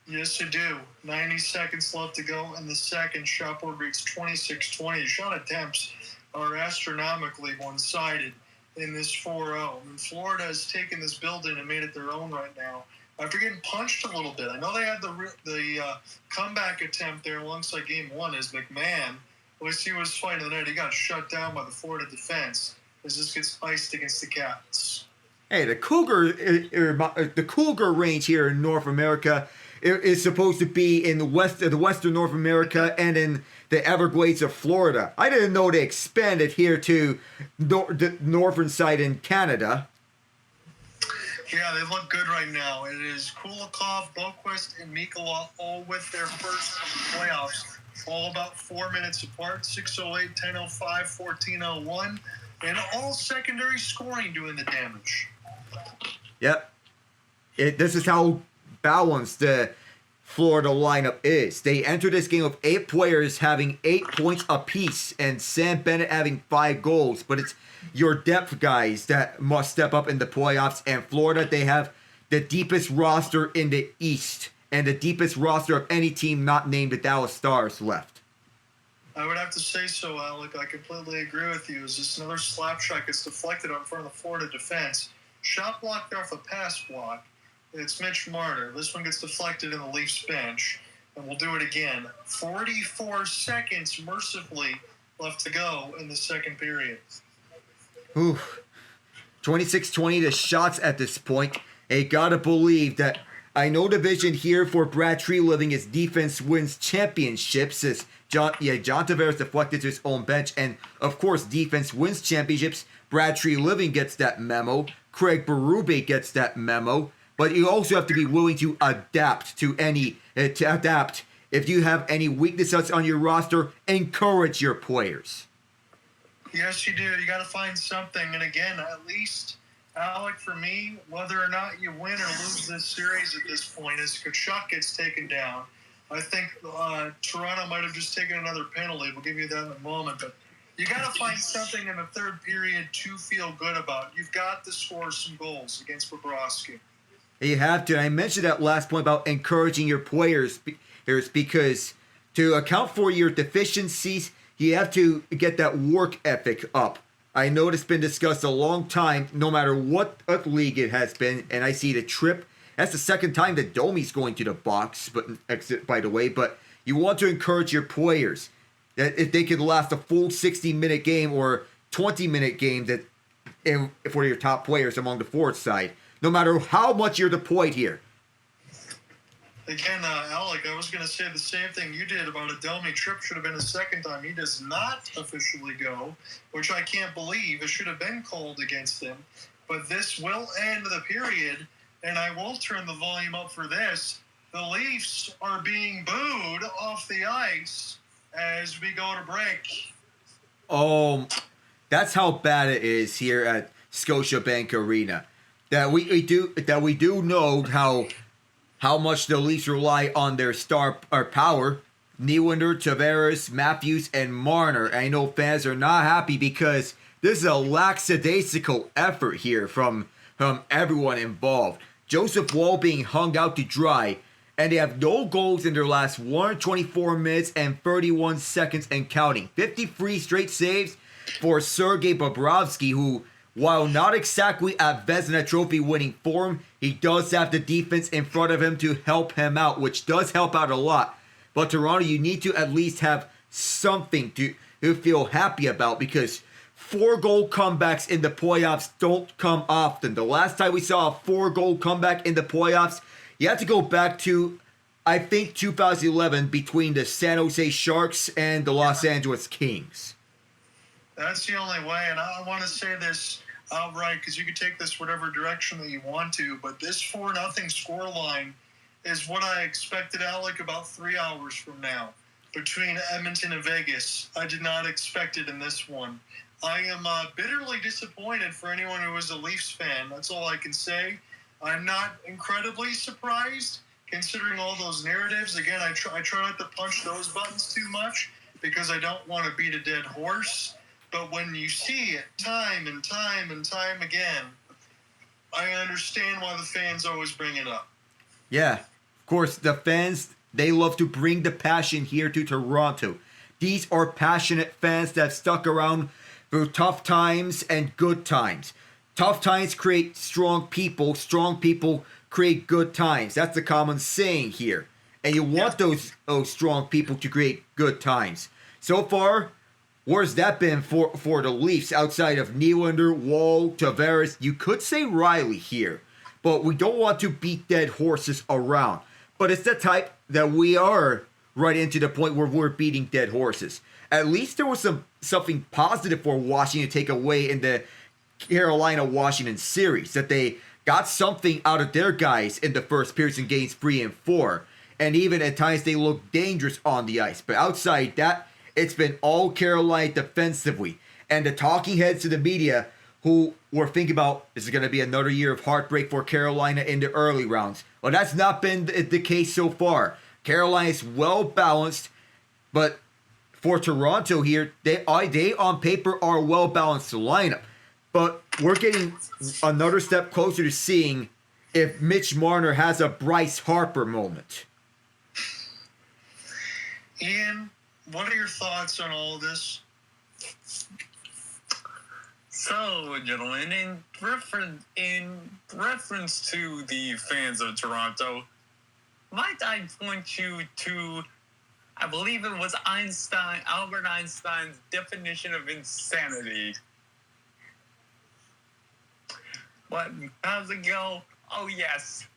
Speaker 1: Yes, you do. 90 seconds left to go in the second. Shot board reads 26-20. Shot attempts are astronomically one-sided in this 4-0. And Florida has taken this building and made it their own right now. After getting punched a little bit, I know they had the comeback attempt there alongside game 1 as McMahon. At least he was fighting the net. He got shut down by the Florida defense as this gets iced against the Cats.
Speaker 2: Hey, the Cougar range here in North America is supposed to be in the western North America and in the Everglades of Florida. I didn't know they expanded here to the northern side in Canada.
Speaker 1: Yeah, they look good right now. It is Kulikov, Boqvist, and Mikula all with their first playoffs. All about 4 minutes apart, 6:08, 10:05, 14:01, and all secondary scoring doing the damage.
Speaker 2: Yep. This is how balanced the Florida lineup is. They enter this game with 8 players having 8 points apiece and Sam Bennett having 5 goals. But it's your depth guys that must step up in the playoffs. And Florida, they have the deepest roster in the East and the deepest roster of any team not named the Dallas Stars left.
Speaker 1: I would have to say so, Alec. I completely agree with you. Is this another slap shot gets deflected on front of the Florida defense? Shot blocked off a pass block. It's Mitch Marner. This one gets deflected in the Leafs bench, and we'll do it again. 44 seconds, mercifully, left to go in the second period.
Speaker 2: 26-20 the shots at this point. You gotta believe that. I know the vision here for Brad Treliving is defense wins championships. As John Tavares deflected to his own bench, and of course defense wins championships. Brad Treliving gets that memo. Craig Berube gets that memo. But you also have to be willing to adapt to adapt. If you have any weaknesses on your roster, encourage your players.
Speaker 1: Yes, you do. You got to find something. And again, at least, Alec, for me, whether or not you win or lose this series at this point, as Tkachuk gets taken down, I think Toronto might have just taken another penalty. We'll give you that in a moment. But you got to find something in the third period to feel good about. You've got to score some goals against Bobrovsky.
Speaker 2: You have to. I mentioned that last point about encouraging your players because to account for your deficiencies, you have to get that work ethic up. I know it's been discussed a long time, no matter what league it has been, and I see the trip. That's the second time that Domi's going to the box, but exit by the way. But you want to encourage your players that if they could last a full 60-minute game or 20-minute game, that for your top players among the forward side. No matter how much you're deployed here.
Speaker 1: Again, Alec, I was going to say the same thing you did about a Domi trip. Should have been a second time. He does not officially go, which I can't believe. It should have been called against him. But this will end the period, and I will turn the volume up for this. The Leafs are being booed off the ice as we go to break.
Speaker 2: Oh, that's how bad it is here at Scotiabank Arena. That we do know how much the Leafs rely on their star or power. Nylander, Tavares, Matthews, and Marner. I know fans are not happy because this is a lackadaisical effort here from everyone involved. Joseph Woll being hung out to dry, and they have no goals in their last 124 minutes and 31 seconds and counting. 53 straight saves for Sergei Bobrovsky, who, while not exactly at Vezina Trophy winning form, he does have the defense in front of him to help him out, which does help out a lot. But Toronto, you need to at least have something to feel happy about, because 4-goal comebacks in the playoffs don't come often. The last time we saw a 4-goal comeback in the playoffs, you have to go back to, I think, 2011 between the San Jose Sharks and the Los Angeles Kings.
Speaker 1: That's the only way, and I want to say this outright because you can take this whatever direction that you want to, but this 4-0 scoreline is what I expected, Alec, about 3 hours from now between Edmonton and Vegas. I did not expect it in this one. I am bitterly disappointed for anyone who is a Leafs fan. That's all I can say. I'm not incredibly surprised considering all those narratives. Again, I try not to punch those buttons too much because I don't want to beat a dead horse. But when you see it time and time and time again, I understand why the fans always bring it up.
Speaker 2: Yeah, of course, the fans, they love to bring the passion here to Toronto. These are passionate fans that have stuck around through tough times and good times. Tough times create strong people create good times. That's the common saying here. And you want those strong people to create good times. So far, where's that been for the Leafs outside of Nylander, Woll, Tavares? You could say Riley here, but we don't want to beat dead horses around. But it's the type that we are right into the point where we're beating dead horses. At least there was something positive for Washington to take away in the Carolina-Washington series, that they got something out of their guys in the first periods in games 3 and 4. And even at times they look dangerous on the ice. But outside that, it's been all Carolina defensively. And the talking heads to the media who were thinking about this is going to be another year of heartbreak for Carolina in the early rounds. Well, that's not been the case so far. Carolina is well balanced, but for Toronto here, they on paper are a well balanced lineup. But we're getting another step closer to seeing if Mitch Marner has a Bryce Harper moment.
Speaker 1: Ian, what are your thoughts on all of this?
Speaker 3: So, gentlemen, in reference to the fans of Toronto, might I point you to, I believe it was Albert Einstein's definition of insanity. What? How's it go? Oh, yes.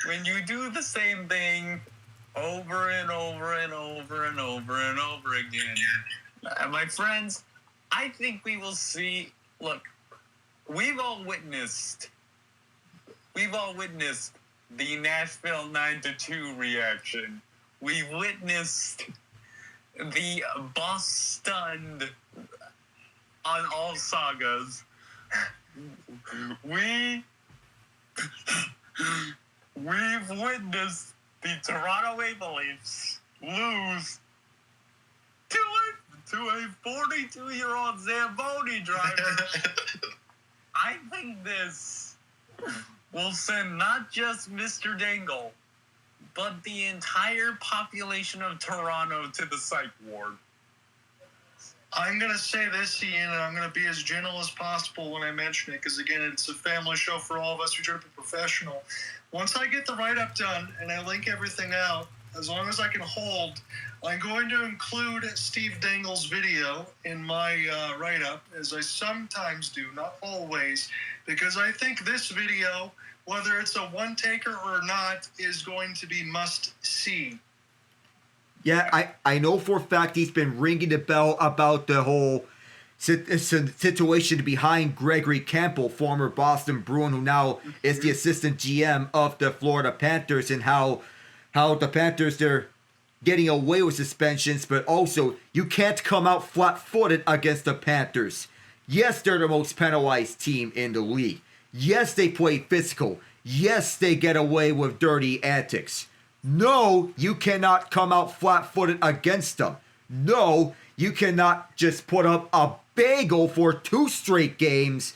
Speaker 3: When you do the same thing over and over and over and over and over again. My friends, I think we will see, look, we've all witnessed the Nashville 9-2 reaction. We've witnessed the boss stunned on all sagas. We've witnessed the Toronto Maple Leafs lose to a 42-year-old Zamboni driver. I think this will send not just Mr. Dangle, but the entire population of Toronto to the psych ward.
Speaker 1: I'm going to say this, Ian, and I'm going to be as gentle as possible when I mention it, because, again, it's a family show for all of us. We try to be professional. Once I get the write-up done and I link everything out, as long as I can hold, I'm going to include Steve Dangle's video in my write-up, as I sometimes do, not always, because I think this video, whether it's a one-taker or not, is going to be must-see.
Speaker 2: Yeah, I know for a fact he's been ringing the bell about the whole situation behind Gregory Campbell, former Boston Bruin, who now is the assistant GM of the Florida Panthers, and how the Panthers, they're getting away with suspensions, but also you can't come out flat-footed against the Panthers. Yes, they're the most penalized team in the league. Yes, they play physical. Yes, they get away with dirty antics. No, you cannot come out flat-footed against them. No, you cannot just put up a bagel for 2 straight games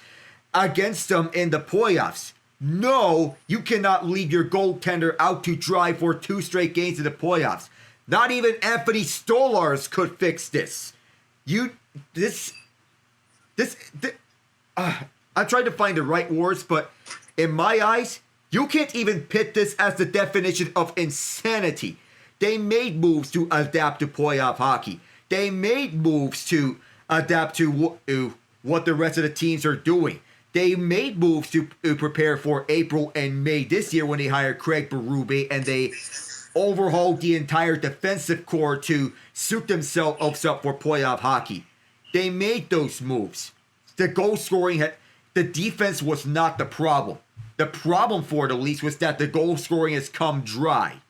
Speaker 2: against them in the playoffs. No, you cannot leave your goaltender out to dry for 2 straight games in the playoffs. Not even Anthony Stolarz could fix this. I tried to find the right words, but in my eyes, you can't even pit this as the definition of insanity. They made moves to adapt to playoff hockey. They made moves to adapt to what the rest of the teams are doing. They made moves to prepare for April and May this year when they hired Craig Berube, and they overhauled the entire defensive core to suit themselves up for playoff hockey. They made those moves. The goal scoring, the defense was not the problem. The problem for the Leafs was that the goal scoring has come dry.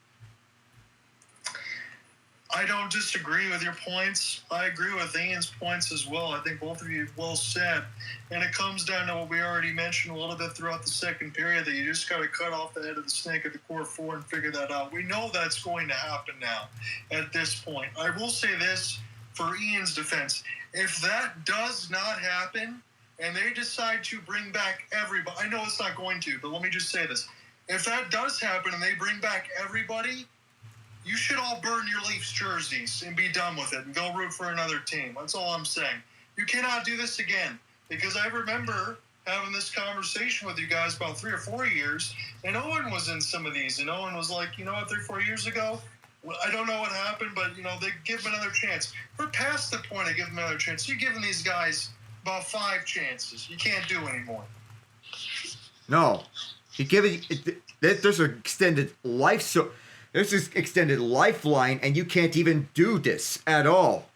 Speaker 1: I don't disagree with your points. I agree with Ian's points as well. I think both of you have well said. And it comes down to what we already mentioned a little bit throughout the second period, that you just got to cut off the head of the snake at the core 4 and figure that out. We know that's going to happen now at this point. I will say this for Ian's defense. If that does not happen and they decide to bring back everybody, I know it's not going to, but let me just say this. If that does happen and they bring back everybody, you should all burn your Leafs jerseys and be done with it and go root for another team. That's all I'm saying. You cannot do this again, because I remember having this conversation with you guys about 3 or 4 years, and Owen was in some of these, and Owen was like, you know what, 3 or 4 years ago, I don't know what happened, but, they give them another chance. We're past the point of giving them another chance. You're giving these guys about 5 chances. You can't do anymore.
Speaker 2: No. You're giving... There's an extended life... There's this extended lifeline, and you can't even do this at all.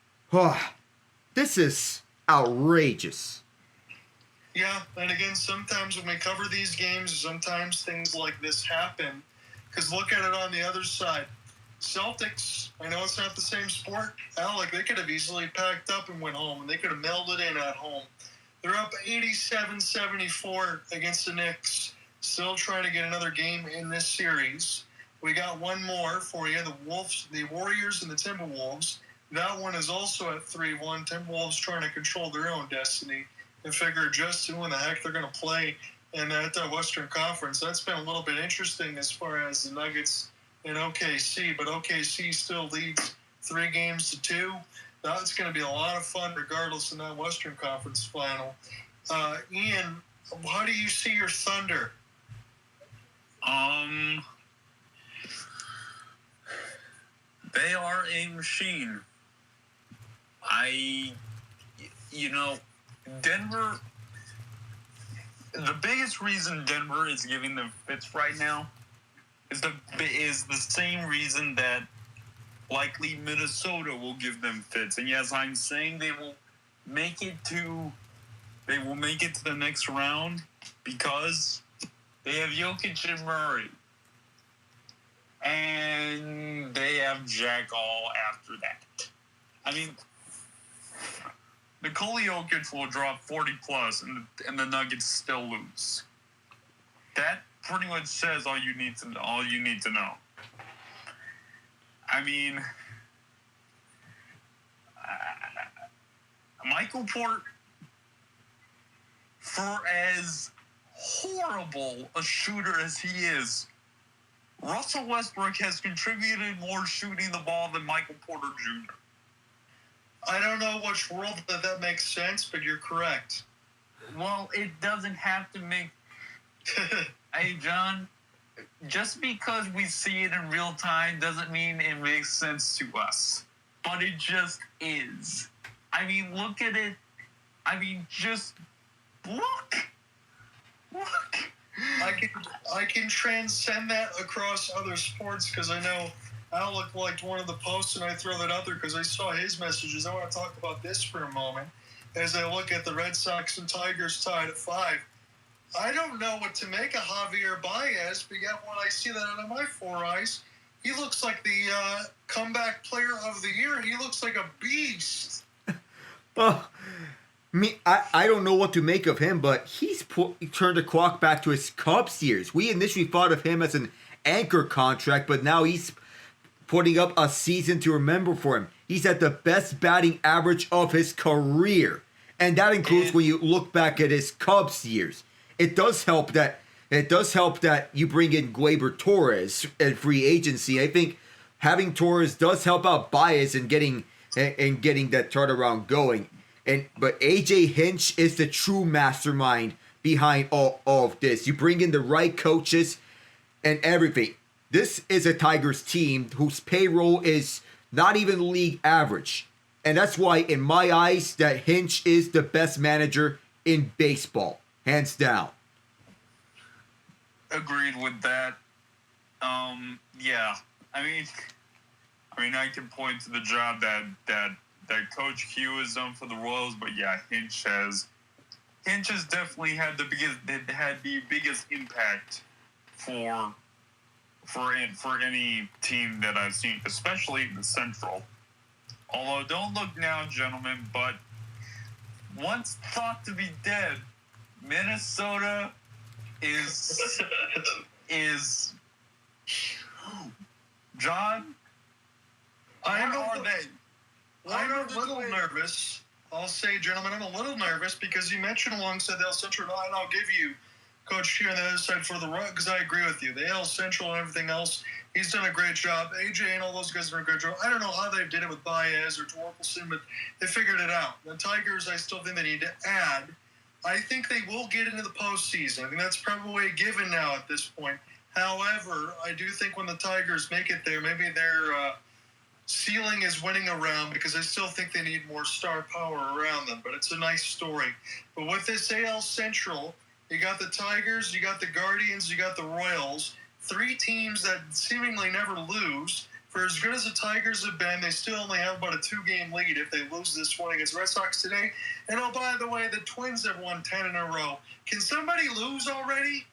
Speaker 2: This is outrageous.
Speaker 1: Yeah, and again, sometimes when we cover these games, sometimes things like this happen. Because look at it on the other side. Celtics, I know it's not the same sport. Alec, they could have easily packed up and went home, and they could have mailed it in at home. They're up 87-74 against the Knicks, still trying to get another game in this series. We got one more for you, the Warriors and the Timberwolves. That one is also at 3-1. Timberwolves trying to control their own destiny and figure just who in the heck they're going to play in that Western Conference. That's been a little bit interesting as far as the Nuggets in OKC, but OKC still leads 3-2. That's going to be a lot of fun regardless in that Western Conference final. Ian, how do you see your Thunder?
Speaker 3: They are a machine. Denver, the biggest reason Denver is giving them fits right now is the same reason that likely Minnesota will give them fits. And yes, I'm saying they will make it to the next round because they have Jokic and Murray. And they have Jack all after that. I mean, Nikola Jokic will drop 40+ and the Nuggets still lose. That pretty much says all you need to know. I mean, Michael Porter, for as horrible a shooter as he is, Russell Westbrook has contributed more shooting the ball than Michael Porter Jr.
Speaker 1: I don't know which world that makes sense, but you're correct.
Speaker 3: Well, it doesn't have to make... Hey, John, just because we see it in real time doesn't mean it makes sense to us. But it just is. I mean, look at it. I mean, just look. Look.
Speaker 1: I can transcend that across other sports because I know Alec liked one of the posts, and I throw that out there because I saw his messages. I want to talk about this for a moment as I look at the Red Sox and Tigers tied at 5. I don't know what to make of Javier Baez, but yet when I see that out of my 4 eyes, he looks like the comeback player of the year. He looks like a beast.
Speaker 2: Well, I don't know what to make of him, but he's turned the clock back to his Cubs years. We initially thought of him as an anchor contract, but now he's putting up a season to remember for him. He's at the best batting average of his career, and that includes when you look back at his Cubs years. It does help that you bring in Gleyber Torres in free agency. I think having Torres does help out Baez in getting that turnaround going. But AJ Hinch is the true mastermind behind all of this. You bring in the right coaches and everything. This is a Tigers team whose payroll is not even league average. And that's why, in my eyes, that Hinch is the best manager in baseball. Hands down.
Speaker 3: Agreed with that. Yeah. I mean, I can point to the job that Coach Q has done for the Royals, but yeah, Hinch has definitely had the biggest impact for any team that I've seen, especially in the Central. Although, don't look now, gentlemen, but once thought to be dead, Minnesota is John.
Speaker 1: I'm a little nervous. I'll say, gentlemen, I'm a little nervous because you mentioned alongside the AL Central, and I'll give you Coach Q on the other side for the run because I agree with you. The AL Central and everything else, he's done a great job. AJ and all those guys have done a great job. I don't know how they did it with Baez or Torkelson, but they figured it out. The Tigers, I still think they need to add. I think they will get into the postseason. I think that's probably a given now at this point. However, I do think when the Tigers make it there, maybe their ceiling is winning a round because I still think they need more star power around them. But it's a nice story. But with this AL Central, you got the Tigers, you got the Guardians, you got the Royals, 3 teams that seemingly never lose. for as good as the Tigers have been, they still only have about a 2-game lead if they lose this one against the Red Sox today. And oh, by the way, the Twins have won 10 in a row. Can somebody lose already?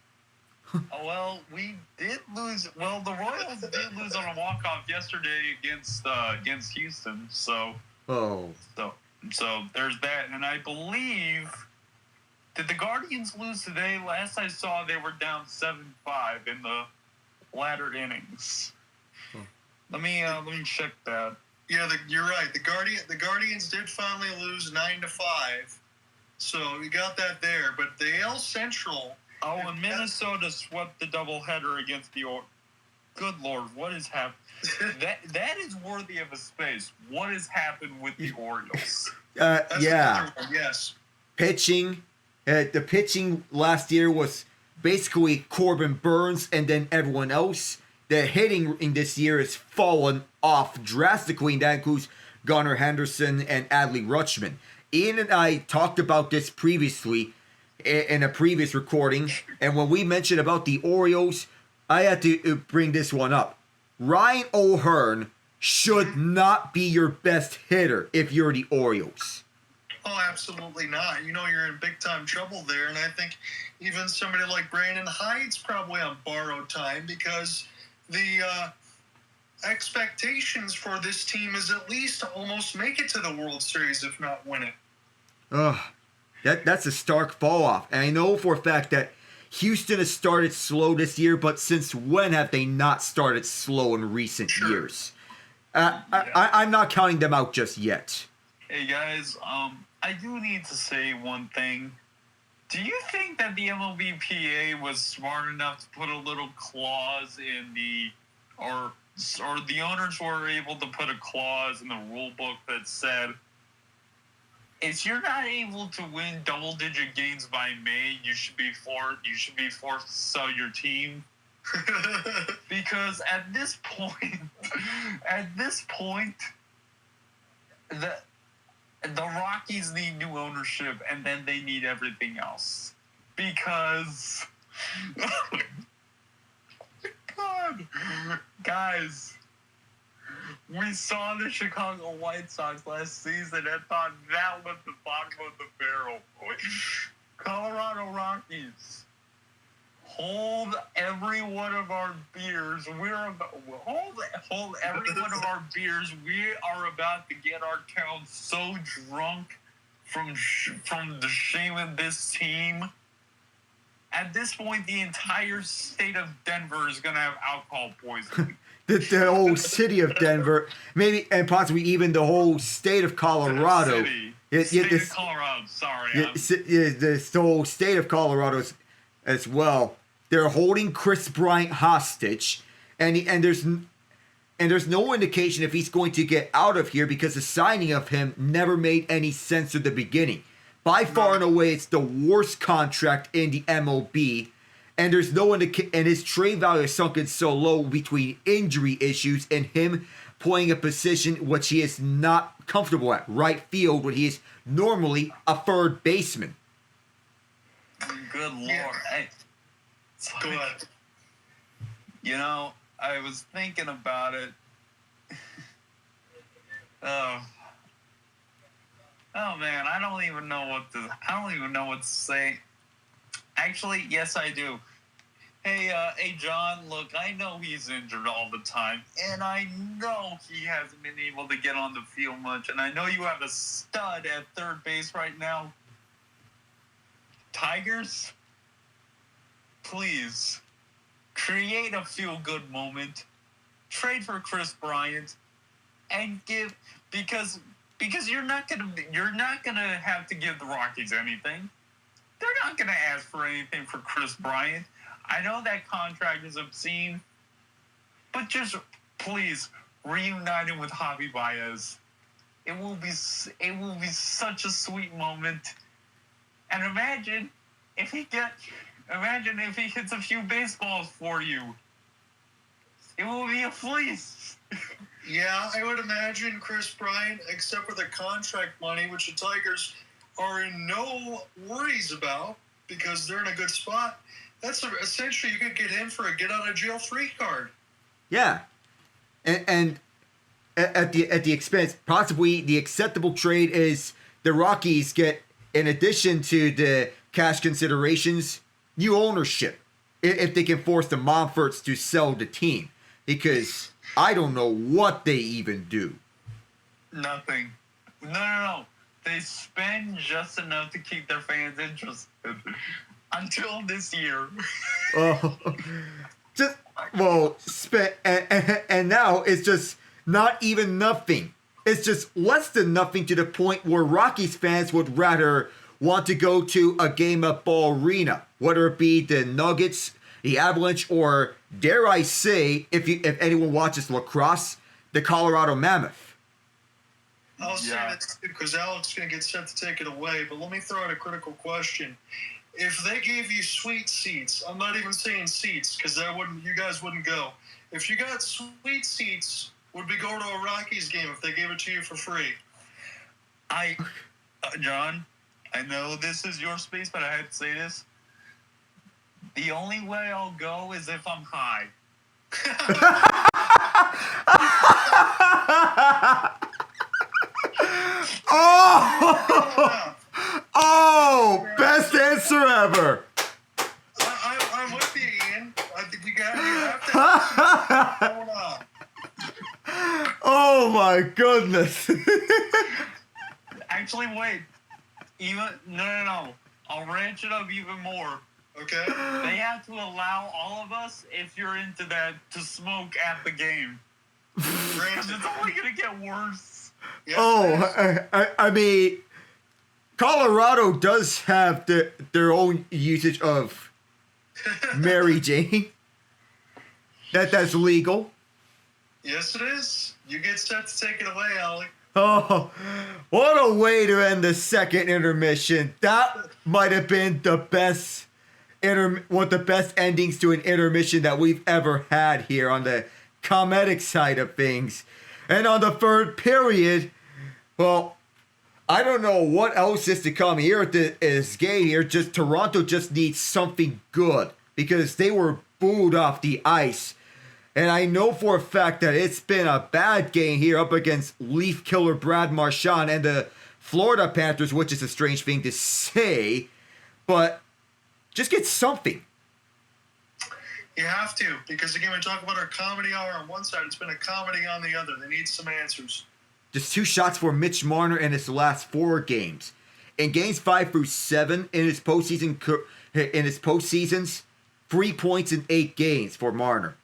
Speaker 3: Well, we did lose. Well, the Royals did lose on a walk-off yesterday against Houston. So there's that. And I believe, did the Guardians lose today? Last I saw, they were down 7-5 in the latter innings. Let me check that.
Speaker 1: Yeah, you're right. The Guardians did finally lose 9-5. So we got that there. But the AL Central.
Speaker 3: Oh, and Minnesota swept the doubleheader against the Orioles. Good Lord, what has happened? that is worthy of a space. What has happened with the Orioles?
Speaker 2: Yeah.
Speaker 1: Yes.
Speaker 2: Pitching. The pitching last year was basically Corbin Burns and then everyone else. The hitting in this year has fallen off drastically, and that includes Gunnar Henderson and Adley Rutschman. Ian and I talked about this previously in a previous recording, and when we mentioned about the Orioles, I had to bring this one up. Ryan O'Hearn should not be your best hitter if you're the Orioles.
Speaker 1: Oh, absolutely not. You know you're in big-time trouble there, and I think even somebody like Brandon Hyde's probably on borrowed time because the expectations for this team is at least to almost make it to the World Series, if not win it.
Speaker 2: Ugh. That's a stark fall off. And I know for a fact that Houston has started slow this year, but since when have they not started slow in recent years? I'm not counting them out just yet.
Speaker 3: Hey guys, I do need to say one thing. Do you think that the MLBPA was smart enough to put a little clause in or the owners were able to put a clause in the rule book that said, if you're not able to win double-digit games by May, you should be forced to sell your team? Because at this point, the Rockies need new ownership, and then they need everything else. Because, God, guys. We saw the Chicago White Sox last season and thought that was the bottom of the barrel. Colorado Rockies, hold every one of our beers. Hold every one of our beers. We are about to get our town so drunk from the shame of this team. At this point, the entire state of Denver is going to have alcohol poisoning.
Speaker 2: The whole city of Denver, maybe, and possibly even the whole state of Colorado.
Speaker 3: State of Colorado, sorry.
Speaker 2: The whole state of Colorado as well. They're holding Chris Bryant hostage, and there's no indication if he's going to get out of here because the signing of him never made any sense at the beginning. By far and away, it's the worst contract in the MLB. And there's no indication, and his trade value is sunken so low between injury issues and him playing a position which he is not comfortable at, right field, when he is normally a third baseman.
Speaker 3: Good Lord.
Speaker 1: Yeah. Go ahead.
Speaker 3: You know, I was thinking about it. Oh man, I don't even know what to say. Actually, yes, I do. Hey, John, look, I know he's injured all the time, and I know he hasn't been able to get on the field much, and I know you have a stud at third base right now. Tigers, please, create a feel-good moment, trade for Chris Bryant, and because you're not gonna have to give the Rockies anything. They're not going to ask for anything for Chris Bryant. I know that contract is obscene, but just please reunite him with Javi Baez. It will be such a sweet moment. And imagine if he hits a few baseballs for you. It will be a fleece.
Speaker 1: Yeah, I would imagine Chris Bryant, except for the contract money, which the Tigers are in no worries about because they're in a good spot. That's essentially, you could get him for a get-out-of-jail-free card.
Speaker 2: Yeah. and at the expense, possibly the acceptable trade is the Rockies get, in addition to the cash considerations, new ownership if they can force the Monforts to sell the team, because I don't know what they even do.
Speaker 3: Nothing. No. They spend just enough to keep their fans interested until this year.
Speaker 2: Oh, and now it's just not even nothing. It's just less than nothing, to the point where Rockies fans would rather want to go to a game at Ball Arena, whether it be the Nuggets, the Avalanche, or, dare I say, if anyone watches lacrosse, the Colorado Mammoth.
Speaker 1: I'll say that because Alex is going to get set to take it away, but let me throw out a critical question. If they gave you sweet seats, I'm not even saying seats because you guys wouldn't go. If you got sweet seats, would we go to a Rockies game if they gave it to you for free?
Speaker 3: John, I know this is your space, but I had to say this. The only way I'll go is if I'm high.
Speaker 2: Oh, best answer ever.
Speaker 1: I'm with you, Ian. I think you have to. Hold on.
Speaker 2: Oh my goodness.
Speaker 3: Actually, wait. No. I'll ranch it up even more.
Speaker 1: Okay.
Speaker 3: They have to allow all of us, if you're into that, to smoke at the game. Because it's only going to get worse.
Speaker 1: Yes,
Speaker 2: I mean, Colorado does have their own usage of Mary Jane. That's legal.
Speaker 1: Yes, it is. You get set to take it away, Alec.
Speaker 2: Oh, what a way to end the second intermission. That might have been the best one of the best endings to an intermission that we've ever had here on the comedic side of things. And on the third period, well, I don't know what else is to come here at this game here. Just Toronto just needs something good because they were booed off the ice. And I know for a fact that it's been a bad game here up against Leaf Killer Brad Marchand and the Florida Panthers, which is a strange thing to say, but just get something.
Speaker 1: You have to, because again, we talk about our comedy hour on one side, it's been a comedy on the other. They need some answers.
Speaker 2: Just 2 shots for Mitch Marner in his last 4 games. In games 5 through 7 in his postseasons, 3 points in 8 games for Marner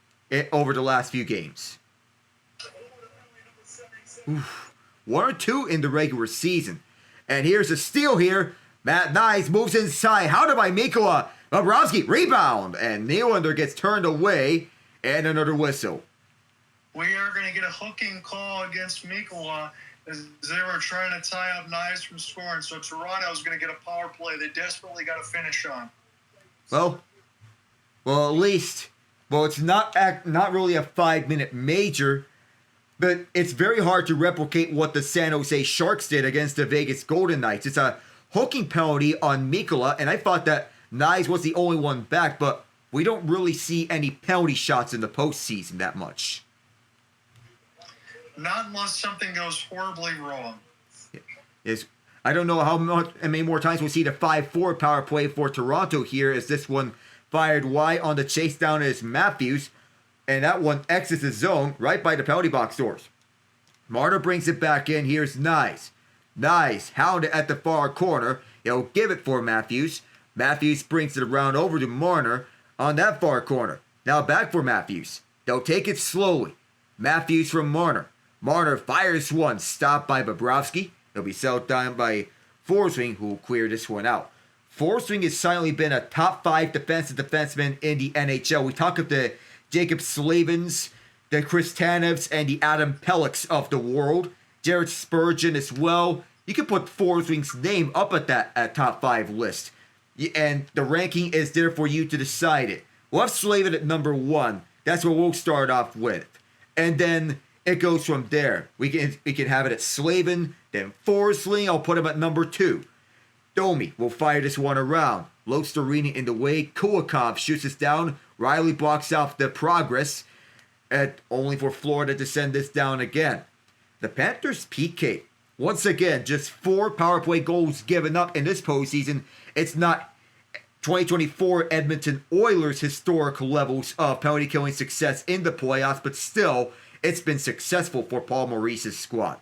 Speaker 2: over the last few games. 1 or 2 in the regular season. And here's a steal here. Matt Knies moves inside. Hounded by Mikola. Bobrovsky, rebound. And Nylander gets turned away. And another whistle.
Speaker 1: We are going to get a hooking call against Mikola as they were trying to tie up Knies from scoring. So Toronto is going to get a power play they desperately got to finish on.
Speaker 2: Well, at least, it's not really a 5-minute major, but it's very hard to replicate what the San Jose Sharks did against the Vegas Golden Knights. It's a hooking penalty on Mikola, and I thought that Knies was the only one back, but we don't really see any penalty shots in the postseason that much.
Speaker 1: Not unless something goes horribly wrong.
Speaker 2: I don't know how many more times we'll see the 5-4 power play for Toronto here, as this one fired wide on the chase down is Matthews, and that one exits the zone right by the penalty box doors. Marner brings it back in. Here's Knies. Knies hounded at the far corner. He'll give it for Matthews. Matthews brings it around over to Marner on that far corner. Now back for Matthews. They'll take it slowly. Matthews from Marner. Marner fires one, stopped by Bobrovsky. He'll be settled down by Forsling, who will clear this one out. Forsling has silently been a top 5 defensive defenseman in the NHL. We talk of the Jacob Slavins, the Chris Tanevs, and the Adam Pellics of the world. Jared Spurgeon as well. You can put Forsling's name up at that top 5 list. And the ranking is there for you to decide it. We'll have Slavin at number 1. That's what we'll start off with. And then it goes from there. We can have it at Slavin, then Forsling. I'll put him at number 2. Domi will fire this one around. Lostorini in the way. Kulikov shoots us down. Riley blocks off the progress. and only for Florida to send this down again. The Panthers PK. Once again, just 4 power play goals given up in this postseason. It's not 2024 Edmonton Oilers' historical levels of penalty killing success in the playoffs, but still, it's been successful for Paul Maurice's squad.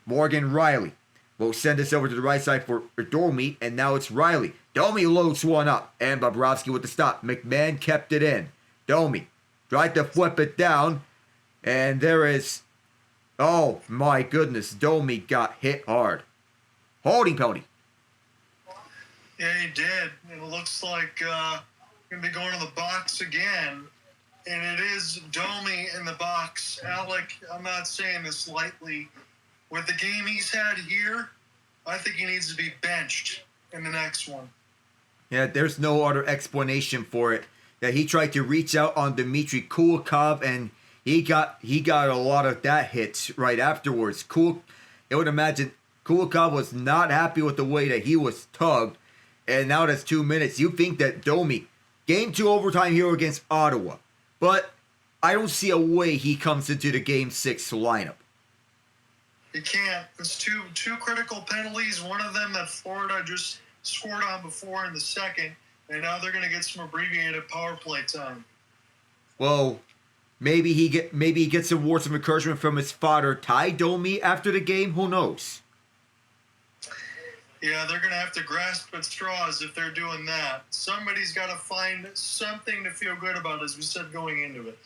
Speaker 2: Morgan Rielly will send this over to the right side for Domi, and now it's Rielly. Domi loads one up, and Bobrovsky with the stop. McMahon kept it in. Domi tried to flip it down, and there is... Oh my goodness, Domi got hit hard. Holding penalty.
Speaker 1: Yeah, he did. It looks like going to be going to the box again. And it is Domi in the box. Alec, I'm not saying this lightly. With the game he's had here, I think he needs to be benched in the next one.
Speaker 2: Yeah, there's no other explanation for it. That he tried to reach out on Dmitry Kulikov, and he got a lot of that hits right afterwards. I would imagine Kulikov was not happy with the way that he was tugged, and now that's 2 minutes. You think that Domi, game 2 overtime here against Ottawa, but I don't see a way he comes into the game 6 lineup.
Speaker 1: You can't. It's two critical penalties. One of them that Florida just scored on before in the second, and now they're going to get some abbreviated power play time.
Speaker 2: Well, maybe he gets some words of encouragement from his father, Ty Domi, after the game. Who knows?
Speaker 1: Yeah, they're going to have to grasp at straws if they're doing that. Somebody's got to find something to feel good about, as we said going into it.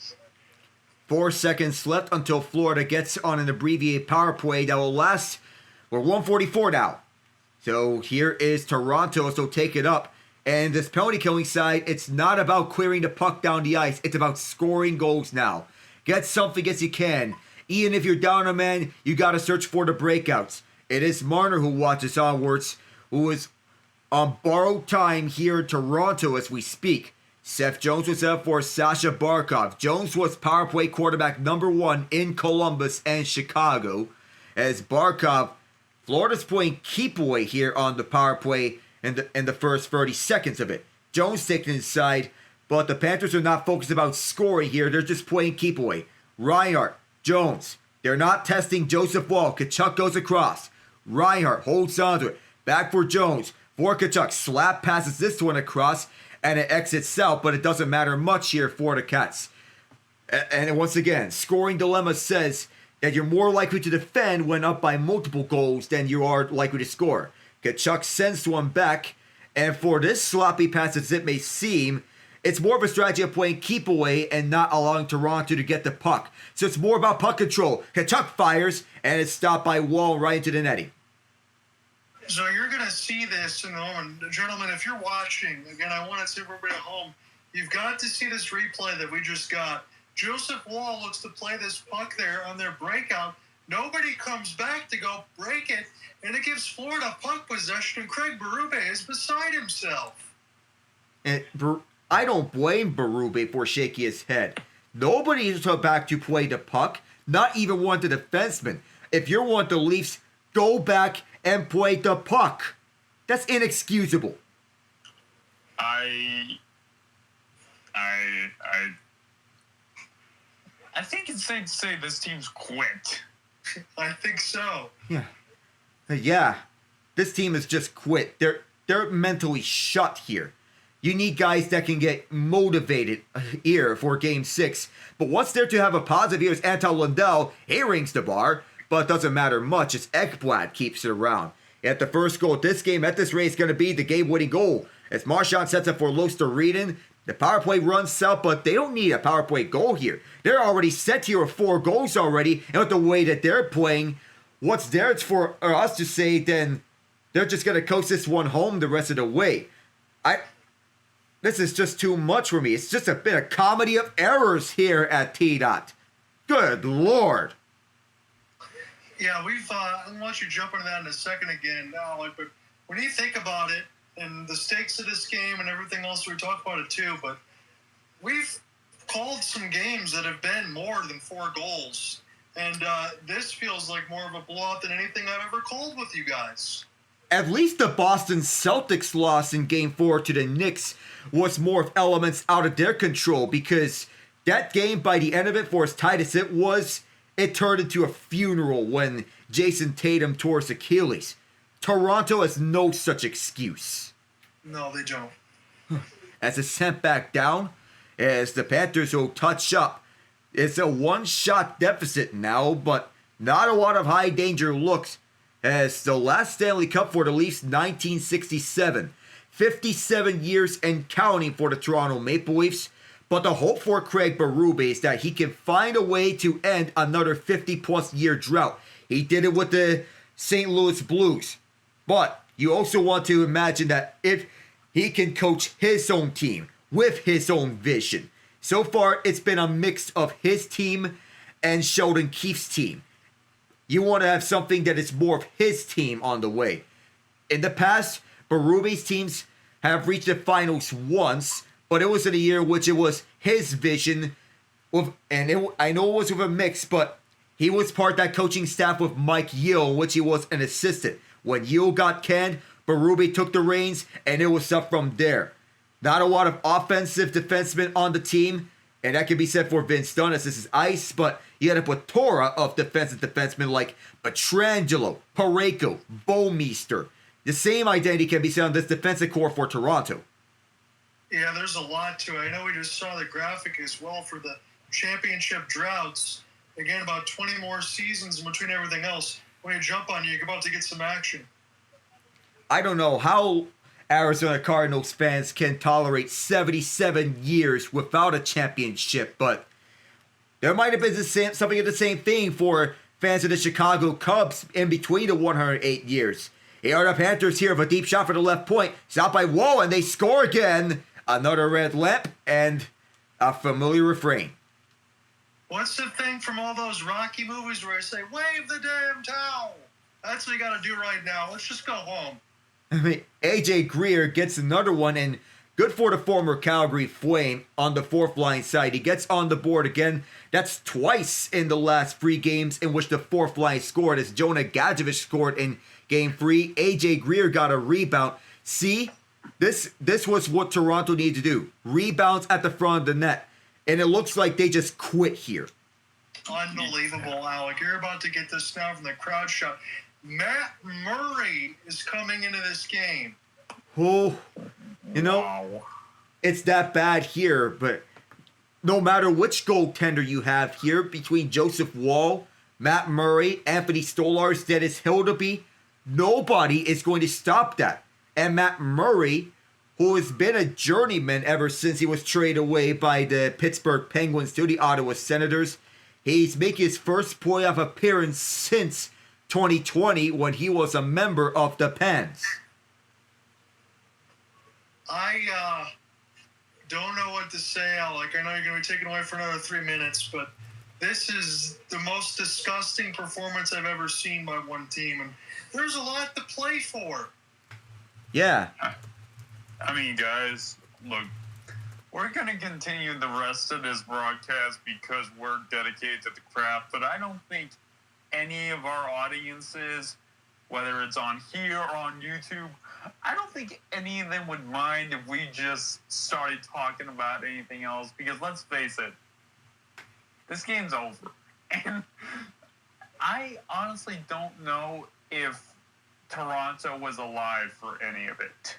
Speaker 2: 4 seconds left until Florida gets on an abbreviated power play that will last. We're 1:44 now. So here is Toronto, so take it up. And this penalty killing side, it's not about clearing the puck down the ice. It's about scoring goals now. Get something as you can. Even if you're down a man, you got to search for the breakouts. It is Marner who watches onwards, who is on borrowed time here in Toronto as we speak. Seth Jones was up for Sasha Barkov. Jones was power play quarterback number 1 in Columbus and Chicago. As Barkov, Florida's playing keep away here on the power play in the first 30 seconds of it. Jones taking his side, but the Panthers are not focused about scoring here. They're just playing keep away. Reinhart, Jones, they're not testing Joseph Wall. Kachuk goes across. Reinhart holds onto it. Back for Jones. For Kachuk, slap passes this one across, and it exits south, but it doesn't matter much here for the Cats. And once again, scoring dilemma says that you're more likely to defend when up by multiple goals than you are likely to score. Kachuk sends one back, and for this sloppy pass as it may seem, it's more of a strategy of playing keep away and not allowing Toronto to get the puck. So it's more about puck control. Kachuk fires, and it's stopped by Wall right into the netting.
Speaker 1: So you're going to see this in the moment. Gentlemen, if you're watching, again, I want to say everybody at home, you've got to see this replay that we just got. Joseph Wall looks to play this puck there on their breakout. Nobody comes back to go break it, and it gives Florida puck possession, and Craig Berube is beside himself.
Speaker 2: And I don't blame Berube for shaking his head. Nobody is back to play the puck, not even one of the defensemen. If you're one of the Leafs, go back and play the puck. That's inexcusable.
Speaker 3: I think it's safe to say this team's quit.
Speaker 1: I think so.
Speaker 2: Yeah. This team has just quit. They're mentally shut here. You need guys that can get motivated here for Game 6. But what's there to have a positive here is Anton Lundell. He rings the bar, but it doesn't matter much as Ekblad keeps it around. At the first goal this game, at this rate, is going to be the game-winning goal. As Marchand sets up for Losteriden, the power play runs south, but they don't need a power play goal here. They're already set here with 4 goals already, and with the way that they're playing, what's there it's for us to say, then they're just going to coast this one home the rest of the way. This is just too much for me. It's just a bit of comedy of errors here at T-Dot. Good Lord.
Speaker 1: Yeah, I'll let you jump into that in a second again, Alec, but when you think about it, and the stakes of this game and everything else, we talked about it too, but we've called some games that have been more than 4 goals, and this feels like more of a blowout than anything I've ever called with you guys.
Speaker 2: At least the Boston Celtics loss in Game 4 to the Knicks was more of elements out of their control because That game, by the end of it, for as tight as it was, it turned into a funeral when Jason Tatum tore his Achilles. Toronto has no such excuse.
Speaker 1: No, they don't.
Speaker 2: As it's sent back down, as the Panthers will touch up. It's a one-shot deficit now, but not a lot of high-danger looks, as the last Stanley Cup for the Leafs, 1967. 57 years and counting for the Toronto Maple Leafs, but the hope for Craig Berube is that he can find a way to end another 50-plus year drought. He did it with the St. Louis Blues, but you also want to imagine that if he can coach his own team with his own vision. So far, it's been a mix of his team and Sheldon Keefe's team. You want to have something that is more of his team on the way. In the past, Berube's teams have reached the finals once, but it was in a year which it was his vision, I know it was with a mix, but he was part of that coaching staff with Mike Yeo, which he was an assistant. When Yeo got canned, Berube took the reins, and it was up from there. Not a lot of offensive defensemen on the team, and that can be said for Vince Dunn as this is ice, but you had a plethora of defensive defensemen like Pietrangelo, Parayko, Bouwmeester. The same identity can be said on this defensive core for Toronto.
Speaker 1: Yeah, there's a lot to it. I know we just saw the graphic as well for the championship droughts. Again, about 20 more seasons in between everything else. When you jump on you're about to get some action.
Speaker 2: I don't know how Arizona Cardinals fans can tolerate 77 years without a championship, but there might have been something of the same thing for fans of the Chicago Cubs in between the 108 years. Here are the Panthers here with a deep shot for the left point. Stopped by Wall, and they score again. Another red lamp and a familiar refrain.
Speaker 1: What's the thing from all those Rocky movies where I say, wave the damn towel? That's what you got to do right now. Let's just go home.
Speaker 2: I mean, AJ Greer gets another one, and good for the former Calgary Flame on the fourth line side. He gets on the board again. That's twice in the last 3 games in which the fourth line scored, as Jonah Gadjevich scored in Game 3. AJ Greer got a rebound. See, this was what Toronto needed to do. Rebounds at the front of the net. And it looks like they just quit here.
Speaker 1: Unbelievable, Alec. You're about to get this now from the crowd shot. Matt Murray is coming into this game.
Speaker 2: Oh, wow. It's that bad here, but no matter which goaltender you have here between Joseph Woll, Matt Murray, Anthony Stolarz, Dennis Hildeby, nobody is going to stop that. And Matt Murray, who has been a journeyman ever since he was traded away by the Pittsburgh Penguins to the Ottawa Senators, he's making his first playoff appearance since 2020 when he was a member of the Pens.
Speaker 1: I don't know what to say, Alec. I know you're going to be taken away for another 3 minutes, but this is the most disgusting performance I've ever seen by one team, and there's a lot to play for.
Speaker 2: Yeah.
Speaker 3: I mean, guys, look, we're going to continue the rest of this broadcast because we're dedicated to the craft, but I don't think any of our audiences, whether it's on here or on YouTube, I don't think any of them would mind if we just started talking about anything else, because let's face it, this game's over. And I honestly don't know if Toronto was alive for any of it.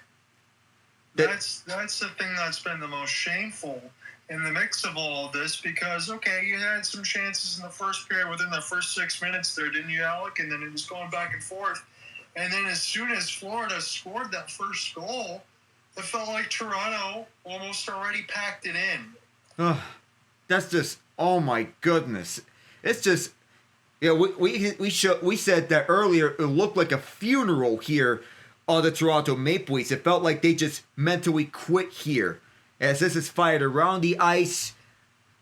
Speaker 1: That's the thing that's been the most shameful in the mix of all of this, because, okay, you had some chances in the first period within the first 6 minutes there, didn't you, Alec? And then it was going back and forth. And then as soon as Florida scored that first goal, it felt like Toronto almost already packed it in.
Speaker 2: That's just, oh my goodness. It's just, yeah, we said that earlier, it looked like a funeral here on the Toronto Maple Leafs. It felt like they just mentally quit here. As this is fired around the ice,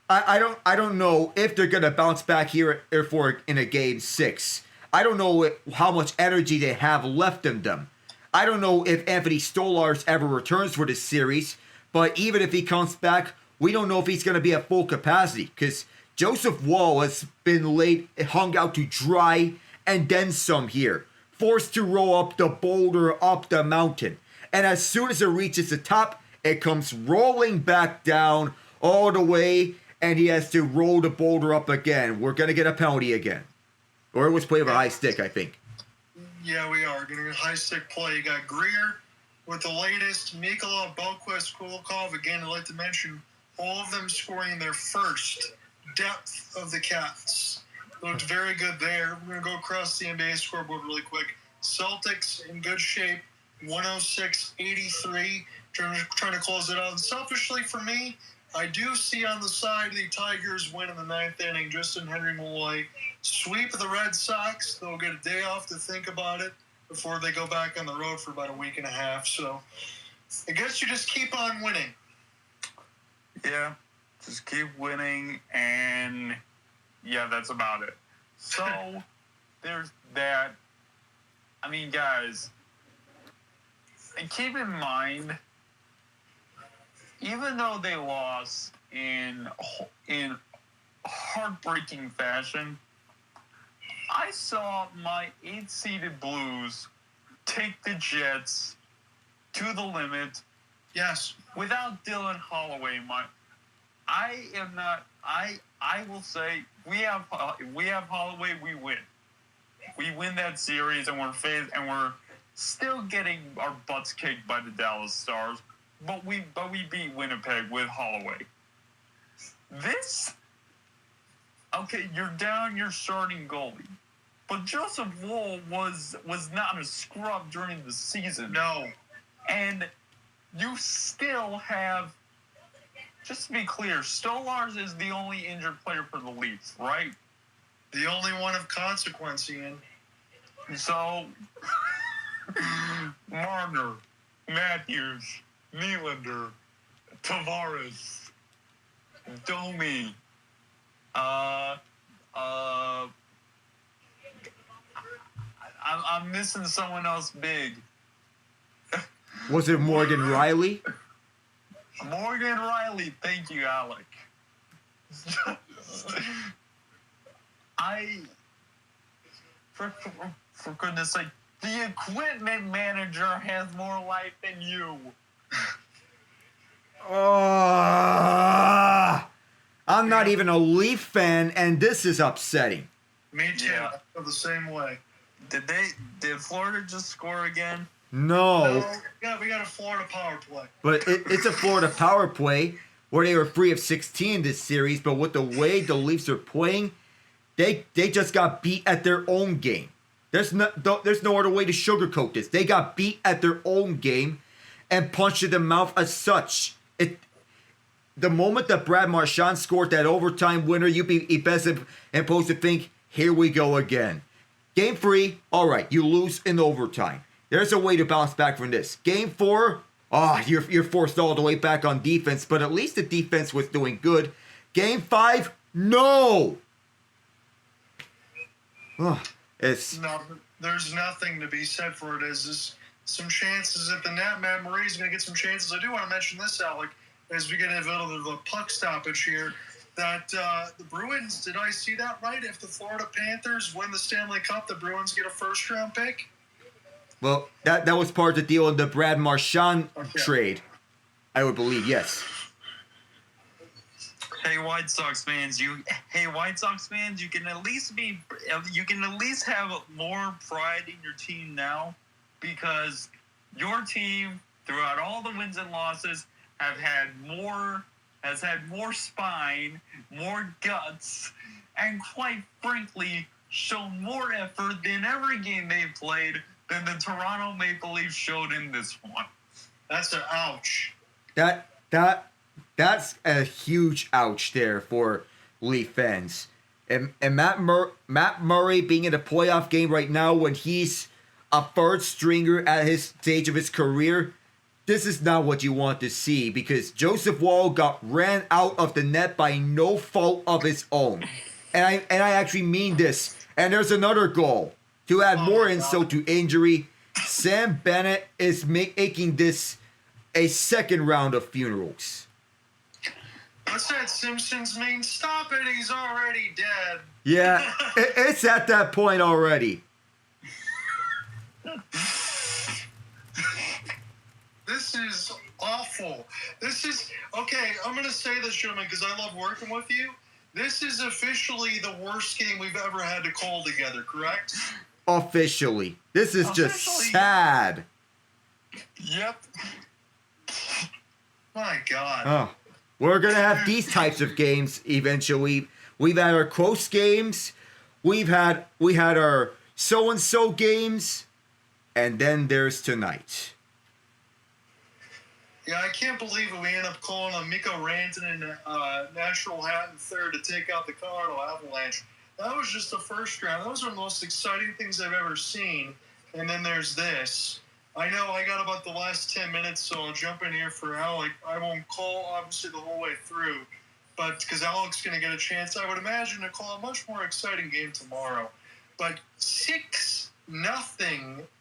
Speaker 2: I don't know if they're gonna bounce back here in a game 6. I don't know how much energy they have left in them. I don't know if Anthony Stolarz ever returns for this series, but even if he comes back, we don't know if he's gonna be at full capacity, because Joseph Woll has been hung out to dry and then some here, forced to roll up the boulder up the mountain, and as soon as it reaches the top, it comes rolling back down all the way, and he has to roll the boulder up again. We're going to get a penalty again. Or it was played with a high stick, I think.
Speaker 1: Yeah, we are getting a high stick play. You got Greer with the latest. Mikkola, Boqvist, Kulikov. Again, I'd like to mention all of them scoring their first depth of the Cats. Looked very good there. We're going to go across the NBA scoreboard really quick. Celtics in good shape, 106-83. Trying to close it out. Selfishly for me, I do see on the side the Tigers win in the 9th inning. Justin Henry Malloy sweep the Red Sox. They'll get a day off to think about it before they go back on the road for about a week and a half. So I guess you just keep on winning.
Speaker 3: Yeah, just keep winning, and yeah, that's about it. So there's that. I mean, guys, and keep in mind, even though they lost in heartbreaking fashion, I saw my 8-seeded Blues take the Jets to the limit.
Speaker 1: Yes.
Speaker 3: Without Dylan Holloway, I will say we have Holloway, we win. We win that series, and we're still getting our butts kicked by the Dallas Stars. But we beat Winnipeg with Holloway. You're down your starting goalie. But Joseph Woll was not a scrub during the season.
Speaker 1: No.
Speaker 3: And you still have, just to be clear, Stolars is the only injured player for the Leafs, right?
Speaker 1: The only one of consequence, Ian.
Speaker 3: So, Marner, Matthews, Nylander, Tavares, Domi, I'm missing someone else big.
Speaker 2: Was it Morgan Riley?
Speaker 3: Morgan Riley, thank you, Alec. For goodness sake, the equipment manager has more life than you.
Speaker 2: I'm not even a Leaf fan, and this is upsetting.
Speaker 1: Me too.
Speaker 3: Yeah.
Speaker 1: I feel the same way.
Speaker 3: Did Florida just score again?
Speaker 2: No.
Speaker 1: We got a Florida power play.
Speaker 2: But it's a Florida power play where they were 3 of 16 this series, but with the way the Leafs are playing, they just got beat at their own game. There's no other way to sugarcoat this. They got beat at their own game and punched in the mouth as such. The moment that Brad Marchand scored that overtime winner, you'd be best supposed to think, here we go again. Game 3, all right, you lose in overtime. There's a way to bounce back from this. Game 4, you're forced all the way back on defense, but at least the defense was doing good. Game 5, no! There's
Speaker 1: nothing to be said for it. Is some chances that the net Matt Murray's going to get some chances. I do want to mention this, Alec, as we get into the puck stoppage here, that the Bruins, did I see that right? If the Florida Panthers win the Stanley Cup, the Bruins get a first-round pick?
Speaker 2: Well, that was part of the deal in the Brad Marchand trade, I would believe, yes.
Speaker 3: Hey, White Sox fans, you can at least have more pride in your team now, because your team, throughout all the wins and losses, has had more spine, more guts, and quite frankly, shown more effort than every game they've played than the Toronto Maple Leafs showed in this one.
Speaker 1: That's an ouch.
Speaker 2: That's a huge ouch there for Leaf fans. And Matt Murray being in a playoff game right now when he's a third stringer at his stage of his career, this is not what you want to see, because Joseph Woll got ran out of the net by no fault of his own. And I actually mean this. And there's another goal. To add more insult to injury, Sam Bennett is making this a second round of funerals.
Speaker 1: What's that Simpsons mean? Stop it, he's already dead.
Speaker 2: Yeah, it's at that point already.
Speaker 1: This is awful. This is, okay, I'm going to say this, gentlemen, because I love working with you. This is officially the worst game we've ever had to call together, correct?
Speaker 2: Officially. This is just sad.
Speaker 3: Yep.
Speaker 1: My God.
Speaker 2: Oh, we're going to have these types of games eventually. We've had our close games. We had our so-and-so games. And then there's tonight.
Speaker 1: Yeah, I can't believe it. We end up calling on Mikko Rantanen and Natural Hat in third to take out the Colorado Avalanche. That was just the first round. Those are the most exciting things I've ever seen. And then there's this. I know I got about the last 10 minutes, so I'll jump in here for Alec. I won't call, obviously, the whole way through. But because Alec's going to get a chance, I would imagine to call a much more exciting game tomorrow. But 6-0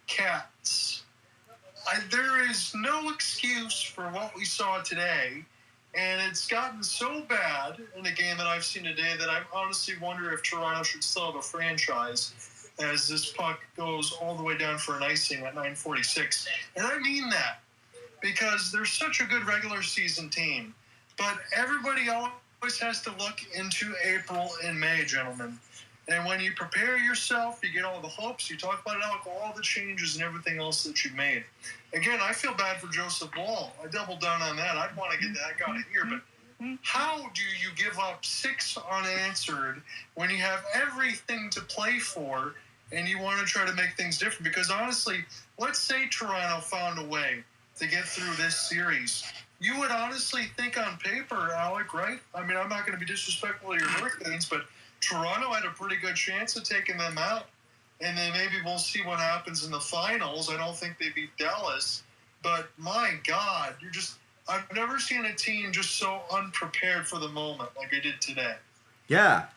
Speaker 1: Cats. There is no excuse for what we saw today, and it's gotten so bad in a game that I've seen today that I honestly wonder if Toronto should still have a franchise as this puck goes all the way down for an icing at 9:46. And I mean that because they're such a good regular season team, but everybody always has to look into April and May, gentlemen. And when you prepare yourself, you get all the hopes, you talk about it, all the changes and everything else that you've made. Again, I feel bad for Joseph Woll. I doubled down on that. I'd want to get that out of here. But how do you give up 6 unanswered when you have everything to play for and you want to try to make things different? Because honestly, let's say Toronto found a way to get through this series. You would honestly think on paper, Alec, right? I mean, I'm not going to be disrespectful to your Hurricanes, but Toronto had a pretty good chance of taking them out. And then maybe we'll see what happens in the finals. I don't think they beat Dallas. But my God, I've never seen a team just so unprepared for the moment like I did today.
Speaker 2: Yeah.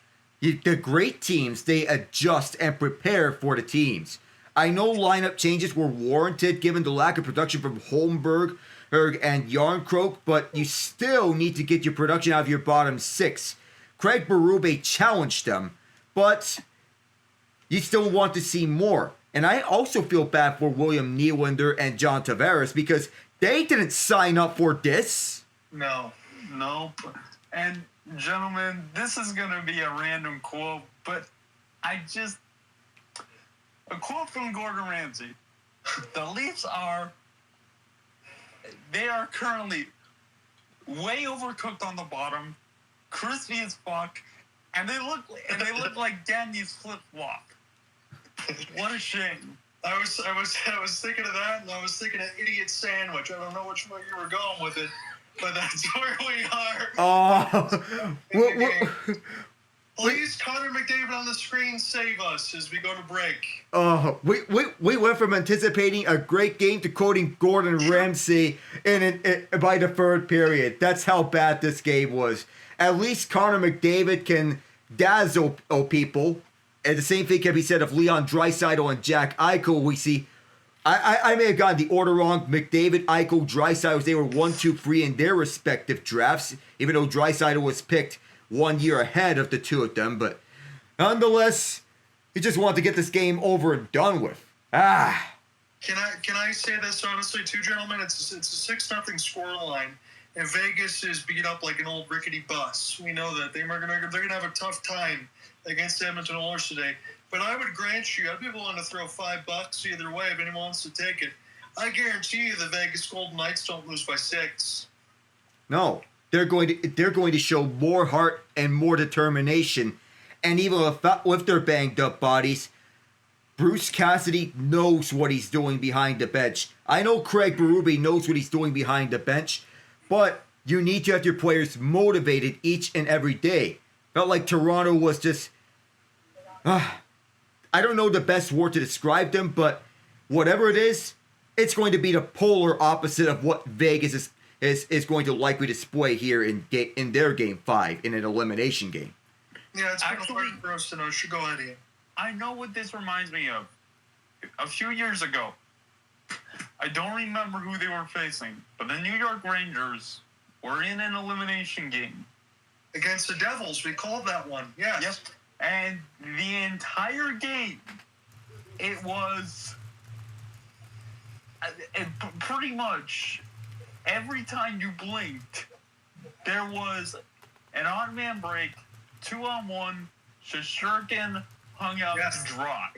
Speaker 2: The great teams, they adjust and prepare for the teams. I know lineup changes were warranted given the lack of production from Holmberg and Yarncroke, but you still need to get your production out of your bottom 6. Craig Berube challenged them, but you still want to see more. And I also feel bad for William Nylander and John Tavares because they didn't sign up for this.
Speaker 1: No.
Speaker 3: And gentlemen, this is going to be a random quote, but a quote from Gordon Ramsay. The Leafs they are currently way overcooked on the bottom, crispy as fuck, and they look like Danny's flip-flop. What a shame.
Speaker 1: I was thinking of that, and I was thinking of idiot sandwich. I don't know which way you were going with it, but that's where we are. Please, Connor McDavid on the screen, save us as we go to break.
Speaker 2: We went from anticipating a great game to quoting Gordon Ramsay by the third period. That's how bad this game was. At least Connor McDavid can dazzle people. And the same thing can be said of Leon Draisaitl and Jack Eichel. We see, I may have gotten the order wrong. McDavid, Eichel, Draisaitl, they were 1, 2, 3 in their respective drafts, even though Draisaitl was picked 1 year ahead of the two of them. But nonetheless, he just wanted to get this game over and done with.
Speaker 1: Can I say this honestly too, gentlemen? It's a 6-0 scoreline. And Vegas is beat up like an old rickety bus. We know that they're gonna have a tough time against Edmonton Oilers today. But I would grant you, I'd be willing to throw $5 either way if anyone wants to take it. I guarantee you the Vegas Golden Knights don't lose by 6.
Speaker 2: No, they're going to show more heart and more determination. And even with their banged up bodies, Bruce Cassidy knows what he's doing behind the bench. I know Craig Berube knows what he's doing behind the bench. But you need to have your players motivated each and every day. Felt like Toronto was just... I don't know the best word to describe them, but whatever it is, it's going to be the polar opposite of what Vegas is going to likely display here in their Game 5, in an elimination game.
Speaker 1: Yeah, it's actually for us to know. Should go ahead, Ian.
Speaker 3: I know what this reminds me of. A few years ago, I don't remember who they were facing, but the New York Rangers were in an elimination game.
Speaker 1: Against the Devils, we called that one, yes.
Speaker 3: Yep. And the entire game, it was pretty much every time you blinked, there was an on-man break, 2-on-1, Shesterkin hung out to dry.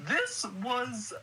Speaker 3: This was worse.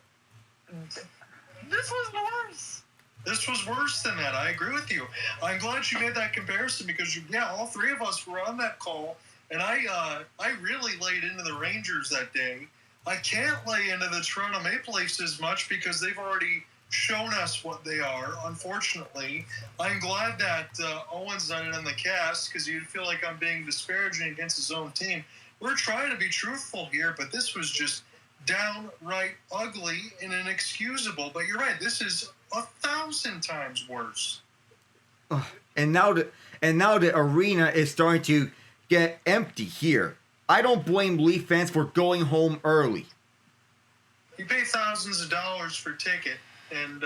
Speaker 1: This was worse than that. I agree with you. I'm glad you made that comparison because, all three of us were on that call, and I really laid into the Rangers that day. I can't lay into the Toronto Maple Leafs as much because they've already shown us what they are, unfortunately. I'm glad that Owen's not in the cast because you'd feel like I'm being disparaging against his own team. We're trying to be truthful here, but this was just downright ugly and inexcusable. But you're right, this is 1,000 times worse.
Speaker 2: And now the arena is starting to get empty here. I don't blame Leaf fans for going home early.
Speaker 1: You pay thousands of dollars for a ticket, and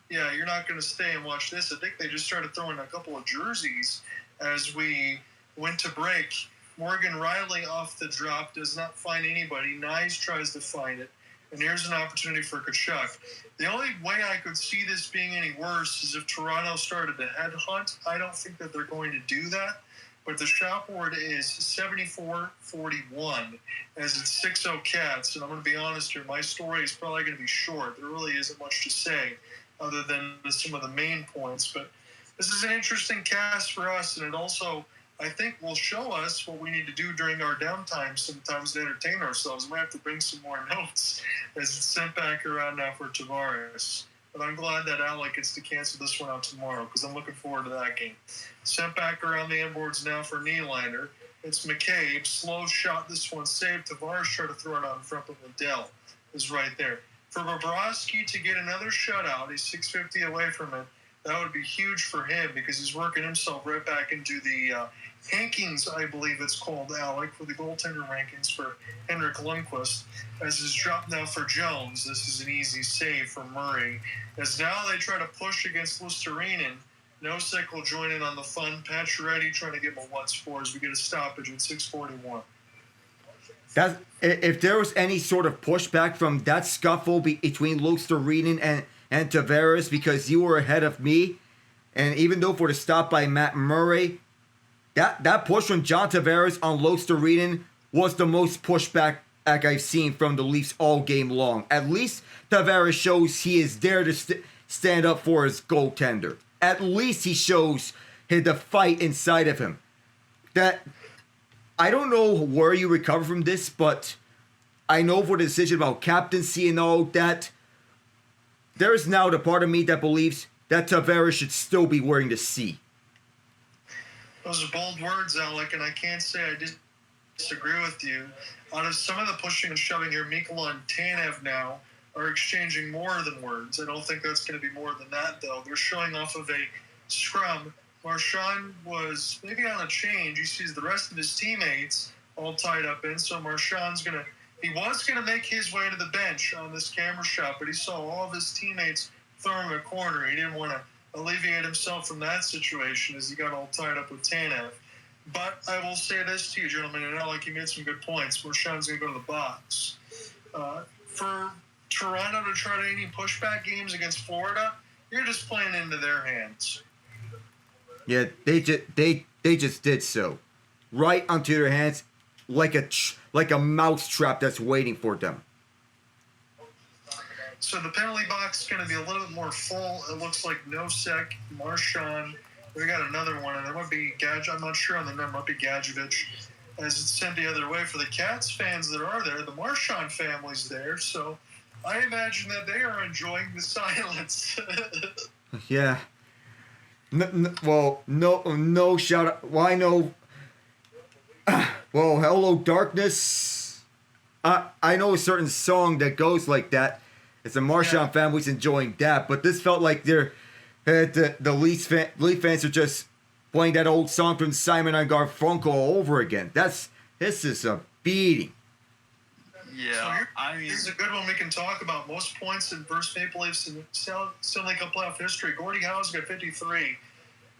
Speaker 1: you're not going to stay and watch this. I think they just started throwing a couple of jerseys as we went to break. Morgan Riley off the drop does not find anybody. Knies tries to find it. And here's an opportunity for Tkachuk. The only way I could see this being any worse is if Toronto started to headhunt. I don't think that they're going to do that. But the shot board is 74-41 as it's 6-0 Cats. And I'm going to be honest here, my story is probably going to be short. There really isn't much to say other than some of the main points. But this is an interesting cast for us, and it also, I think, will show us what we need to do during our downtime sometimes to entertain ourselves. We might have to bring some more notes as it's sent back around now for Tavares. But I'm glad that Alec gets to cancel this one out tomorrow because I'm looking forward to that game. Sent back around the inboards now for Nylander. It's McCabe. Slow shot. This one saved. Tavares tried to throw it out in front, but Liddell is right there. For Bobrovsky to get another shutout, he's 650 away from it. That would be huge for him because he's working himself right back into the rankings, I believe it's called, Alec, for the goaltender rankings for Henrik Lundqvist. As is dropped now for Jones, this is an easy save for Murray. As now they try to push against Luostarinen. Nosek will join in on the fun. Pacioretty trying to get him a once-4 as we get a stoppage at 6:41.
Speaker 2: If there was any sort of pushback from that scuffle between Luostarinen and Tavares because you were ahead of me, and even though for the stop by Matt Murray, that push from John Tavares on Luostarinen was the most pushback I've seen from the Leafs all game long. At least Tavares shows he is there to stand up for his goaltender. At least he shows the fight inside of him. That I don't know where you recover from this, but I know for the decision about captaincy and all that, there is now the part of me that believes that Tavares should still be wearing the C.
Speaker 1: Those are bold words, Alec, and I can't say I disagree with you. Out of some of the pushing and shoving here, Mikkola and Tanev now are exchanging more than words. I don't think that's going to be more than that, though. They're showing off of a scrum. Marchand was maybe on a change. He sees the rest of his teammates all tied up in, so Marchand's going to... He was going to make his way to the bench on this camera shot, but he saw all of his teammates throw him a corner. He didn't want to alleviate himself from that situation as he got all tied up with Tanev. But I will say this to you, gentlemen, and I like you made some good points. Marchand's going to go to the box. For Toronto to try to any pushback games against Florida, you're just playing into their hands.
Speaker 2: Yeah, they just did so, right onto their hands, like a mouse trap that's waiting for them.
Speaker 1: So the penalty box is going to be a little bit more full. It looks like Nosek, Marchand. We got another one, and there might be Gage. I'm not sure on the number. It might be Gadjevich. As it's sent the other way for the Cats fans that are there, the Marchand family's there. So I imagine that they are enjoying the silence.
Speaker 2: Yeah. No shout out. Well, I know. Well, Hello Darkness. I know a certain song that goes like that. It's the Marchand family's enjoying that, but this felt like the Leaf fans are just playing that old song from Simon and Garfunkel all over again. This is a beating.
Speaker 1: Yeah, so this is a good one we can talk about. Most points in first Maple Leafs in Stanley Cup playoff history. Gordie Howe's got 53.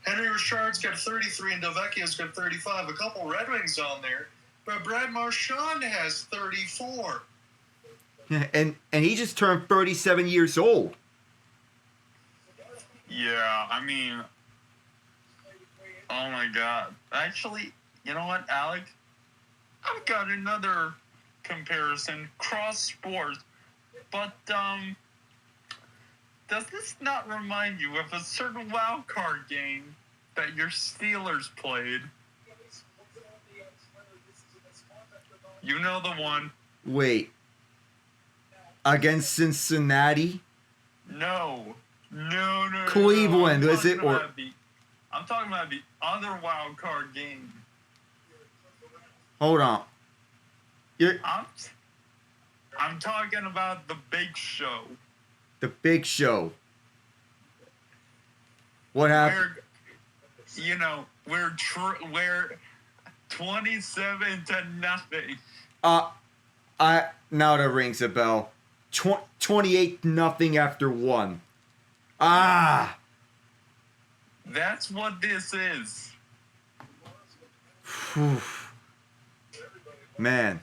Speaker 1: Henry Richard's got 33, and Delvecchio's got 35. A couple Red Wings on there, but Brad Marchand has 34.
Speaker 2: And he just turned 37 years old.
Speaker 3: Yeah, I mean, oh my God. Actually, you know what, Alec? I've got another comparison, cross sports. But does this not remind you of a certain wild card game that your Steelers played? You know the one.
Speaker 2: Wait. Against Cincinnati?
Speaker 3: No.
Speaker 2: Cleveland,
Speaker 3: No.
Speaker 2: is it? Or
Speaker 3: I'm talking about the other wild card game.
Speaker 2: hold on.
Speaker 3: I'm talking about the Big Show.
Speaker 2: The Big Show. What happened?
Speaker 3: We're 27-0.
Speaker 2: Now that rings a bell. 28-0 after 1. Ah!
Speaker 3: That's what this is.
Speaker 2: Whew. Man.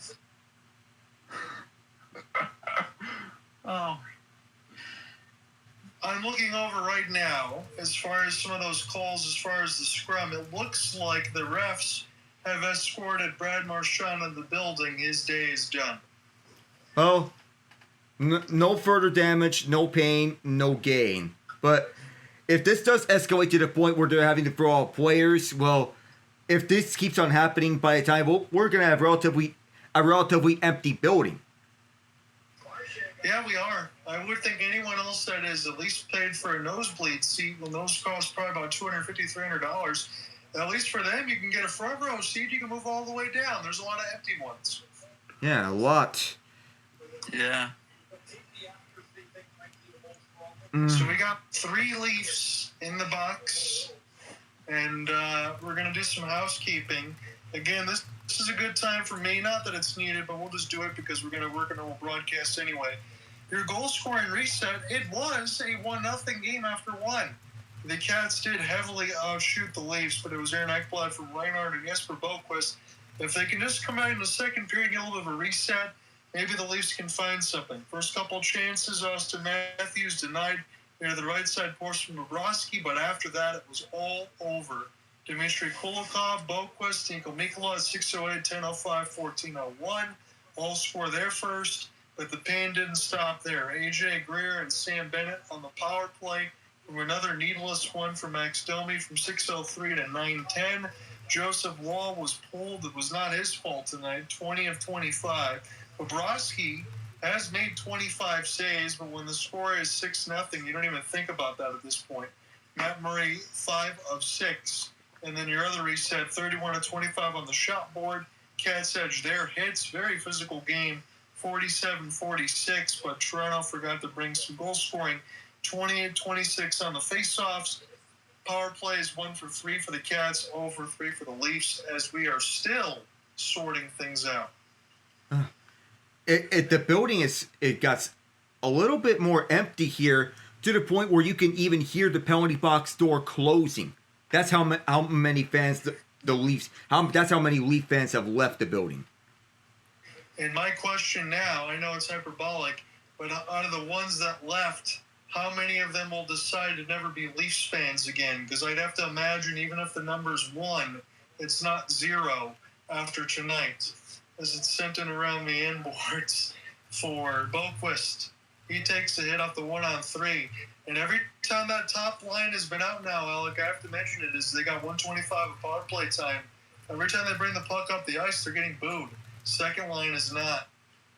Speaker 3: Oh.
Speaker 1: I'm looking over right now, as far as some of those calls, as far as the scrum, it looks like the refs have escorted Brad Marchand in the building. His day is done.
Speaker 2: Oh, no further damage, no pain, no gain. But if this does escalate to the point where they're having to throw out players, well, if this keeps on happening by the time, we're going to have a relatively empty building.
Speaker 1: Yeah, we are. I would think anyone else that is at least paid for a nosebleed seat, when those cost probably about $250, $300, at least for them, you can get a front row seat. You can move all the way down. There's a lot of empty ones.
Speaker 2: Yeah, a lot.
Speaker 3: Yeah.
Speaker 1: So we got 3 Leafs in the box, and we're going to do some housekeeping. Again, this is a good time for me. Not that it's needed, but we'll just do it because we're going to work on a broadcast anyway. Your goal scoring reset, it was a 1-0 game after 1. The Cats did heavily outshoot the Leafs, but it was Aaron Ekblad from Reinhart and Jesper Boqvist. If they can just come out in the second period, get a little bit of a reset, maybe the Leafs can find something. First couple chances, Austin Matthews denied near the right side portion from Bobrovsky, but after that, it was all over. Dmitry Kulikov, Boqvist, Niko Mikkola at 6:08, 10:05, 14:01. All score there first, but the pain didn't stop there. AJ Greer and Sam Bennett on the power play from another needless one for Max Domi from 6:03 to 9:10. Joseph Wall was pulled. It was not his fault tonight, 20 of 25. Bobrovsky has made 25 saves, but when the score is 6-0, you don't even think about that at this point. Matt Murray, 5 of 6. And then your other reset, 31 of 25 on the shot board. Cats edge their hits. Very physical game, 47-46, but Toronto forgot to bring some goal scoring. 28-26 on the faceoffs. Power play is 1 for 3 for the Cats, 0 for 3 for the Leafs, as we are still sorting things out.
Speaker 2: The building got a little bit more empty here, to the point where you can even hear the penalty box door closing. That's how many fans that's how many Leaf fans have left the building.
Speaker 1: And my question now, I know it's hyperbolic, but out of the ones that left, how many of them will decide to never be Leafs fans again? Because I'd have to imagine, even if the number's 1, it's not 0 after tonight, as it's sent in around the inboards for Boqvist. He takes the hit off the 1-on-3. And every time that top line has been out now, Alec, I have to mention it, is they got 125 of power play time. Every time they bring the puck up the ice, they're getting booed. Second line is not,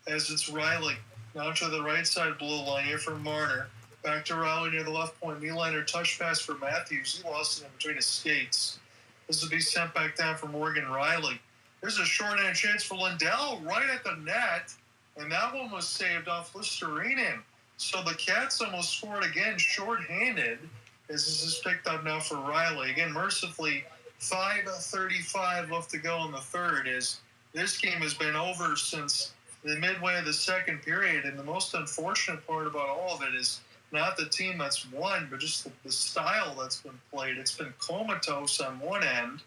Speaker 1: as it's Riley. Now to the right side blue line here for Marner. Back to Riley near the left point. Nylander touch pass for Matthews. He lost it in between his skates. This will be sent back down for Morgan Riley. There's a shorthand chance for Lindell right at the net. And that one was saved off Listerinen. So the Cats almost scored again shorthanded, as this is picked up now for Riley. Again, mercifully, 5:35 left to go in the third. As this game has been over since the midway of the second period. And the most unfortunate part about all of it is not the team that's won, but just the style that's been played. It's been comatose on one end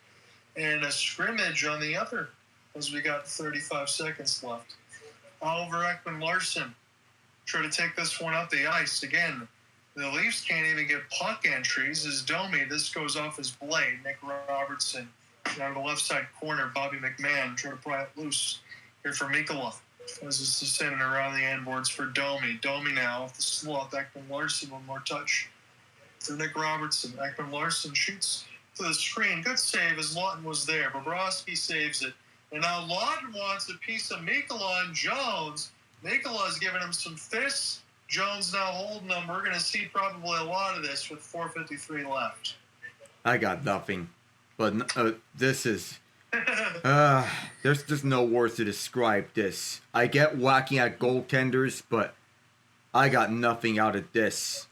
Speaker 1: and a scrimmage on the other, as we got 35 seconds left. Oliver Ekman-Larsson try to take this one up the ice. Again, The Leafs can't even get puck entries. As Domi, this goes off his blade. Nick Robertson down the left side corner. Bobby McMahon trying to pry it loose here for Mikkola. This is sending around the end boards for Domi. Domi now off the slot. Ekman-Larsson, one more touch for Nick Robertson. Ekman-Larsson shoots to the screen. Good save as Lawton was there. Bobrovsky saves it. And now Lawton wants a piece of Mikkola and Jones. Mikkola's giving him some fists. Jones now holding them. We're going to see probably a lot of this with 4:53 left.
Speaker 2: I got nothing. But this is... there's just no words to describe this. I get whacking at goaltenders, but I got nothing out of this.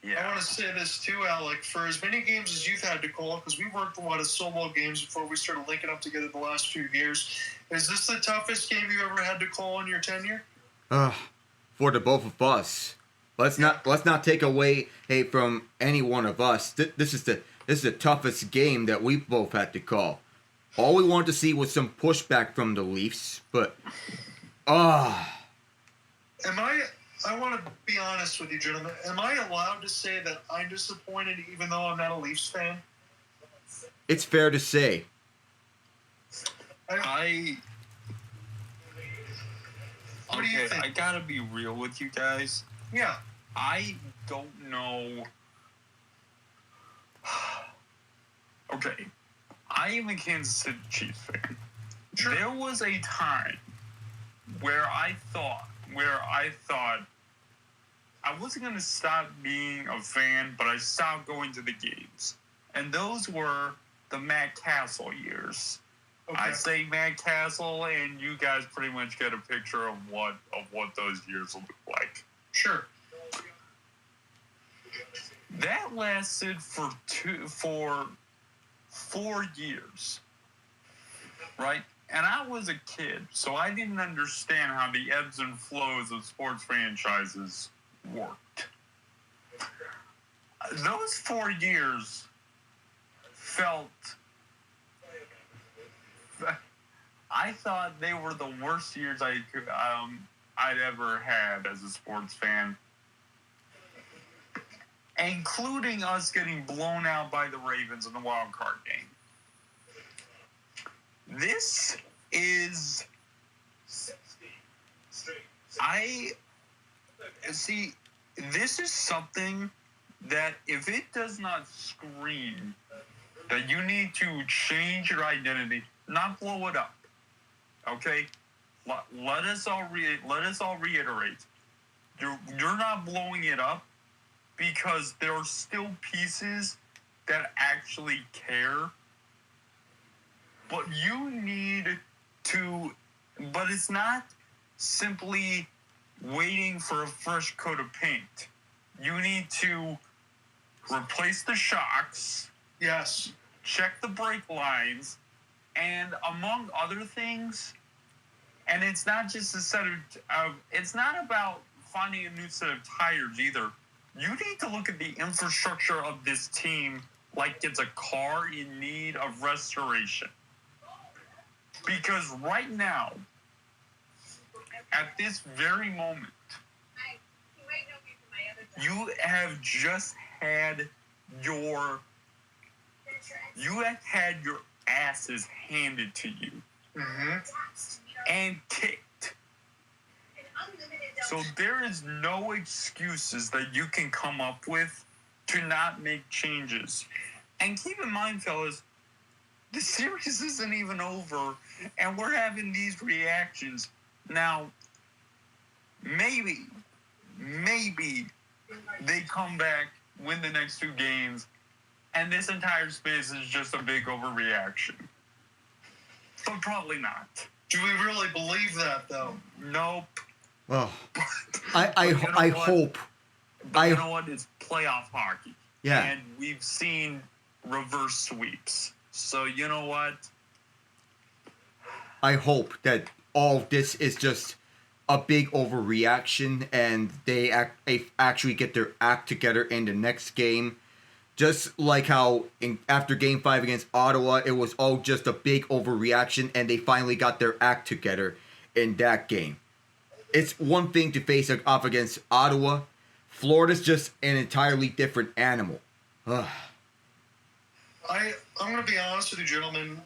Speaker 1: I want to say this too, Alec. For as many games as you've had to call, because we've worked a lot of solo games before we started linking up together the last few years, is this the toughest game you ever had to call in your tenure?
Speaker 2: For the both of us. Let's not take away from any one of us. This is the toughest game that we both had to call. All we wanted to see was some pushback from the Leafs, but
Speaker 1: I want to be honest with you, gentlemen. Am I allowed to say that I'm disappointed even though I'm not a Leafs fan?
Speaker 2: It's fair to say.
Speaker 1: What do you think?
Speaker 3: I gotta be real with you guys.
Speaker 1: Yeah.
Speaker 3: I don't know. Okay. I am a Kansas City Chiefs fan.
Speaker 1: Sure.
Speaker 3: There was a time where I thought I wasn't going to stop being a fan, but I stopped going to the games. And those were the Matt Castle years.
Speaker 1: Okay.
Speaker 3: I say Matt Castle, and you guys pretty much get a picture of what those years will look like.
Speaker 1: Sure.
Speaker 3: That lasted for 4 years, right? And I was a kid, so I didn't understand how the ebbs and flows of sports franchises worked. Those 4 years felt... I thought they were the worst years I'd ever had as a sports fan, including us getting blown out by the Ravens in the wild card game. This is... This is something that if it does not scream that you need to change your identity, not blow it up, okay? Let us all reiterate. You're not blowing it up because there are still pieces that actually care. But you need to... But it's not simply waiting for a fresh coat of paint. You need to replace the shocks.
Speaker 1: Yes.
Speaker 3: Check the brake lines. And among other things, and it's not just a set of... it's not about finding a new set of tires either. You need to look at the infrastructure of this team like it's a car in need of restoration. Because right now, at this very moment, you have just had your asses handed to you.
Speaker 1: Mm-hmm.
Speaker 3: And kicked. So there is no excuses that you can come up with to not make changes. And keep in mind, fellas, the series isn't even over, and we're having these reactions. Now, maybe they come back, win the next 2 games, and this entire space is just a big overreaction. But probably not.
Speaker 1: Do we really believe that, though?
Speaker 3: Nope.
Speaker 2: Well, I hope.
Speaker 3: But you know what? It's playoff hockey.
Speaker 2: Yeah.
Speaker 3: And we've seen reverse sweeps. So you know what?
Speaker 2: I hope that all this is just a big overreaction and they actually get their act together in the next game. Just like how after Game 5 against Ottawa, it was all just a big overreaction and they finally got their act together in that game. It's one thing to face off against Ottawa. Florida's just an entirely different animal. Ugh.
Speaker 1: I'm going to be honest with you, gentlemen.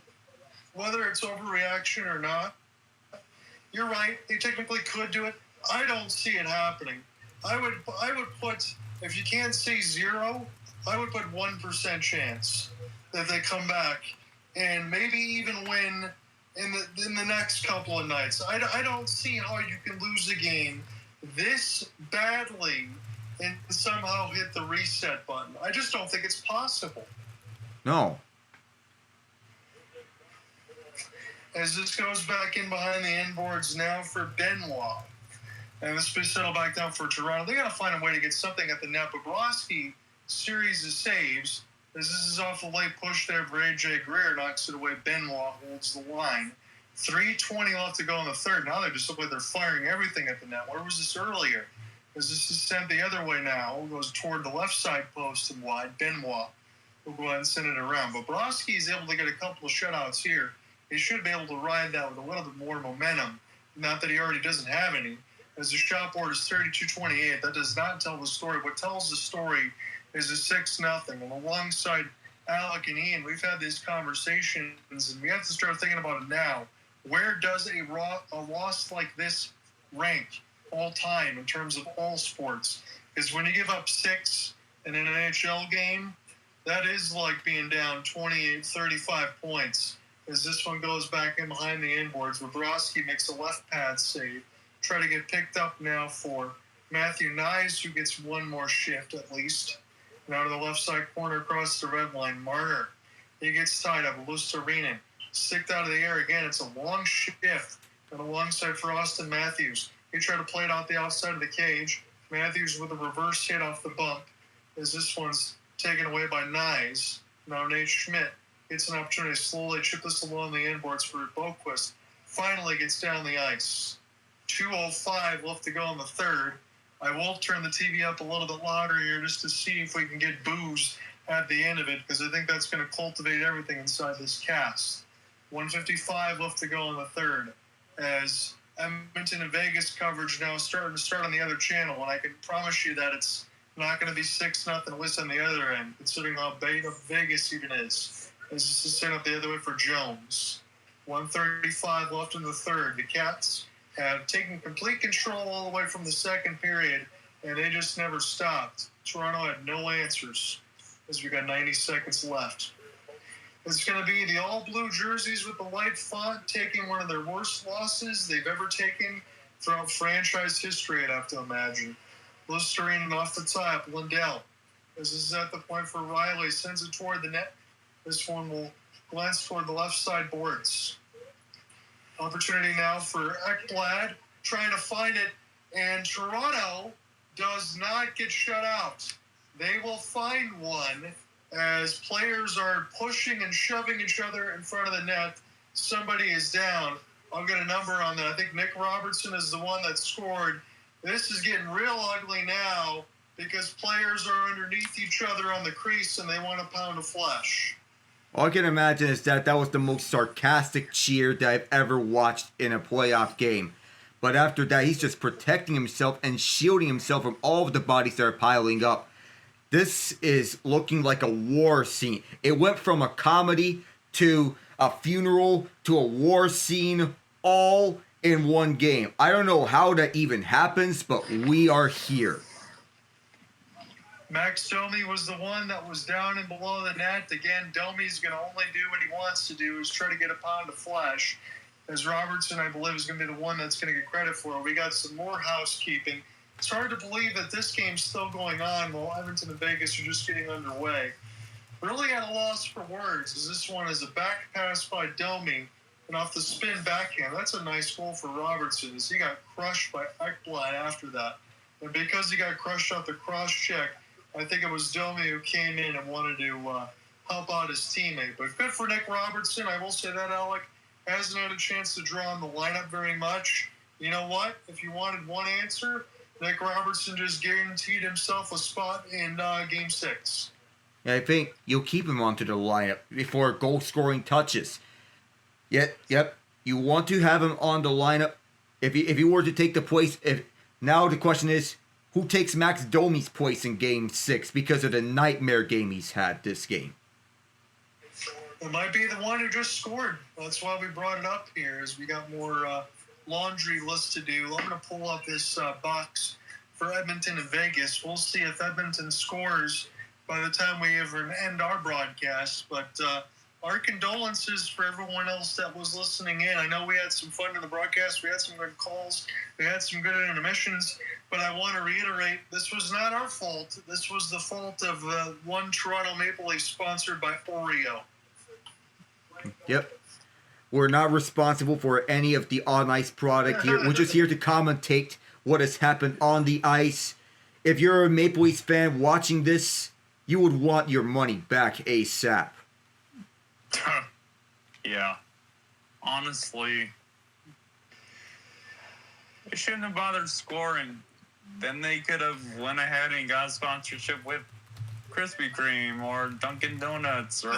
Speaker 1: Whether it's overreaction or not, you're right. They technically could do it. I don't see it happening. I would put, if you can't say 0, I would put 1% chance that they come back and maybe even win in the next couple of nights. I don't see how you can lose a game this badly and somehow hit the reset button. I just don't think it's possible.
Speaker 2: No.
Speaker 1: As this goes back in behind the inboards now for Benoit. And this will settle back down for Toronto. They got to find a way to get something at the net. Bobrovsky series of saves. As this is off a late push there for A.J. Greer, knocks it away. Benoit holds the line. 3:20 left to go in the third. Now they just look like they're firing everything at the net. Where was this earlier? As this is sent the other way now. It goes toward the left side post and wide. Benoit will go ahead and send it around. Bobrovsky is able to get a couple of shutouts here. He should be able to ride that with a little bit more momentum. Not that he already doesn't have any. As the shot board is 32-28, that does not tell the story. What tells the story is a 6-0. And alongside Alec and Ian, we've had these conversations, and we have to start thinking about it now. Where does a loss like this rank all time in terms of all sports? Because when you give up 6 in an NHL game, that is like being down 28, 35 points. As this one goes back in behind the inboards, Bobrovsky makes a left pad save. Try to get picked up now for Matthew Knies, who gets one more shift at least. Now to the left side corner across the red line, Marner. He gets tied up. Lucerinen sticked out of the air again. It's a long shift. And alongside for Austin Matthews. He tried to play it out the outside of the cage. Matthews with a reverse hit off the bump. As this one's taken away by Knies. Now Nate Schmidt gets an opportunity to slowly chip this along the inboards for Boqvist. Finally gets down the ice. 2:05 left to go in the third. I will turn the TV up a little bit louder here just to see if we can get boos at the end of it, because I think that's going to cultivate everything inside this cast. 1:55 left to go in the third. As Edmonton and Vegas coverage now starting to start on the other channel, and I can promise you that it's not going to be 6-0 at least on the other end, considering how big of Vegas even is. As this is sent up the other way for Jones. 1:35 left in the third. The Cats have taken complete control all the way from the second period, and they just never stopped. Toronto had no answers as we got 90 seconds left. It's going to be the all-blue jerseys with the white font taking one of their worst losses they've ever taken throughout franchise history, I'd have to imagine. Listerine off the top, Lindell. This is at the point for Riley, sends it toward the net. This one will glance toward the left side boards. Opportunity now for Ekblad, trying to find it, and Toronto does not get shut out. They will find one as players are pushing and shoving each other in front of the net. Somebody is down. I'll get a number on that. I think Nick Robertson is the one that scored. This is getting real ugly now because players are underneath each other on the crease and they want a pound of flesh.
Speaker 2: All I can imagine is that was the most sarcastic cheer that I've ever watched in a playoff game. But after that, he's just protecting himself and shielding himself from all of the bodies that are piling up. This is looking like a war scene. It went from a comedy to a funeral to a war scene all in one game. I don't know how that even happens, but we are here.
Speaker 1: Max Domi was the one that was down and below the net. Again, Domi's going to only do what he wants to do, is try to get a pound of flesh. As Robertson, I believe, is going to be the one that's going to get credit for it. We got some more housekeeping. It's hard to believe that this game's still going on while Edmonton and Vegas are just getting underway. Really at a loss for words, as this one is a back pass by Domi, and off the spin backhand. That's a nice goal for Robertson, as he got crushed by Ekblad after that. And because he got crushed off the cross check, I think it was Domi who came in and wanted to help out his teammate. But good for Nick Robertson. I will say that, Alec hasn't had a chance to draw in the lineup very much. You know what? If you wanted one answer, Nick Robertson just guaranteed himself a spot in Game 6.
Speaker 2: I think you'll keep him onto the lineup before goal-scoring touches. Yep, you want to have him on the lineup if he were to take the place, now the question is, who takes Max Domi's place in Game 6 because of the nightmare game he's had this game?
Speaker 1: It might be the one who just scored. That's why we brought it up here, is we got more laundry list to do. I'm going to pull up this box for Edmonton and Vegas. We'll see if Edmonton scores by the time we ever end our broadcast. But our condolences for everyone else that was listening in. I know we had some fun in the broadcast. We had some good calls. We had some good intermissions. But I want to reiterate, this was not our fault. This was the fault of one Toronto Maple Leaf sponsored by Oreo.
Speaker 2: Yep. We're not responsible for any of the on-ice product here. We're just here to commentate what has happened on the ice. If you're a Maple Leafs fan watching this, you would want your money back ASAP.
Speaker 3: Yeah. Honestly, they shouldn't have bothered scoring. Then they could have went ahead and got a sponsorship with Krispy Kreme or Dunkin' Donuts or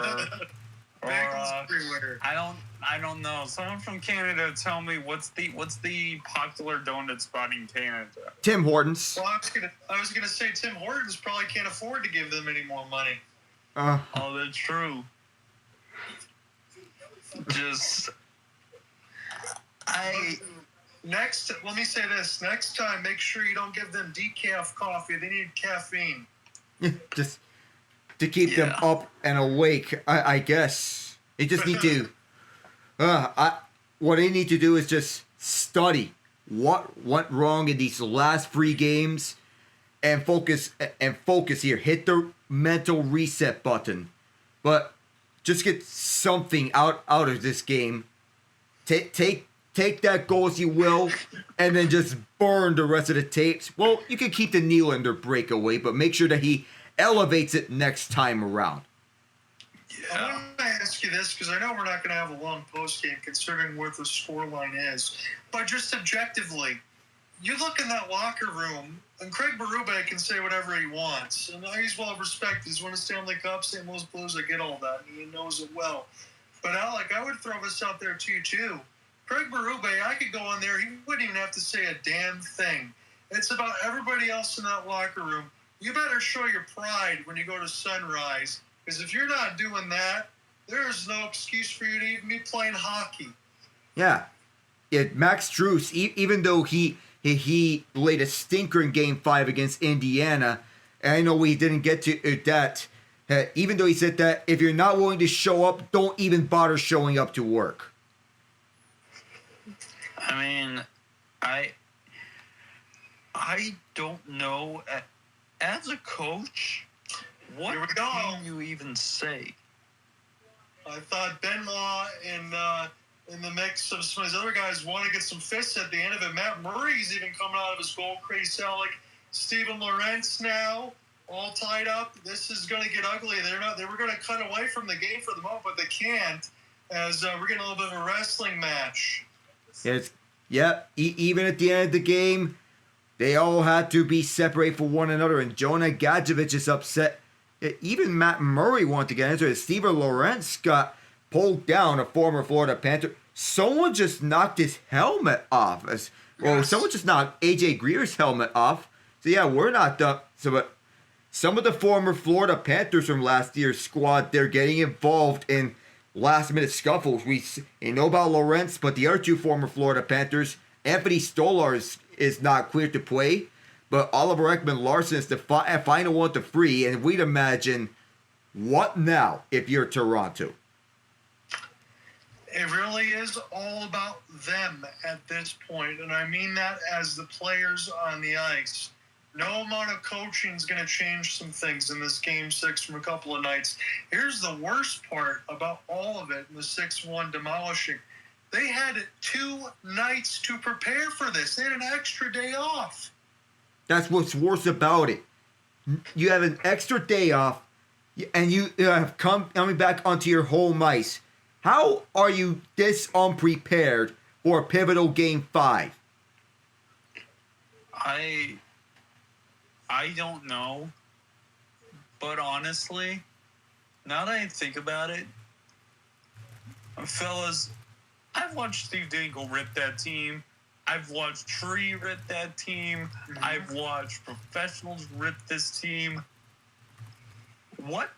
Speaker 3: I don't know. Someone from Canada tell me what's the popular donut spot in Canada?
Speaker 2: Tim Hortons.
Speaker 1: Well, I was gonna say Tim Hortons probably can't afford to give them any more money.
Speaker 3: Oh, that's true.
Speaker 1: Next, let me say this. Next time, make sure you don't give them decaf coffee. They need caffeine.
Speaker 2: Just to keep them up and awake, I guess. They just need to... what they need to do is just study what went wrong in these last 3 games and focus here. Hit the mental reset button. But just get something out of this game. Take that goal as you will, and then just burn the rest of the tapes. Well, you can keep the Nylander breakaway, but make sure that he elevates it next time around.
Speaker 1: Yeah. I want to ask you this, because I know we're not going to have a long postgame considering what the scoreline is, but just objectively, you look in that locker room, and Craig Berube can say whatever he wants, and he's well respected. He's won a Stanley Cup, St. Louis Blues, I get all that, and he knows it well. But Alec, I would throw this out there to you too. Craig Berube, I could go on there, he wouldn't even have to say a damn thing. It's about everybody else in that locker room. You better show your pride when you go to Sunrise, because if you're not doing that, there is no excuse for you to even be playing hockey.
Speaker 2: Yeah. Max Strus, even though he laid a stinker in Game 5 against Indiana, and I know we didn't get to that, even though he said that if you're not willing to show up, don't even bother showing up to work.
Speaker 3: I mean, I don't know. As a coach, what can you even say?
Speaker 1: I thought Benoit in the mix of some of these other guys want to get some fists at the end of it. Matt Murray's even coming out of his goal crazy. Like Steven Lorentz now, all tied up. This is going to get ugly. They were going to cut away from the game for the moment, but they can't, as we're getting a little bit of a wrestling match.
Speaker 2: Even at the end of the game, they all had to be separated from one another, and Jonah Gadjevich is upset. Even Matt Murray wanted to get into it. Steven Lorentz got pulled down, a former Florida Panther. Someone just knocked his helmet off. Someone just knocked AJ Greer's helmet off. So yeah, we're not done. But some of the former Florida Panthers from last year's squad, they're getting involved in last-minute scuffles. We know about Lorentz, but the other 2 former Florida Panthers, Anthony Stolar is not clear to play, but Oliver Ekman-Larsson is the final one to free, and we'd imagine, what now if you're Toronto?
Speaker 1: It really is all about them at this point, and I mean that as the players on the ice. No amount of coaching is going to change some things in this Game 6 from a couple of nights. Here's the worst part about all of it in the 6-1 demolishing. They had 2 nights to prepare for this. They had an extra day off.
Speaker 2: That's what's worse about it. You have an extra day off, and you have coming back onto your home ice. How are you this unprepared for a pivotal Game 5?
Speaker 3: I don't know, but honestly, now that I think about it, fellas, I've watched Steve Dingle rip that team I've watched Tree rip that team.
Speaker 1: Mhm.
Speaker 3: I've watched professionals rip this team. What?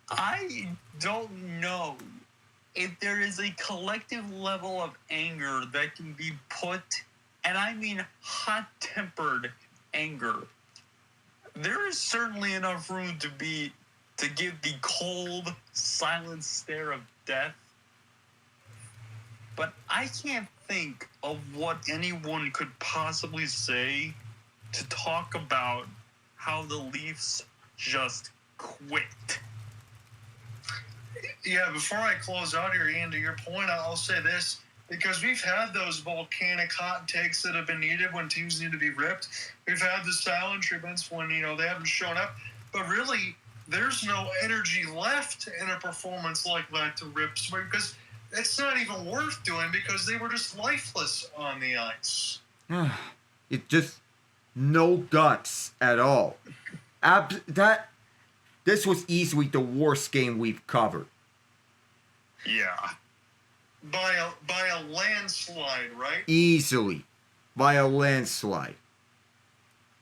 Speaker 3: I don't know if there is a collective level of anger that can be put, and I mean hot-tempered anger. There is certainly enough room to give the cold, silent stare of death. But I can't think of what anyone could possibly say to talk about how the Leafs just quit.
Speaker 1: Yeah, before I close out here, Ian, to your point, I'll say this, because we've had those volcanic hot takes that have been needed when teams need to be ripped. We've had the silent treatments when, they haven't shown up. But really, there's no energy left in a performance like that to rip somebody, because it's not even worth doing because they were just lifeless on the ice.
Speaker 2: It just no guts at all. This was easily the worst game we've covered.
Speaker 3: Yeah.
Speaker 1: By a landslide, right?
Speaker 2: Easily. By a landslide.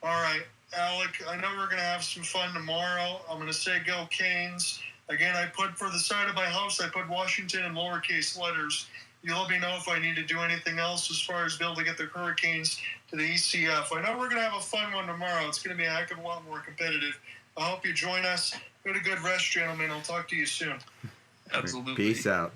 Speaker 1: All right, Alec, I know we're going to have some fun tomorrow. I'm going to say go Canes. Again, I put for the side of my house, I put Washington in lowercase letters. You let me know if I need to do anything else as far as be able to get the Hurricanes to the ECF. I know we're going to have a fun one tomorrow. It's going to be a heck of a lot more competitive. I hope you join us. Get a good rest, gentlemen. I'll talk to you soon.
Speaker 3: Absolutely.
Speaker 2: Peace out.